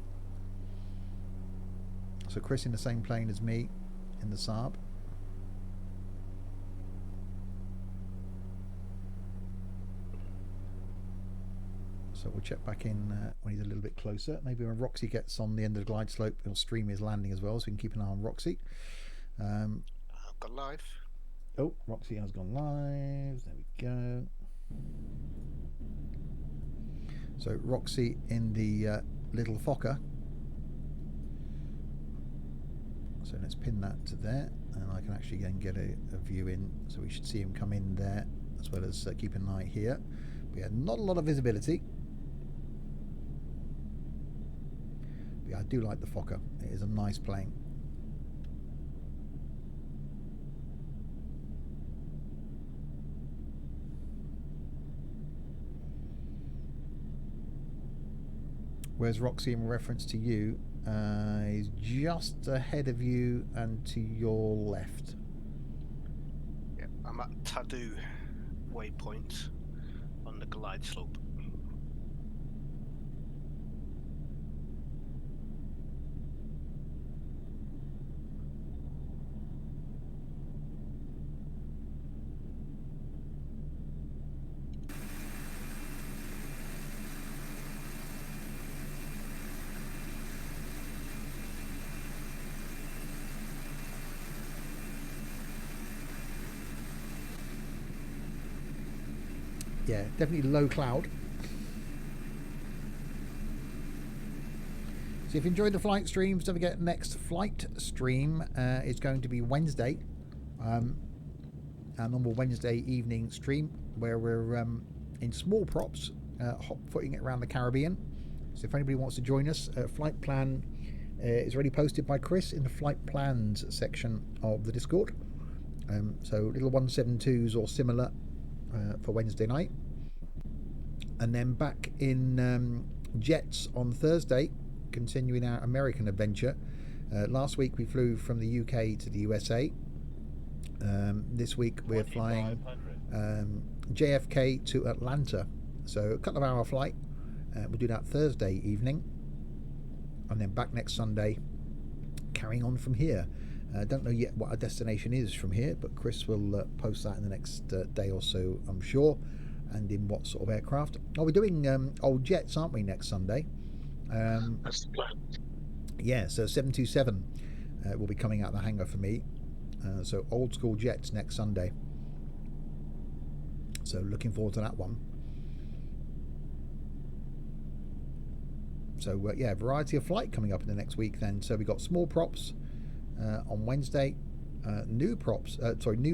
So Chris in the same plane as me in the SAAB. So we'll check back in when he's a little bit closer. Maybe when Roxy gets on the end of the glide slope, he'll stream his landing as well, so we can keep an eye on Roxy. I've got live. Oh, Roxy has gone live. There we go. So Roxy in the little Fokker. So let's pin that to there, and I can actually then get a view in. So we should see him come in there, as well as keep an eye here. We had not a lot of visibility. But yeah, I do like the Fokker. It is a nice plane. Where's Roxy in reference to you? He's just ahead of you and to your left. Yep, I'm at Tadu waypoint on the glide slope. Yeah, definitely low cloud. So if you enjoyed the flight streams, don't forget next flight stream is going to be Wednesday. Our normal Wednesday evening stream where we're in small props, hot footing it around the Caribbean. So if anybody wants to join us, flight plan is already posted by Chris in the flight plans section of the Discord. So little 172s or similar for Wednesday night, and then back in jets on Thursday, continuing our American adventure. Last week we flew from the UK to the USA. This week we're flying JFK to Atlanta, so a couple of hour flight. We'll do that Thursday evening, and then back next Sunday, carrying on from here. Don't know yet what our destination is from here, but Chris will post that in the next day or so, I'm sure. and in what sort of aircraft. Oh, we're doing old jets, aren't we, next Sunday? That's the plan. Yeah, so 727 will be coming out of the hangar for me. So old school jets next Sunday. So looking forward to that one. So yeah, variety of flight coming up in the next week then. So we got small props on Wednesday, new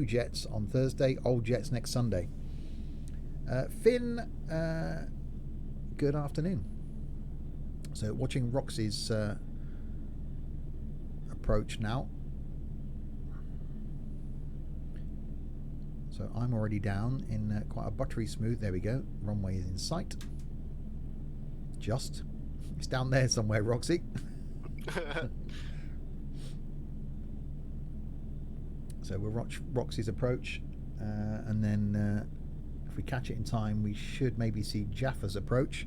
jets on Thursday, old jets next Sunday. Finn, good afternoon. So watching Roxy's approach now. So I'm already down in quite a buttery smooth. There we go. Runway is in sight. Just. It's down there somewhere, Roxy. So we'll watch Roxy's approach, and then if we catch it in time, we should maybe see Jaffa's approach,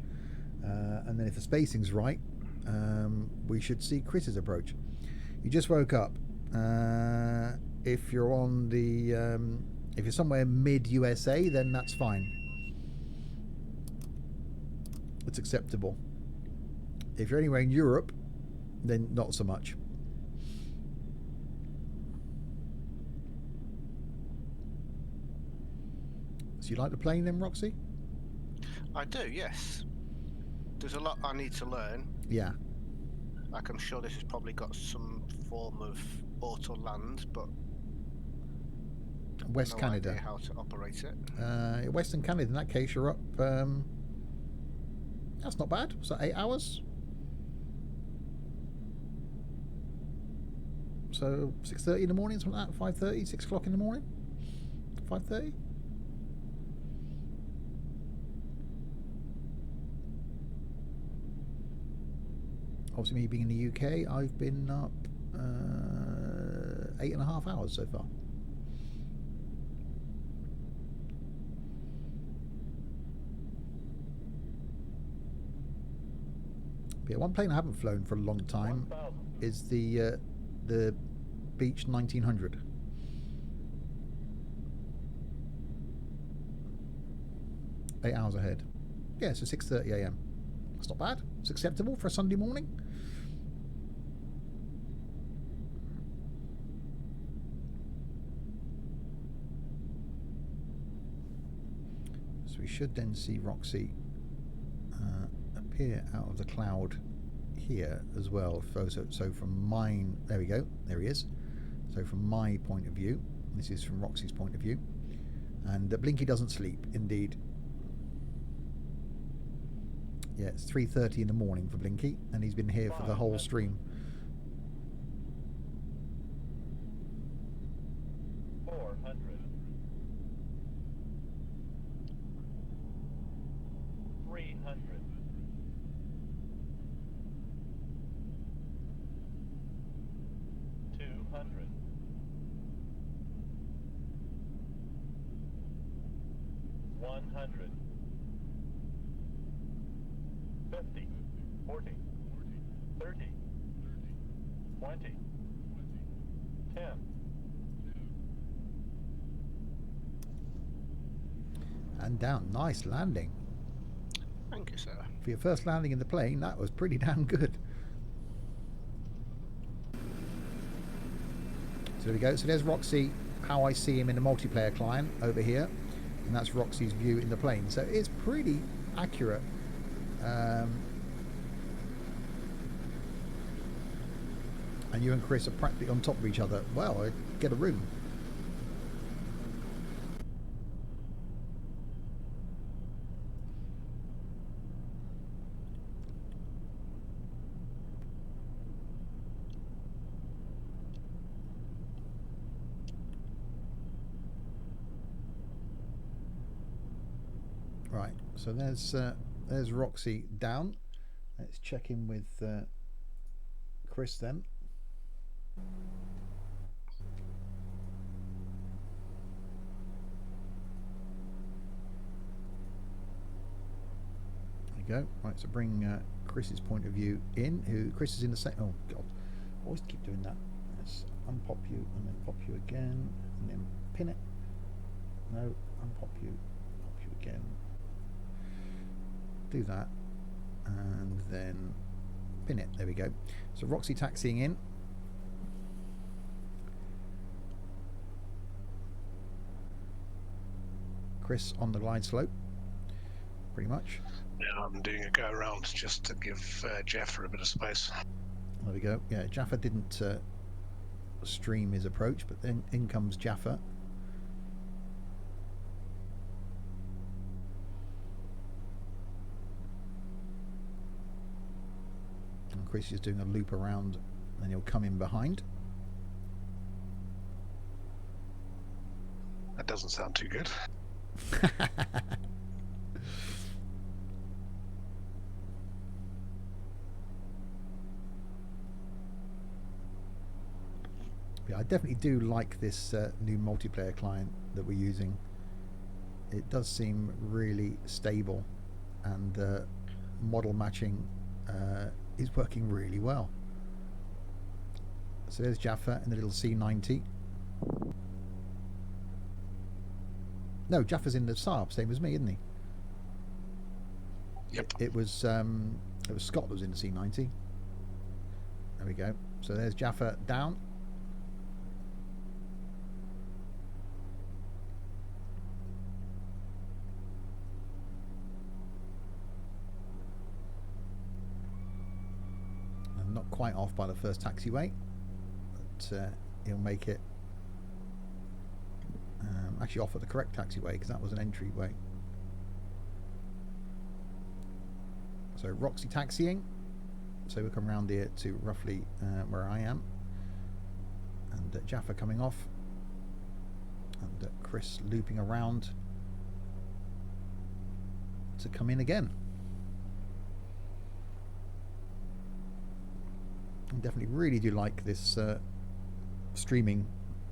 and then if the spacing's right, we should see Chris's approach. You just woke up. If you're on the, if you're somewhere mid USA, then that's fine. It's acceptable. If you're anywhere in Europe, then not so much. So you like the plane then, Roxy? I do, yes. There's a lot I need to learn. Yeah. Like, I'm sure this has probably got some form of auto land, but West no Canada. idea how to operate it. Western Canada, in that case, you're up. That's not bad. Was that 8 hours? So 6:30 in the morning, something like that. 5:30, 6 o'clock in the morning. 5:30. Obviously, me being in the UK, I've been up 8.5 hours so far. But yeah, one plane I haven't flown for a long time is the Beech 1900. Eight hours ahead. Yeah, so 6:30 a.m. That's not bad. It's acceptable for a Sunday morning. So we should then see Roxy appear out of the cloud here as well. So from mine, there we go, there he is. So from my point of view, this is from Roxy's point of view, and Blinky doesn't sleep, indeed. Yeah, it's 3:30 in the morning for Blinky, and he's been here for the whole stream. 400. 300. 200. 100. 50, 40, 30, 20, 10. And down. Nice landing. Thank you, sir. For your first landing in the plane, that was pretty damn good. So there we go. So there's Roxy, how I see him in the multiplayer client over here. And that's Roxy's view in the plane. So it's pretty accurate. And you and Chris are practically on top of each other. Well, I get a room. Right, so there's Roxy down. Let's check in with Chris then. There you go. Right, so bring Chris's point of view in. Chris is in the same. Oh God, I always keep doing that. Let's unpop you and then pop you again, and then pin it. No, unpop you, pop you again. do that and then pin it. There we go. So Roxy taxiing in. Chris on the glide slope, pretty much. Yeah, I'm doing a go around just to give Jaffa a bit of space. There we go. Yeah, Jaffa didn't stream his approach, but then in comes Jaffa. And Chris is doing a loop around, and he'll come in behind. That doesn't sound too good. Yeah, I definitely do like this new multiplayer client that we're using. It does seem really stable, and model matching is working really well. So there's Jaffa in the little C90. No, Jaffa's in the SAAB, same as me, isn't he? Yep. It was Scott that was in the C90. There we go. So there's Jaffa down. And not quite off by the first taxiway, but he'll make it. Actually off at the correct taxiway because that was an entryway. So Roxy taxiing. So we'll come round here to roughly where I am. And Jaffa coming off. And Chris looping around to come in again. I definitely really do like this streaming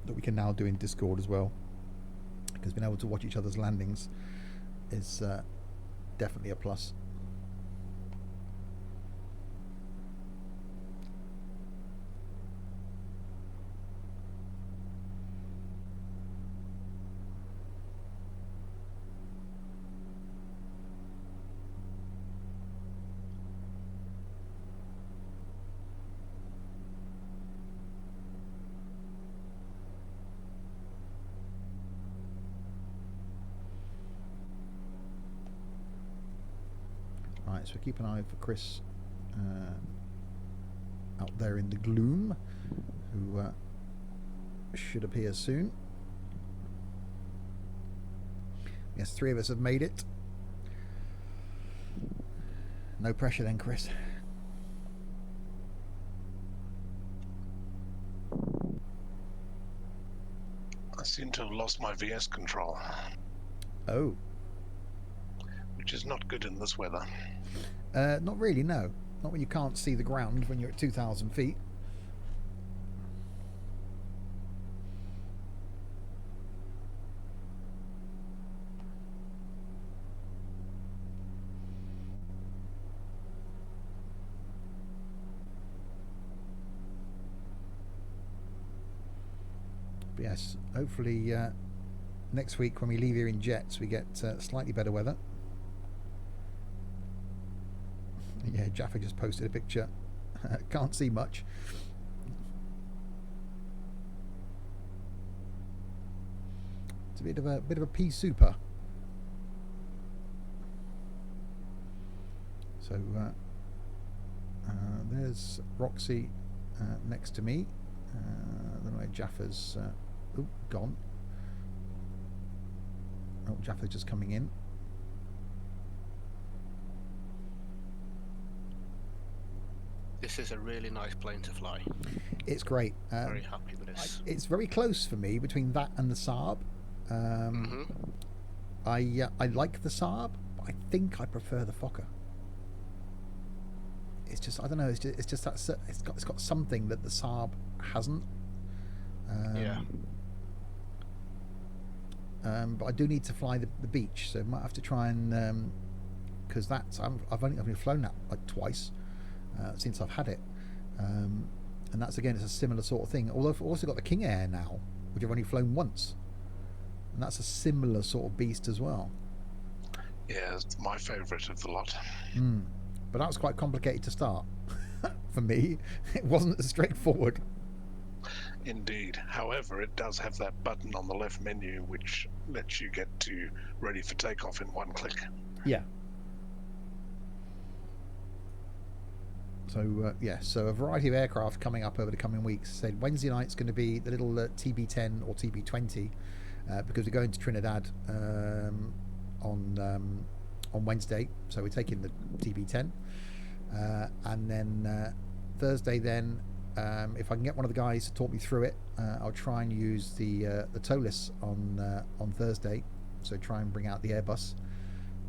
that we can now do in Discord as well. Because being able to watch each other's landings is definitely a plus. Right, so keep an eye for Chris out there in the gloom, who should appear soon. Yes, 3 of us have made it. No pressure then, Chris. I seem to have lost my VS control, Oh. which is not good in this weather. Not really, no. Not when you can't see the ground when you're at 2,000 feet. But yes, hopefully next week when we leave here in jets we get slightly better weather. Yeah, Jaffa just posted a picture. Can't see much. It's a bit of a pea souper. So there's Roxy next to me. I don't know where Jaffa's gone. Oh, Jaffa's just coming in. This is a really nice plane to fly. It's great. Very happy with this. It's very close for me between that and the SAAB. I like the SAAB, but I think I prefer the Fokker. It's just, I don't know. It's just that it's got something that the SAAB hasn't. Yeah. But I do need to fly the beach, so I might have to try and because I've only flown that like twice since I've had it, and that's again it's a similar sort of thing. Although I've also got the King Air now, which I've only flown once, and that's a similar sort of beast as well. Yeah, it's my favourite of the lot. But that was quite complicated to start for me. It wasn't as straightforward. Indeed. However, it does have that button on the left menu which lets you get to ready for takeoff in one click. Yeah. So so a variety of aircraft coming up over the coming weeks. Said Wednesday night's going to be the little TB10 or TB20 because we're going to Trinidad on Wednesday. So we're taking the TB10, and then Thursday. Then if I can get one of the guys to talk me through it, I'll try and use the TOLIS on Thursday. So try and bring out the Airbus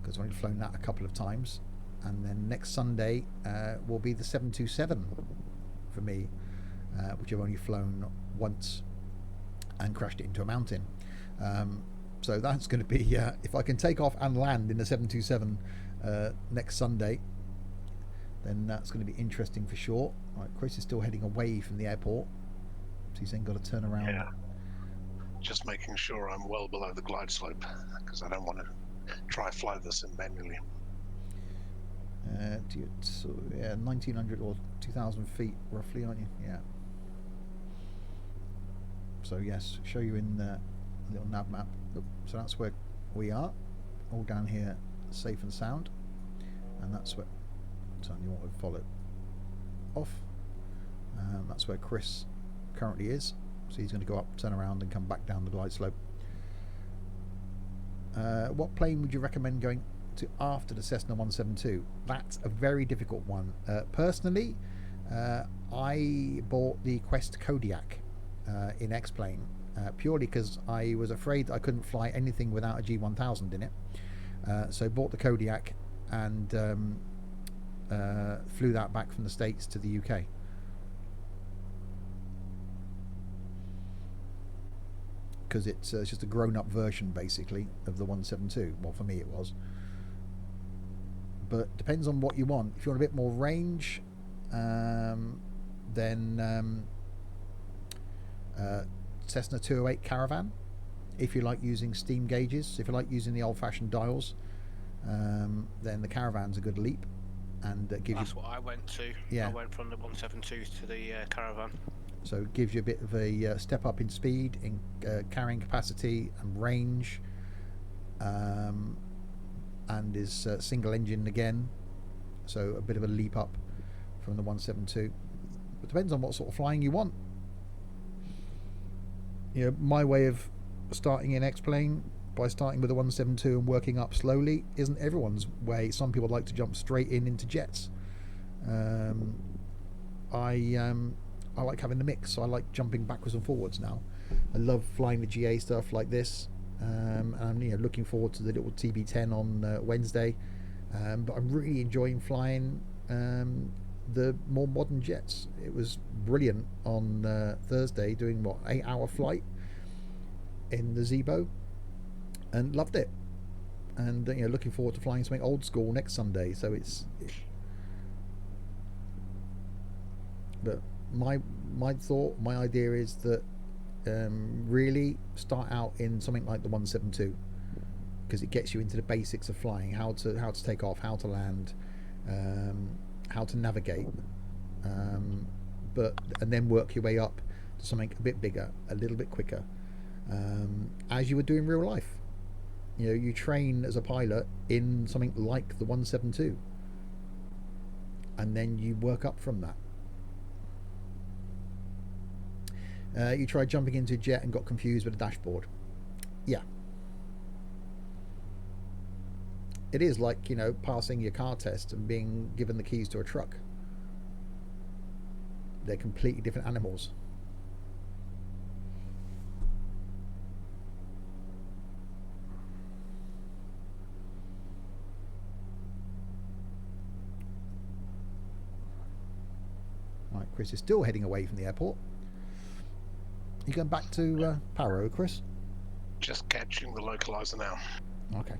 because I've only flown that a couple of times. And then next Sunday will be the 727 for me, which I've only flown once and crashed it into a mountain. So that's going to be, if I can take off and land in the 727 next Sunday, then that's going to be interesting for sure. Right, Chris is still heading away from the airport, so he's then got to turn around. Yeah. Just making sure I'm well below the glide slope because I don't want to try fly this in manually. 1900 or 2000 feet roughly, aren't you? Yeah. So yes, show you in the little nav map. So that's where we are, all down here, safe and sound, and that's where. So you want to follow off. That's where Chris currently is. So he's going to go up, turn around, and come back down the glide slope. What plane would you recommend going to after the Cessna 172? That's a very difficult one. Personally, I bought the Quest Kodiak in X-Plane purely because I was afraid I couldn't fly anything without a G1000 in it. So bought the Kodiak and flew that back from the States to the UK. Because it's just a grown-up version basically of the 172. Well, for me it was. But depends on what you want. If you want a bit more range, then Cessna 208 Caravan. If you like using steam gauges, if you like using the old-fashioned dials, then the Caravan's a good leap, and gives That's you. what I went to. Yeah. I went from the 172s to the Caravan. So it gives you a bit of a step up in speed, in carrying capacity and range, and is single engine again, so a bit of a leap up from the 172. But depends on what sort of flying you want. You know, my way of starting in X-Plane by starting with a 172 and working up slowly isn't everyone's way. Some people like to jump straight into jets. I like having the mix, so I like jumping backwards and forwards now. I love flying the GA stuff like this, and I'm looking forward to the little TB10 on Wednesday. But I'm really enjoying flying the more modern jets. It was brilliant on Thursday, doing 8-hour flight in the Zebo, and loved it. And looking forward to flying something old school next Sunday. So but my idea is that really start out in something like the 172 because it gets you into the basics of flying, how to take off, how to land, how to navigate, and then work your way up to something a bit bigger, a little bit quicker, as you would do in real life. You train as a pilot in something like the 172 and then you work up from that. You tried jumping into a jet and got confused with the dashboard. Yeah. It is like, passing your car test and being given the keys to a truck. They're completely different animals. Right, Chris is still heading away from the airport. You going back to Paro, Chris? Just catching the localizer now. Okay.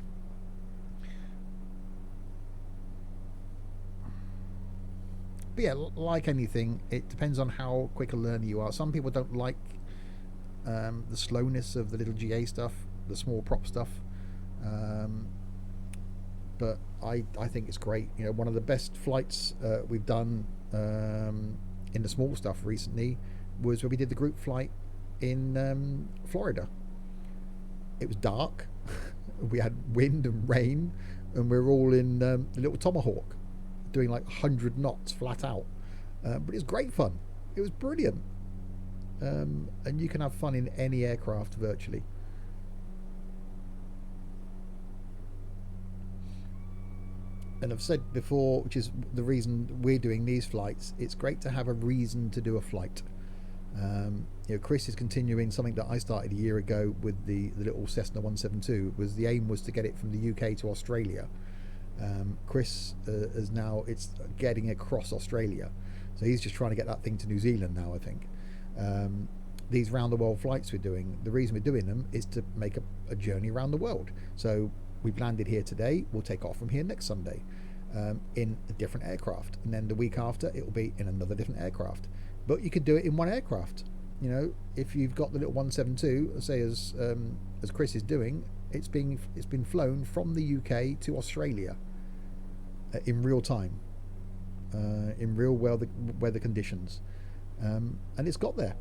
But yeah, like anything, it depends on how quick a learner you are. Some people don't like the slowness of the little GA stuff, the small prop stuff. but I think it's great. You know, one of the best flights we've done in the small stuff recently was when we did the group flight in Florida. It was dark, we had wind and rain, and we were all in the little Tomahawk doing like 100 knots flat out. But it was great fun. It was brilliant. And you can have fun in any aircraft virtually. And I've said before, which is the reason we're doing these flights, it's great to have a reason to do a flight. You know, Chris is continuing something that I started a year ago with the little Cessna 172. The aim was to get it from the UK to Australia. Chris is now, it's getting across Australia, so he's just trying to get that thing to New Zealand now, I think. These round the world flights we're doing, the reason we're doing them is to make a journey around the world. So we've landed here today, we'll take off from here next Sunday in a different aircraft, and then the week after it will be in another different aircraft. But you could do it in one aircraft. You know, if you've got the little 172, say as Chris is doing, it's been flown from the UK to Australia in real time, in real weather conditions, and it's got there.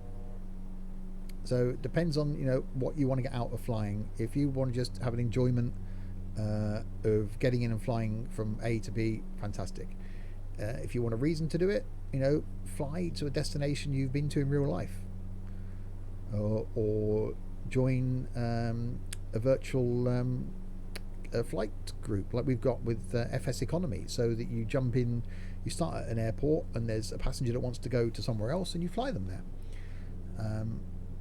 So it depends on, you know, what you want to get out of flying. If you want to just have an enjoyment of getting in and flying from A to B, fantastic. If you want a reason to do it, you know, fly to a destination you've been to in real life, or join a virtual flight group like we've got with FS Economy, so that you jump in, you start at an airport and there's a passenger that wants to go to somewhere else and you fly them there.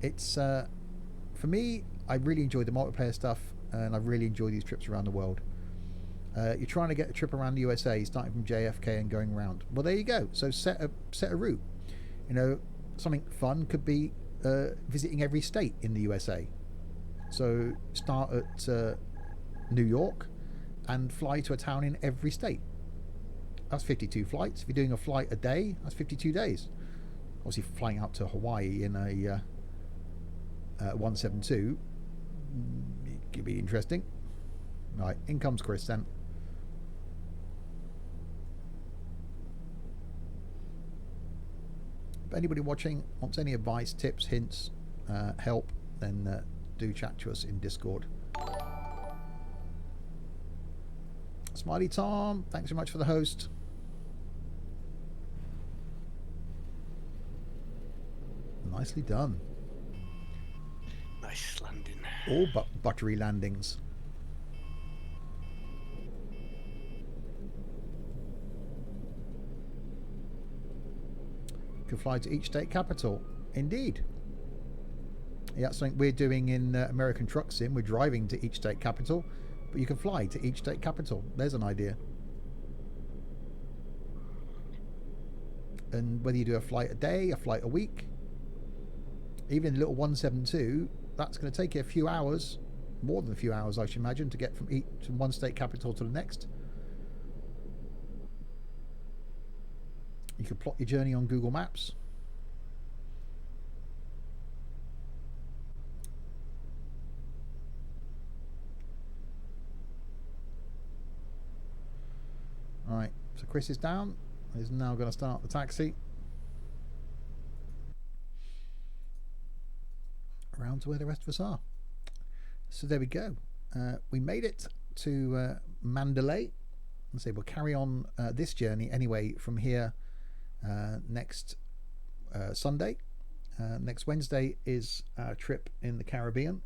It's for me, I really enjoy the multiplayer stuff, and I really enjoy these trips around the world. You're trying to get a trip around the USA, starting from JFK and going around. Well, there you go. So set a route. You know, something fun could be visiting every state in the USA. So start at New York and fly to a town in every state. That's 52 flights. If you're doing a flight a day, that's 52 days. Obviously, flying out to Hawaii in a 172 could be interesting. Right, in comes Chris then. If anybody watching wants any advice, tips, hints, help, then do chat to us in Discord. Smiley Tom, thanks so much for the host. Nicely done. Nice landing. All buttery landings. Can fly to each state capital. Indeed. Yeah, that's something we're doing in American Truck Sim. We're driving to each state capital, but you can fly to each state capital. There's an idea. And whether you do a flight a day, a flight a week, even the little 172, that's going to take you a few hours, more than a few hours, I should imagine, to get from one state capital to the next. You can plot your journey on Google Maps. Right, so Chris is down. He's now going to start the taxi. Around to where the rest of us are. So there we go. We made it to Mandalay. And so we'll carry on this journey anyway from here next Sunday. Next Wednesday is our trip in the Caribbean,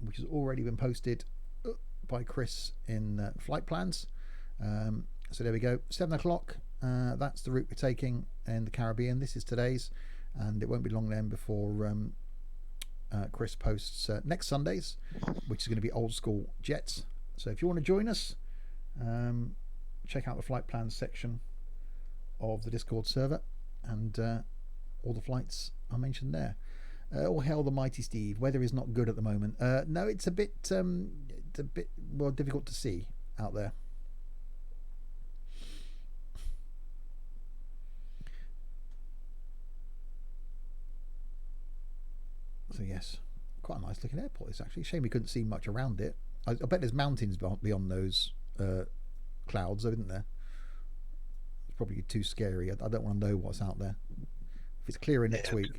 which has already been posted by Chris in flight plans. So there we go, 7 o'clock. That's the route we're taking in the Caribbean. This is today's, and it won't be long then before Chris posts next Sundays, which is going to be old school jets. So if you want to join us, check out the flight plans section of the Discord server, and all the flights are mentioned there. All hail the mighty Steve. Weather is not good at the moment. No, it's a bit more difficult to see out there. So yes, quite a nice looking airport. It's actually a shame we couldn't see much around it. I bet there's mountains beyond those clouds, though, isn't there? It's probably too scary. I don't want to know what's out there. If it's clearer next week.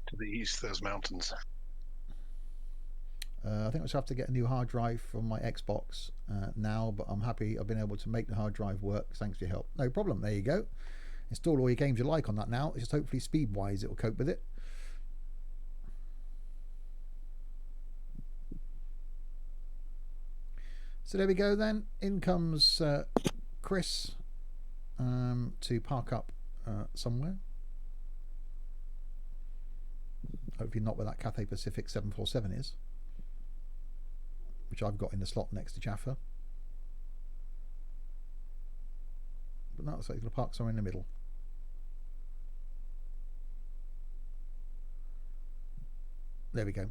To the east, there's mountains. I think I shall have to get a new hard drive from my Xbox now, but I'm happy I've been able to make the hard drive work. Thanks for your help. No problem. There you go. Install all your games you like on that now. It's just hopefully speed-wise it will cope with it. So there we go then. In comes Chris to park up somewhere. Hopefully not where that Cathay Pacific 747 is, which I've got in the slot next to Jaffa. But no, so he's going to park somewhere in the middle. There we go.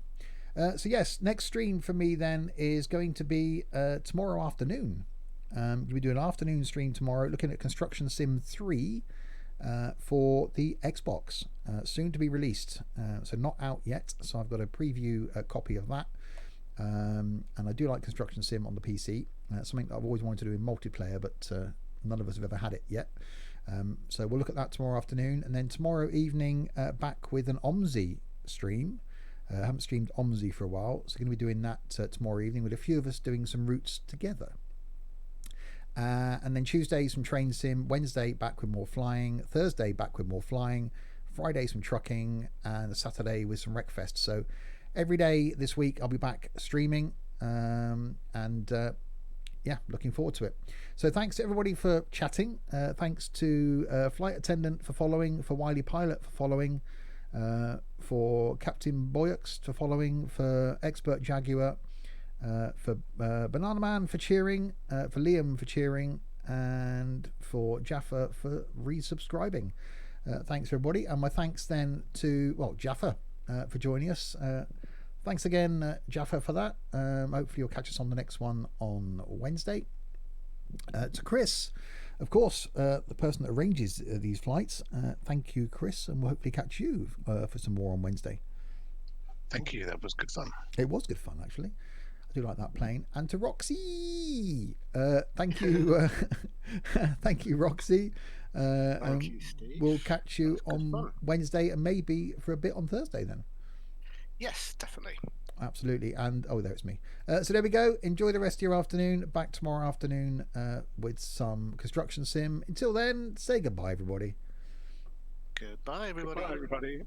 So yes, next stream for me then is going to be tomorrow afternoon. We'll be doing an afternoon stream tomorrow, looking at Construction Sim 3 for the Xbox, soon to be released. So not out yet. So I've got a preview copy of that. And I do like Construction Sim on the PC. Something that I've always wanted to do in multiplayer, but none of us have ever had it yet. So we'll look at that tomorrow afternoon, and then tomorrow evening back with an OMSI stream. I haven't streamed OMSI for a while, so going to be doing that tomorrow evening with a few of us doing some routes together. And then Tuesday some train sim, Wednesday back with more flying, Thursday back with more flying, Friday some trucking, and Saturday with some Wreckfest. So every day this week I'll be back streaming, yeah, looking forward to it. So thanks to everybody for chatting. Thanks to Flight Attendant for following, for Wiley Pilot for following, for Captain Boyux for following, for Expert Jaguar, for Banana Man for cheering, for Liam for cheering, and for Jaffa for resubscribing. Thanks everybody, and my thanks then to Jaffa for joining us. Thanks again, Jaffa, for that. Hopefully you'll catch us on the next one on Wednesday. To Chris, of course, the person that arranges these flights, thank you, Chris, and we'll hopefully catch you for some more on Wednesday. Thank you. That was good fun. It was good fun, actually. I do like that plane. And to Roxy, thank you, thank you, Roxy. Thank you, Steve. We'll catch you That's good on fun. Wednesday and maybe for a bit on Thursday then. Yes, definitely. Absolutely. And there it's me. So there we go. Enjoy the rest of your afternoon. Back tomorrow afternoon with some construction sim. Until then, say goodbye, everybody. Goodbye, everybody. Goodbye, everybody.